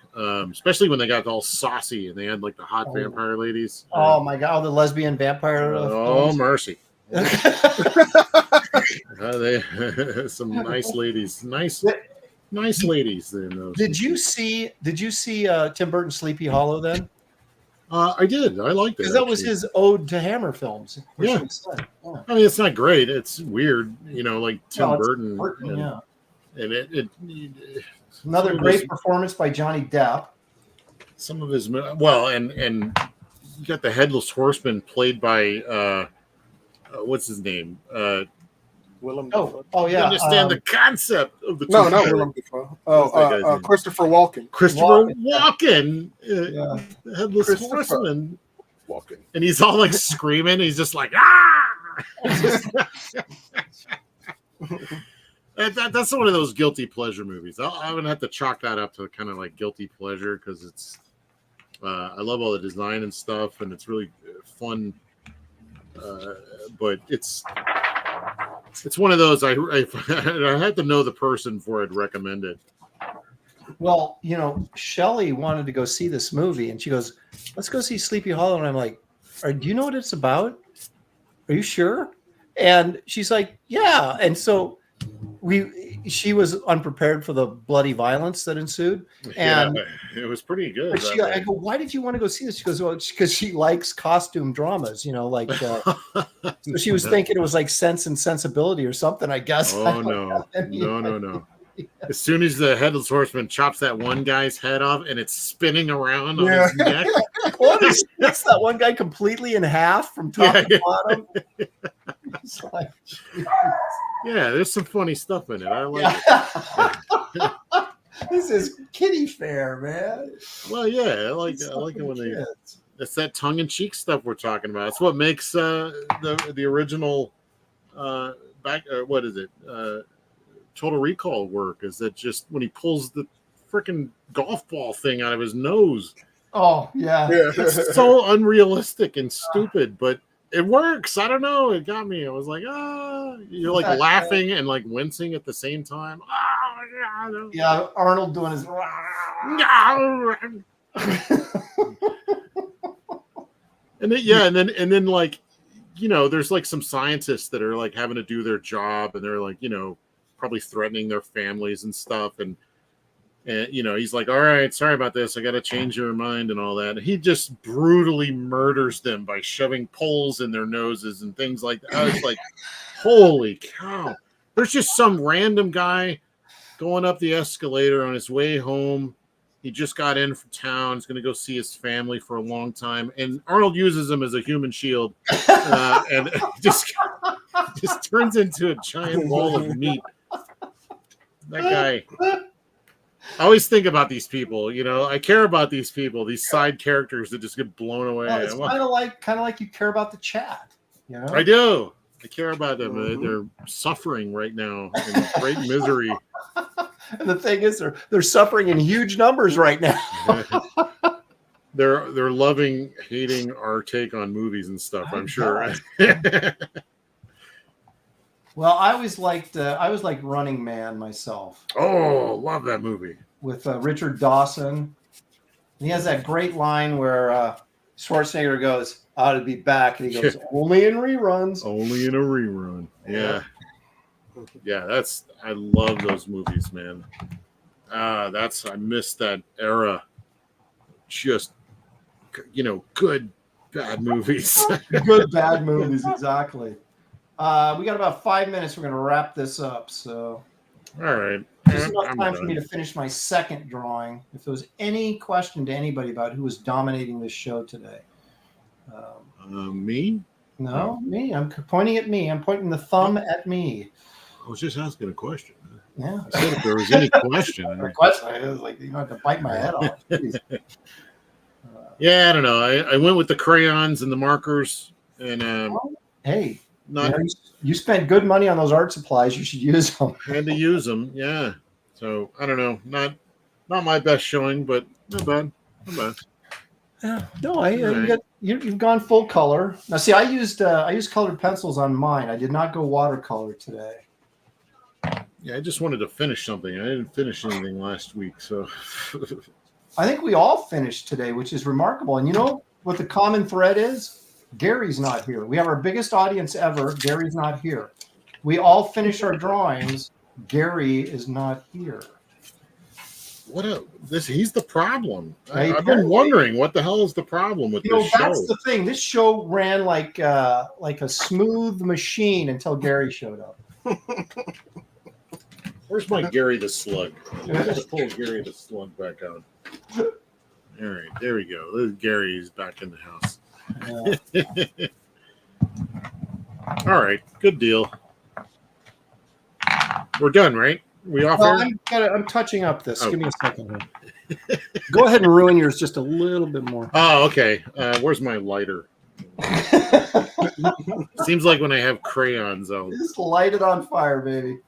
E: especially when they got all saucy and they had like the hot vampire ladies.
C: Oh my God, the lesbian vampire.
E: Oh mercy! They some nice ladies, nice ladies. In those.
C: Did you see Tim Burton's Sleepy Hollow then?
E: I did. I liked it
C: because that was his ode to Hammer films.
E: Yeah. I mean, it's not great. It's weird, like Tim Burton. And it
C: another great performance by Johnny Depp.
E: Some of his and you got the Headless Horseman played by what's his name?
D: Willem.
C: Oh yeah.
E: You understand the concept of the
D: not Willem Dafoe. Christopher Walken.
E: Christopher Walken. Headless Horseman.
D: Walken.
E: And he's all like screaming. He's just like That's one of those guilty pleasure movies. I'm gonna have to chalk that up to kind of like guilty pleasure because it's. I love all the design and stuff, and it's really fun. But it's one of those I had to know the person before I'd recommend it.
C: Well, Shelley wanted to go see this movie, and she goes, "Let's go see Sleepy Hollow." And I'm like, "Do you know what it's about? Are you sure?" And she's like, "Yeah." And so we she was unprepared for the bloody violence that ensued, and
E: it was pretty good.
C: but she, I go, why did you want to go see this? She goes, well, because she likes costume dramas, like. So she was thinking it was like Sense and Sensibility or something, I guess.
E: Oh no. As soon as the headless horseman chops that one guy's head off and it's spinning around on his neck.
C: Well, he splits that one guy completely in half from top to bottom. It's like,
E: yeah, there's some funny stuff in it. I like it.
C: This is kiddie fair, man.
E: Well, yeah, I like it when it's that tongue-in-cheek stuff we're talking about. It's what makes the original what is it? Total Recall work, is that just when he pulls the freaking golf ball thing out of his nose.
C: Oh, yeah.
E: It's so unrealistic and stupid, but it works. I don't know. It got me. I was like, you're like laughing and like wincing at the same time.
C: Yeah, Arnold doing his.
E: and then like, there's like some scientists that are like having to do their job, and they're like, probably threatening their families and stuff, and he's like, all right, sorry about this, I got to change your mind and all that. And he just brutally murders them by shoving poles in their noses and things like that. I was like, holy cow. There's just some random guy going up the escalator on his way home. He just got in from town. He's going to go see his family for a long time. And Arnold uses him as a human shield, and just turns into a giant wall of meat. That guy. I always think about these people. I care about these people, these side characters that just get blown away.
C: Well, it's kind of like you care about the chat.
E: I do. I care about them. They're suffering right now in great misery.
C: And the thing is, they're suffering in huge numbers right now.
E: They're loving, hating our take on movies and stuff, I'm sure.
C: Well, I always liked Running Man myself.
E: Oh, love that movie
C: with Richard Dawson. And he has that great line where Schwarzenegger goes, "Ought to be back," and he goes, "Only in reruns."
E: Only in a rerun. Yeah. Yeah, I love those movies, man. I miss that era. Just, good, bad movies.
C: Good, bad movies, exactly. We got about 5 minutes. We're going to wrap this up. So,
E: all right.
C: Just enough time for me to finish my second drawing. If there was any question to anybody about who was dominating this show today.
E: Me?
C: No, me. I'm pointing at me. I'm pointing the thumb at me.
E: I was just asking a question.
C: Yeah.
E: I said if there was any question.
C: I was like, you don't have to bite my head off.
E: Yeah, I don't know. I went with the crayons and the markers, and
C: hey, you spent good money on those art supplies. You should use them.
E: Had to use them, yeah. So I don't know. Not my best showing, but not bad. Not bad.
C: Yeah, no, you've gone full color. Now, see, I used colored pencils on mine. I did not go watercolor today.
E: Yeah, I just wanted to finish something. I didn't finish anything last week, so.
C: I think we all finished today, which is remarkable. And you know what the common thread is? Gary's not here. We have our biggest audience ever. Gary's not here. We all finish our drawings. Gary is not here.
E: He's the problem. I've been wondering what the hell is the problem with this show.
C: That's the thing. This show ran like a smooth machine until Gary showed up.
E: Where's my Gary the Slug? Let's pull Gary the Slug back out. All right, there we go. Gary's back in the house. Yeah. All right, good deal. We're done, right? We off air?
C: I'm touching up this. Oh. Give me a second here. Go ahead and ruin yours just a little bit more.
E: Oh, okay. Where's my lighter? Seems like when I have crayons, I'll
C: just light it on fire, baby.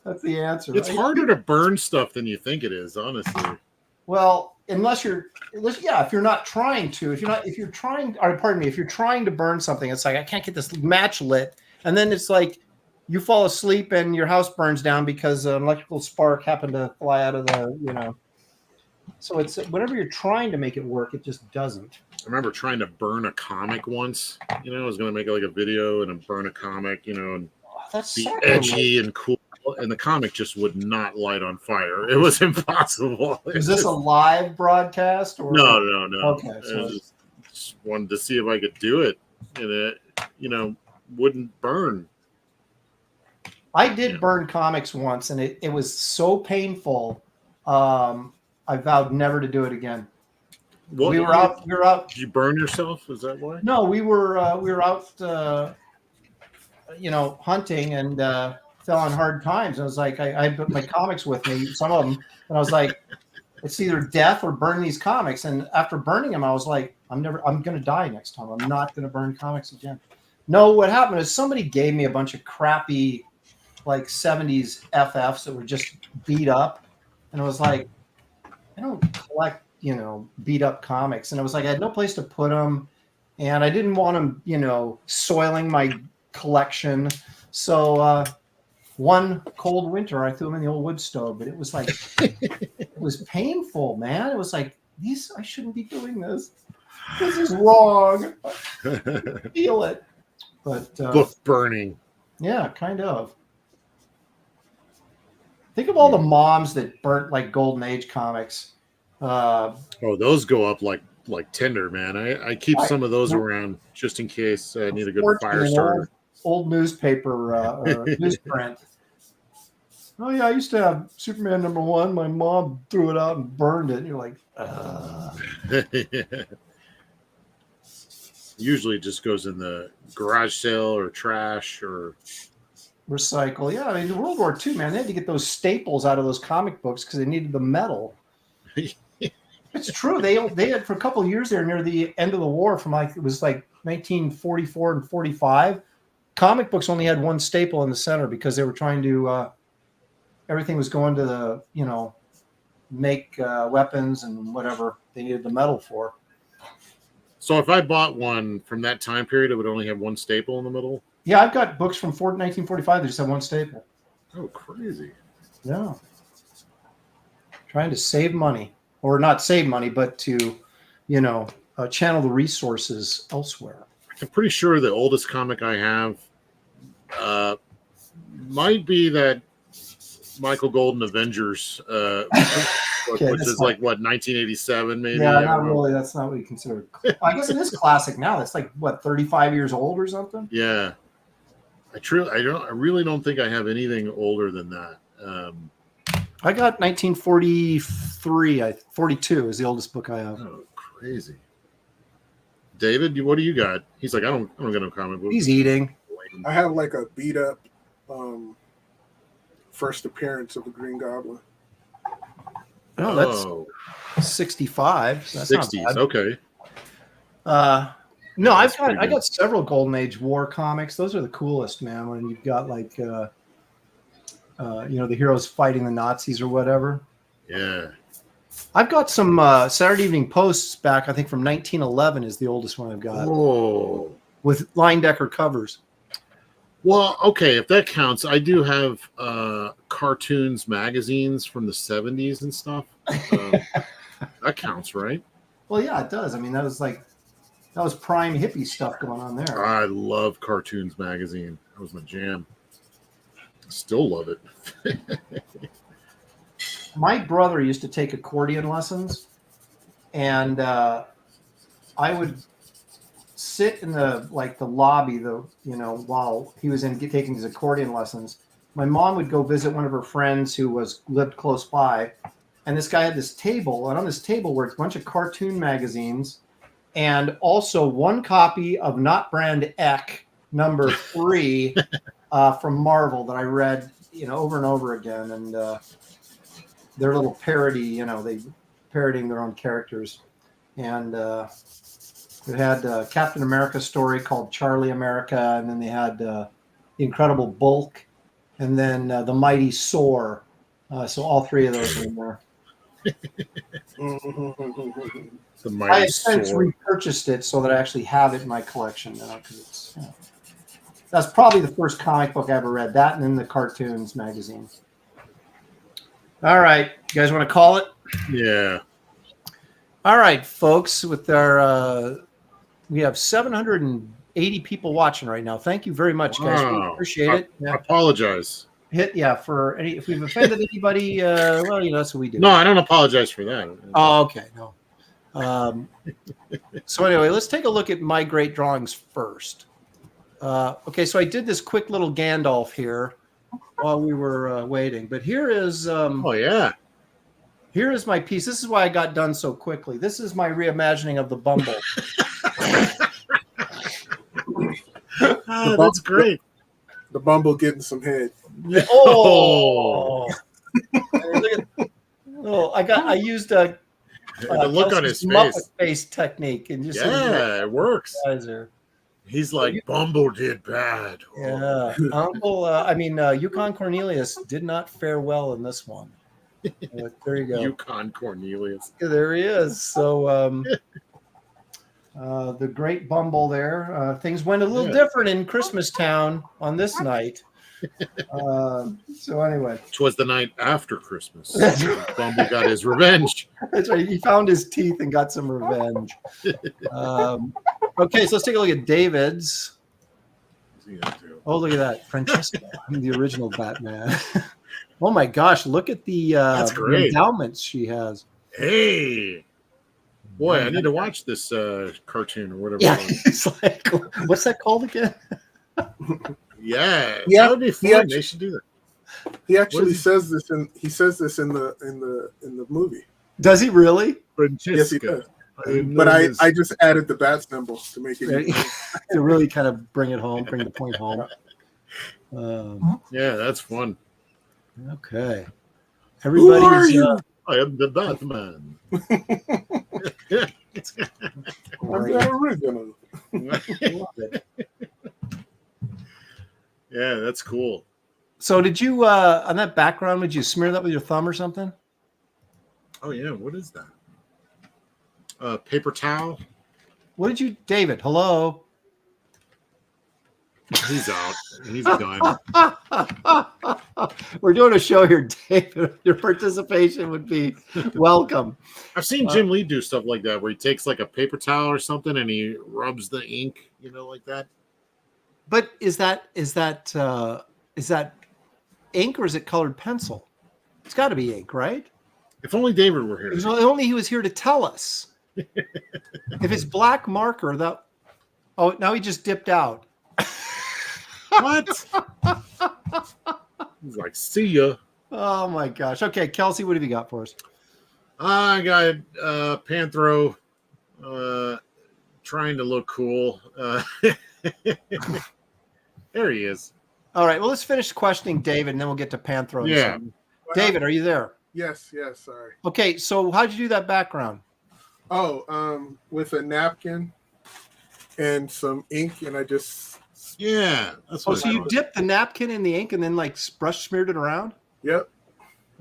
C: That's the answer.
E: It's harder to burn stuff than you think it is, honestly.
C: Well, if you're not trying to, if you're trying to burn something, it's like, I can't get this match lit. And then it's like you fall asleep and your house burns down because an electrical spark happened to fly out of the, So it's whenever you're trying to make it work, it just doesn't.
E: I remember trying to burn a comic once. I was going to make like a video and burn a comic, and
C: that's
E: be edgy and cool. and the comic just would not light on fire. It was impossible.
C: Is this a live broadcast? Or?
E: No.
C: Okay,
E: so just wanted to see if I could do it, and it, wouldn't burn.
C: I did burn comics once, and it was so painful. I vowed never to do it again.
E: What,
C: we were out.
E: Did you burn yourself? Is that why?
C: No, we were out, hunting, and fell on hard times. I was like, I put my comics with me, some of them, and I was like, it's either death or burn these comics. And after burning them, I was like, I'm going to die next time. I'm not going to burn comics again. No, what happened is somebody gave me a bunch of crappy, like 70s FFs that were just beat up, and I was like, I don't collect beat up comics. And I was like, I had no place to put them, and I didn't want them soiling my collection. So one cold winter I threw them in the old wood stove, but it was like it was painful, man. It was like, I shouldn't be doing this is wrong. Feel it. But
E: book burning.
C: Yeah, kind of. Think of all the moms that burnt like Golden Age comics.
E: Those go up like tinder, man. I keep some of those around just in case I need a good fire starter.
C: Old newspaper newsprint. Oh yeah, I used to have Superman #1. My mom threw it out and burned it. And you're like,
E: Usually it just goes in the garage sale or trash or
C: recycle. Yeah, I mean, in World War II, man, they had to get those staples out of those comic books because they needed the metal. It's true. They had for a couple of years there near the end of the war, from it was like 1944 and 45. Comic books only had one staple in the center because they were trying to. Everything was going to the make weapons and whatever they needed the metal for.
E: So if I bought one from that time period, it would only have one staple in the middle?
C: Yeah, I've got books from 1945 that just have one staple.
E: Oh, crazy.
C: Yeah. Trying to save money. Or not save money, but to, channel the resources elsewhere.
E: I'm pretty sure the oldest comic I have might be that Michael Golden Avengers which is like, 1987 maybe?
C: Yeah, not really. That's not what you consider. I guess it is classic now. It's like, 35 years old or something?
E: Yeah. I really don't think I have anything older than that.
C: I got 1943. 42 is the oldest book I have.
E: Oh, crazy. David, what do you got? He's like, I don't got no comic book.
C: He's eating.
D: I have like a beat up first appearance of the Green Goblin.
C: Oh, that's 65. So that's
E: 60s. Okay.
C: No, I got several Golden Age war comics. Those are the coolest, man. When you've got like, the heroes fighting the Nazis or whatever.
E: Yeah.
C: I've got some Saturday Evening Posts back. I think from 1911 is the oldest one I've got.
E: Oh.
C: With Line-Decker covers.
E: Well, okay, if that counts, I do have cartoons magazines from the 70s and stuff. That counts, right?
C: Well, yeah, it does. I mean, that was prime hippie stuff going on there.
E: I love cartoons magazine. That was my jam. Still love it.
C: My brother used to take accordion lessons, and I would sit in the lobby, while he was taking his accordion lessons. My mom would go visit one of her friends who lived close by, and this guy had this table, and on this table were a bunch of cartoon magazines, and also one copy of Not Brand Eck #3 from Marvel that I read, over and over again, and their little parody, they parodying their own characters, and it had Captain America story called Charlie America, and then they had the Incredible Bulk, and then the Mighty Soar. So all three of those are in there.
E: The Mighty
C: I have since
E: Soar.
C: repurchased it so that I actually have it in my collection now, because it's that's probably the first comic book I ever read. That and then the cartoons magazine. All right, you guys want to call it?
E: Yeah.
C: All right, folks. With our we have 780 people watching right now. Thank you very much, guys. We appreciate it.
E: I apologize.
C: hit for any if we've offended anybody. Well, that's what we do.
E: No, I don't apologize for that.
C: Oh, okay, no. So anyway, let's take a look at my great drawings first. Okay, so I did this quick little Gandalf here while we were waiting, but here is here is my piece. This is why I got done so quickly. This is my reimagining of the Bumble.
E: That's great.
D: The Bumble getting some head.
C: Oh, I used a
E: the look on his
C: Muppet
E: face.
C: face technique, and just
E: it works.
C: Guys are,
E: He's like, Bumble did bad.
C: yeah, Uncle. Yukon Cornelius did not fare well in this one. There you go.
E: Yukon Cornelius.
C: There he is. So the great Bumble there. Things went a little different in Christmas Town on this night. So anyway,
E: which was the night after Christmas. Bumble got his revenge.
C: That's right. He found his teeth and got some revenge. Okay, so let's take a look at David's. Oh, look at that, Francesca. I'm the original Batman. Oh my gosh, look at the endowments she has.
E: Hey, boy, I need to watch this cartoon or whatever.
C: Yeah, it's like, what's that called again?
E: Yeah, that would be fun. They should do that.
D: He actually says this in the movie.
C: Does he really?
E: Francesca.
D: Yes, he does. But I just added the bat symbol to make it
C: to really kind of bring it home, bring the point home.
E: Yeah, that's fun.
C: Okay. Everybody,
E: who are you? I am the Batman.
D: I'm the original.
E: Yeah, that's cool.
C: So did you on that background, would you smear that with your thumb or something?
E: Oh yeah, what is that? Paper towel.
C: What did you, David? Hello.
E: He's out. He's done.
C: We're doing a show here, David. Your participation would be welcome.
E: I've seen Jim Lee do stuff like that, where he takes like a paper towel or something and he rubs the ink, like that.
C: But is that ink or is it colored pencil? It's got to be ink, right?
E: If only David were here.
C: If only he was here to tell us. If it's black marker, that. Oh, now he just dipped out.
E: What? He's like, see ya.
C: Oh my gosh. Okay, Kelsey, what have you got for us?
E: I got Panthro trying to look cool. There he is.
C: All right. Well, let's finish questioning David, and then we'll get to Panthro.
E: Yeah.
C: David, are you there?
D: Yes. Sorry.
C: Okay. So, how'd you do that background?
D: Oh, with a napkin and some ink, and I just.
E: Yeah. That's what
C: so you dipped the napkin in the ink and then smeared it around?
D: Yep.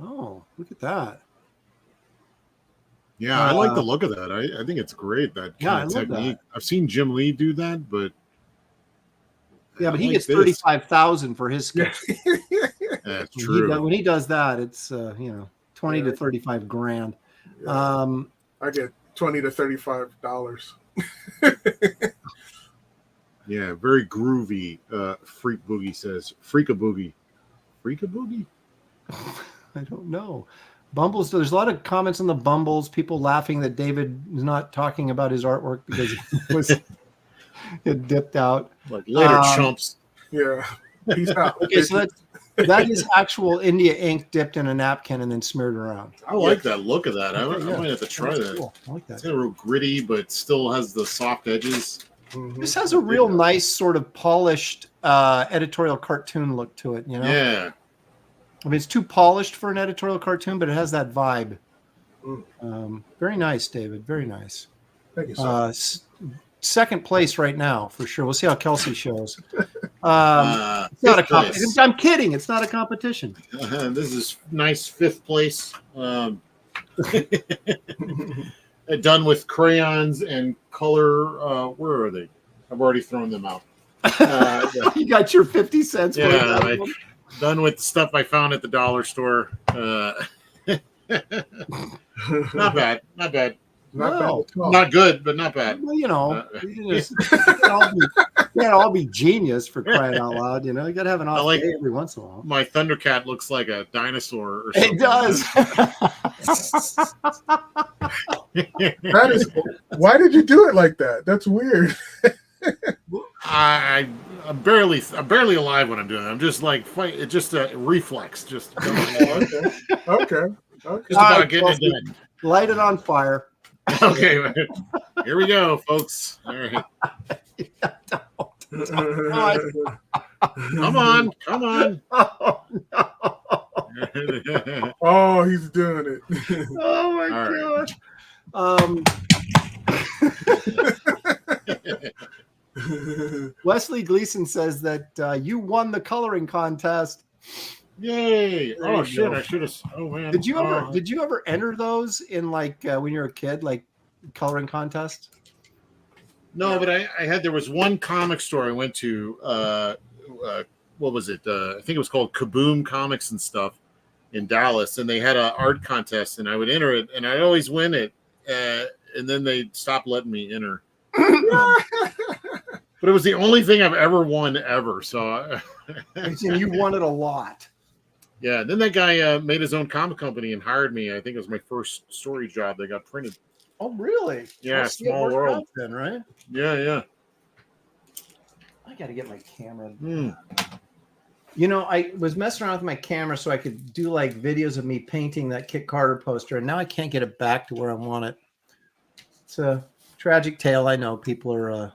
C: Oh, look at that.
E: Yeah, I like the look of that. I think it's great, that kind of technique. That. I've seen Jim Lee do that, but
C: but he gets 35,000 for his sketch.
E: That's true.
C: When he does that, it's 20 to 35 grand.
D: Yeah. I get $20 to $35.
E: Yeah, very groovy. Freak Boogie says, Freaka Boogie. Freaka Boogie?
C: I don't know. Bumbles, there's a lot of comments on the Bumbles, people laughing that David is not talking about his artwork because it dipped out.
E: Like later, chumps.
D: Yeah. Peace out.
C: Okay, so that is actual India ink dipped in a napkin and then smeared around.
E: I like that look of that. I might have to try that.
C: Cool. I like that.
E: It's real gritty, but still has the soft edges.
C: This has a real nice sort of polished editorial cartoon look to it,
E: Yeah.
C: I mean, it's too polished for an editorial cartoon, but it has that vibe. Very nice, David. Very nice.
D: Thank you, sir.
C: Second place right now, for sure. We'll see how Kelsey shows. It's not a competition. I'm kidding. It's not a competition.
E: This is nice fifth place. Done with crayons and color. Where are they? I've already thrown them out.
C: You got your 50 cents.
E: Yeah, done with the stuff I found at the dollar store. Not bad.
D: Not
C: No.
D: bad at all.
E: Not good, but not bad.
C: Well, you know, you can't all be genius for crying out loud. You know, you got to have an off
E: like-
C: day every once in a while.
E: My Thundercat looks like a dinosaur or something.
C: It does.
D: That is. Why did you do it like that? That's weird.
E: I'm barely alive when I'm doing it. I'm just like fight. It's just a reflex. Just
D: Okay.
E: just about getting it done.
C: Light it on fire.
E: Okay, here we go, folks. All right, come on.
C: Oh, no.
D: Oh, he's doing it.
C: Oh my
E: All
C: God. Wesley Gleason says that you won the coloring contest.
E: Yay!
C: There
E: Oh
C: you
E: shit!
C: go.
E: I should have. Oh man!
C: Did you ever enter those in like when you were a kid, like coloring contests?
E: No, but I had. There was one comic store I went to. What was it? I think it was called Kaboom Comics and stuff in Dallas, and they had an art contest, and I would enter it, and I'd always win it, and then they stopped letting me enter. But it was the only thing I've ever won ever. So,
C: And you won it a lot.
E: yeah. Then that guy made his own comic company and hired me. I think it was my first story job that got printed.
C: Oh, really?
E: Yeah,
C: Let's see it
E: small
C: work
E: world.
C: out then, right?
E: Yeah.
C: I got to get my camera.
E: Mm.
C: You know, I was messing around with my camera so I could do like videos of me painting that Kit Carter poster, and now I can't get it back to where I want it. It's a tragic tale. I know people are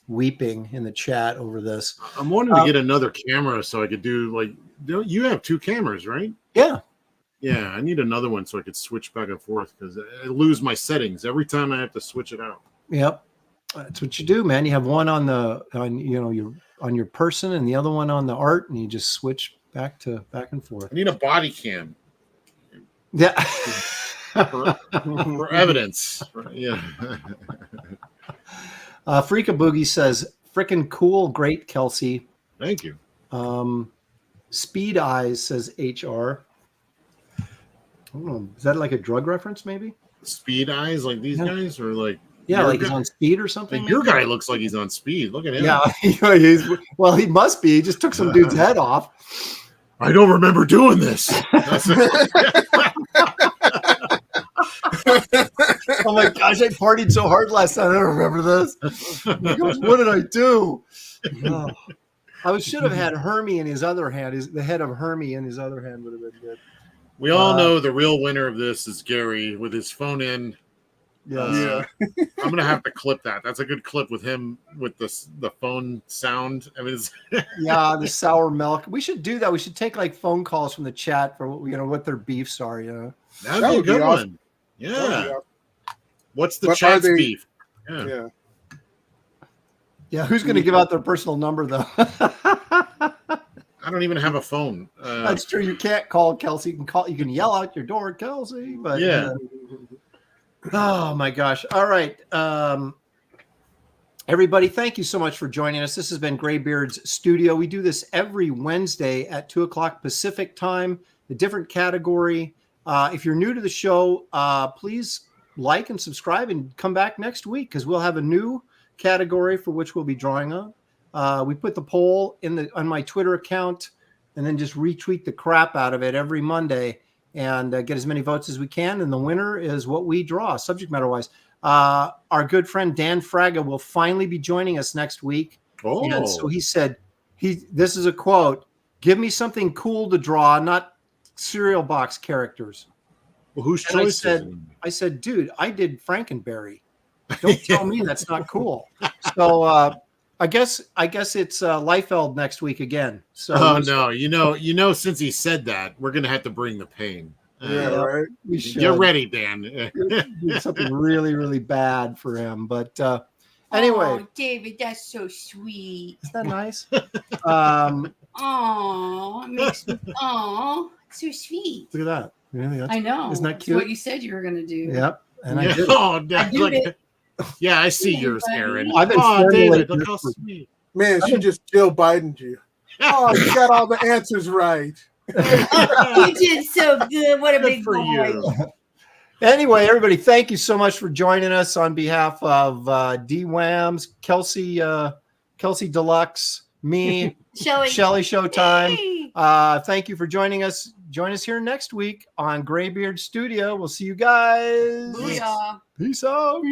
C: weeping in the chat over this.
E: I'm wanting to get another camera so I could do like. You have two cameras, right?
C: Yeah.
E: Yeah, I need another one so I could switch back and forth because I lose my settings every time I have to switch it out.
C: Yep. That's what you do, man. You have one on your person and the other one on the art, and you just switch back and forth.
E: I need a body cam
C: Yeah.
E: for evidence. Yeah.
C: Freaka Boogie says, "Frickin' cool, great, Kelsey."
E: Thank you.
C: Speed Eyes says HR. I don't know. Is that like a drug reference, maybe?
E: Speed eyes like these guys, or like
C: like he's on speed or something.
E: Like your guy looks like he's on speed. Look at him.
C: Yeah, he must be. He just took some dude's head off.
E: I don't remember doing this.
C: Oh my gosh, I partied so hard last night. I don't remember this. Oh my gosh, what did I do? Oh. I should have had Hermie in his other hand. The head of Hermie in his other hand would have been good.
E: We all know the real winner of this is Gary with his phone in.
C: Yeah.
E: I'm gonna have to clip that. That's a good clip with him with the phone sound. I mean,
C: Yeah, the sour milk. We should do that. We should take like phone calls from the chat for what their beefs are.
E: That'd be a good one. Yeah. What's the chat's beef?
D: Yeah.
C: Yeah, who's going to give out their personal number though?
E: I don't even have a phone.
C: That's true. You can't call Kelsey. You can call. You can yell out your door, Kelsey. But
E: yeah.
C: Oh my gosh! All right, everybody. Thank you so much for joining us. This has been Graybeard's Studio. We do this every Wednesday at 2:00 Pacific time. A different category. If you're new to the show, please like and subscribe and come back next week because we'll have a new category for which we'll be drawing on. We put the poll on my Twitter account and then just retweet the crap out of it every Monday and get as many votes as we can. And the winner is what we draw, subject matter wise. Our good friend Dan Fraga will finally be joining us next week.
E: Oh.
C: And so he said, this is a quote, "Give me something cool to draw, not cereal box characters."
E: Well, whose choice?
C: I said, dude, I did Frankenberry. Don't tell me that's not cool. So I guess it's Liefeld next week again. So
E: no, since he said that, we're gonna have to bring the pain.
D: Yeah, right.
C: We should.
E: Get ready, Dan.
C: Do something really, really bad for him. But anyway,
G: oh, David, that's so sweet.
C: Isn't that nice?
G: Oh, it makes me. Oh, so sweet.
C: Look at that. Really,
G: I know.
C: Isn't that
G: It's
C: cute?
G: what you said you were gonna do.
C: Yep. And I did.
E: Oh,
G: I did it.
E: Yeah, I see yours, Aaron.
C: I've been
E: David, look
C: this
E: how
C: for-
E: sweet.
D: Man, she just Jill Biden'd you. Oh, you got all the answers right.
G: You did so good. What a
E: Good
G: big
E: for
G: boy.
E: you.
C: Anyway, everybody, thank you so much for joining us on behalf of DWAMs, Kelsey Deluxe, me,
G: Shelly
C: Showtime. Thank you for joining us. Join us here next week on Graybeard'S Studio. We'll see you guys.
G: Booyah.
C: Peace out.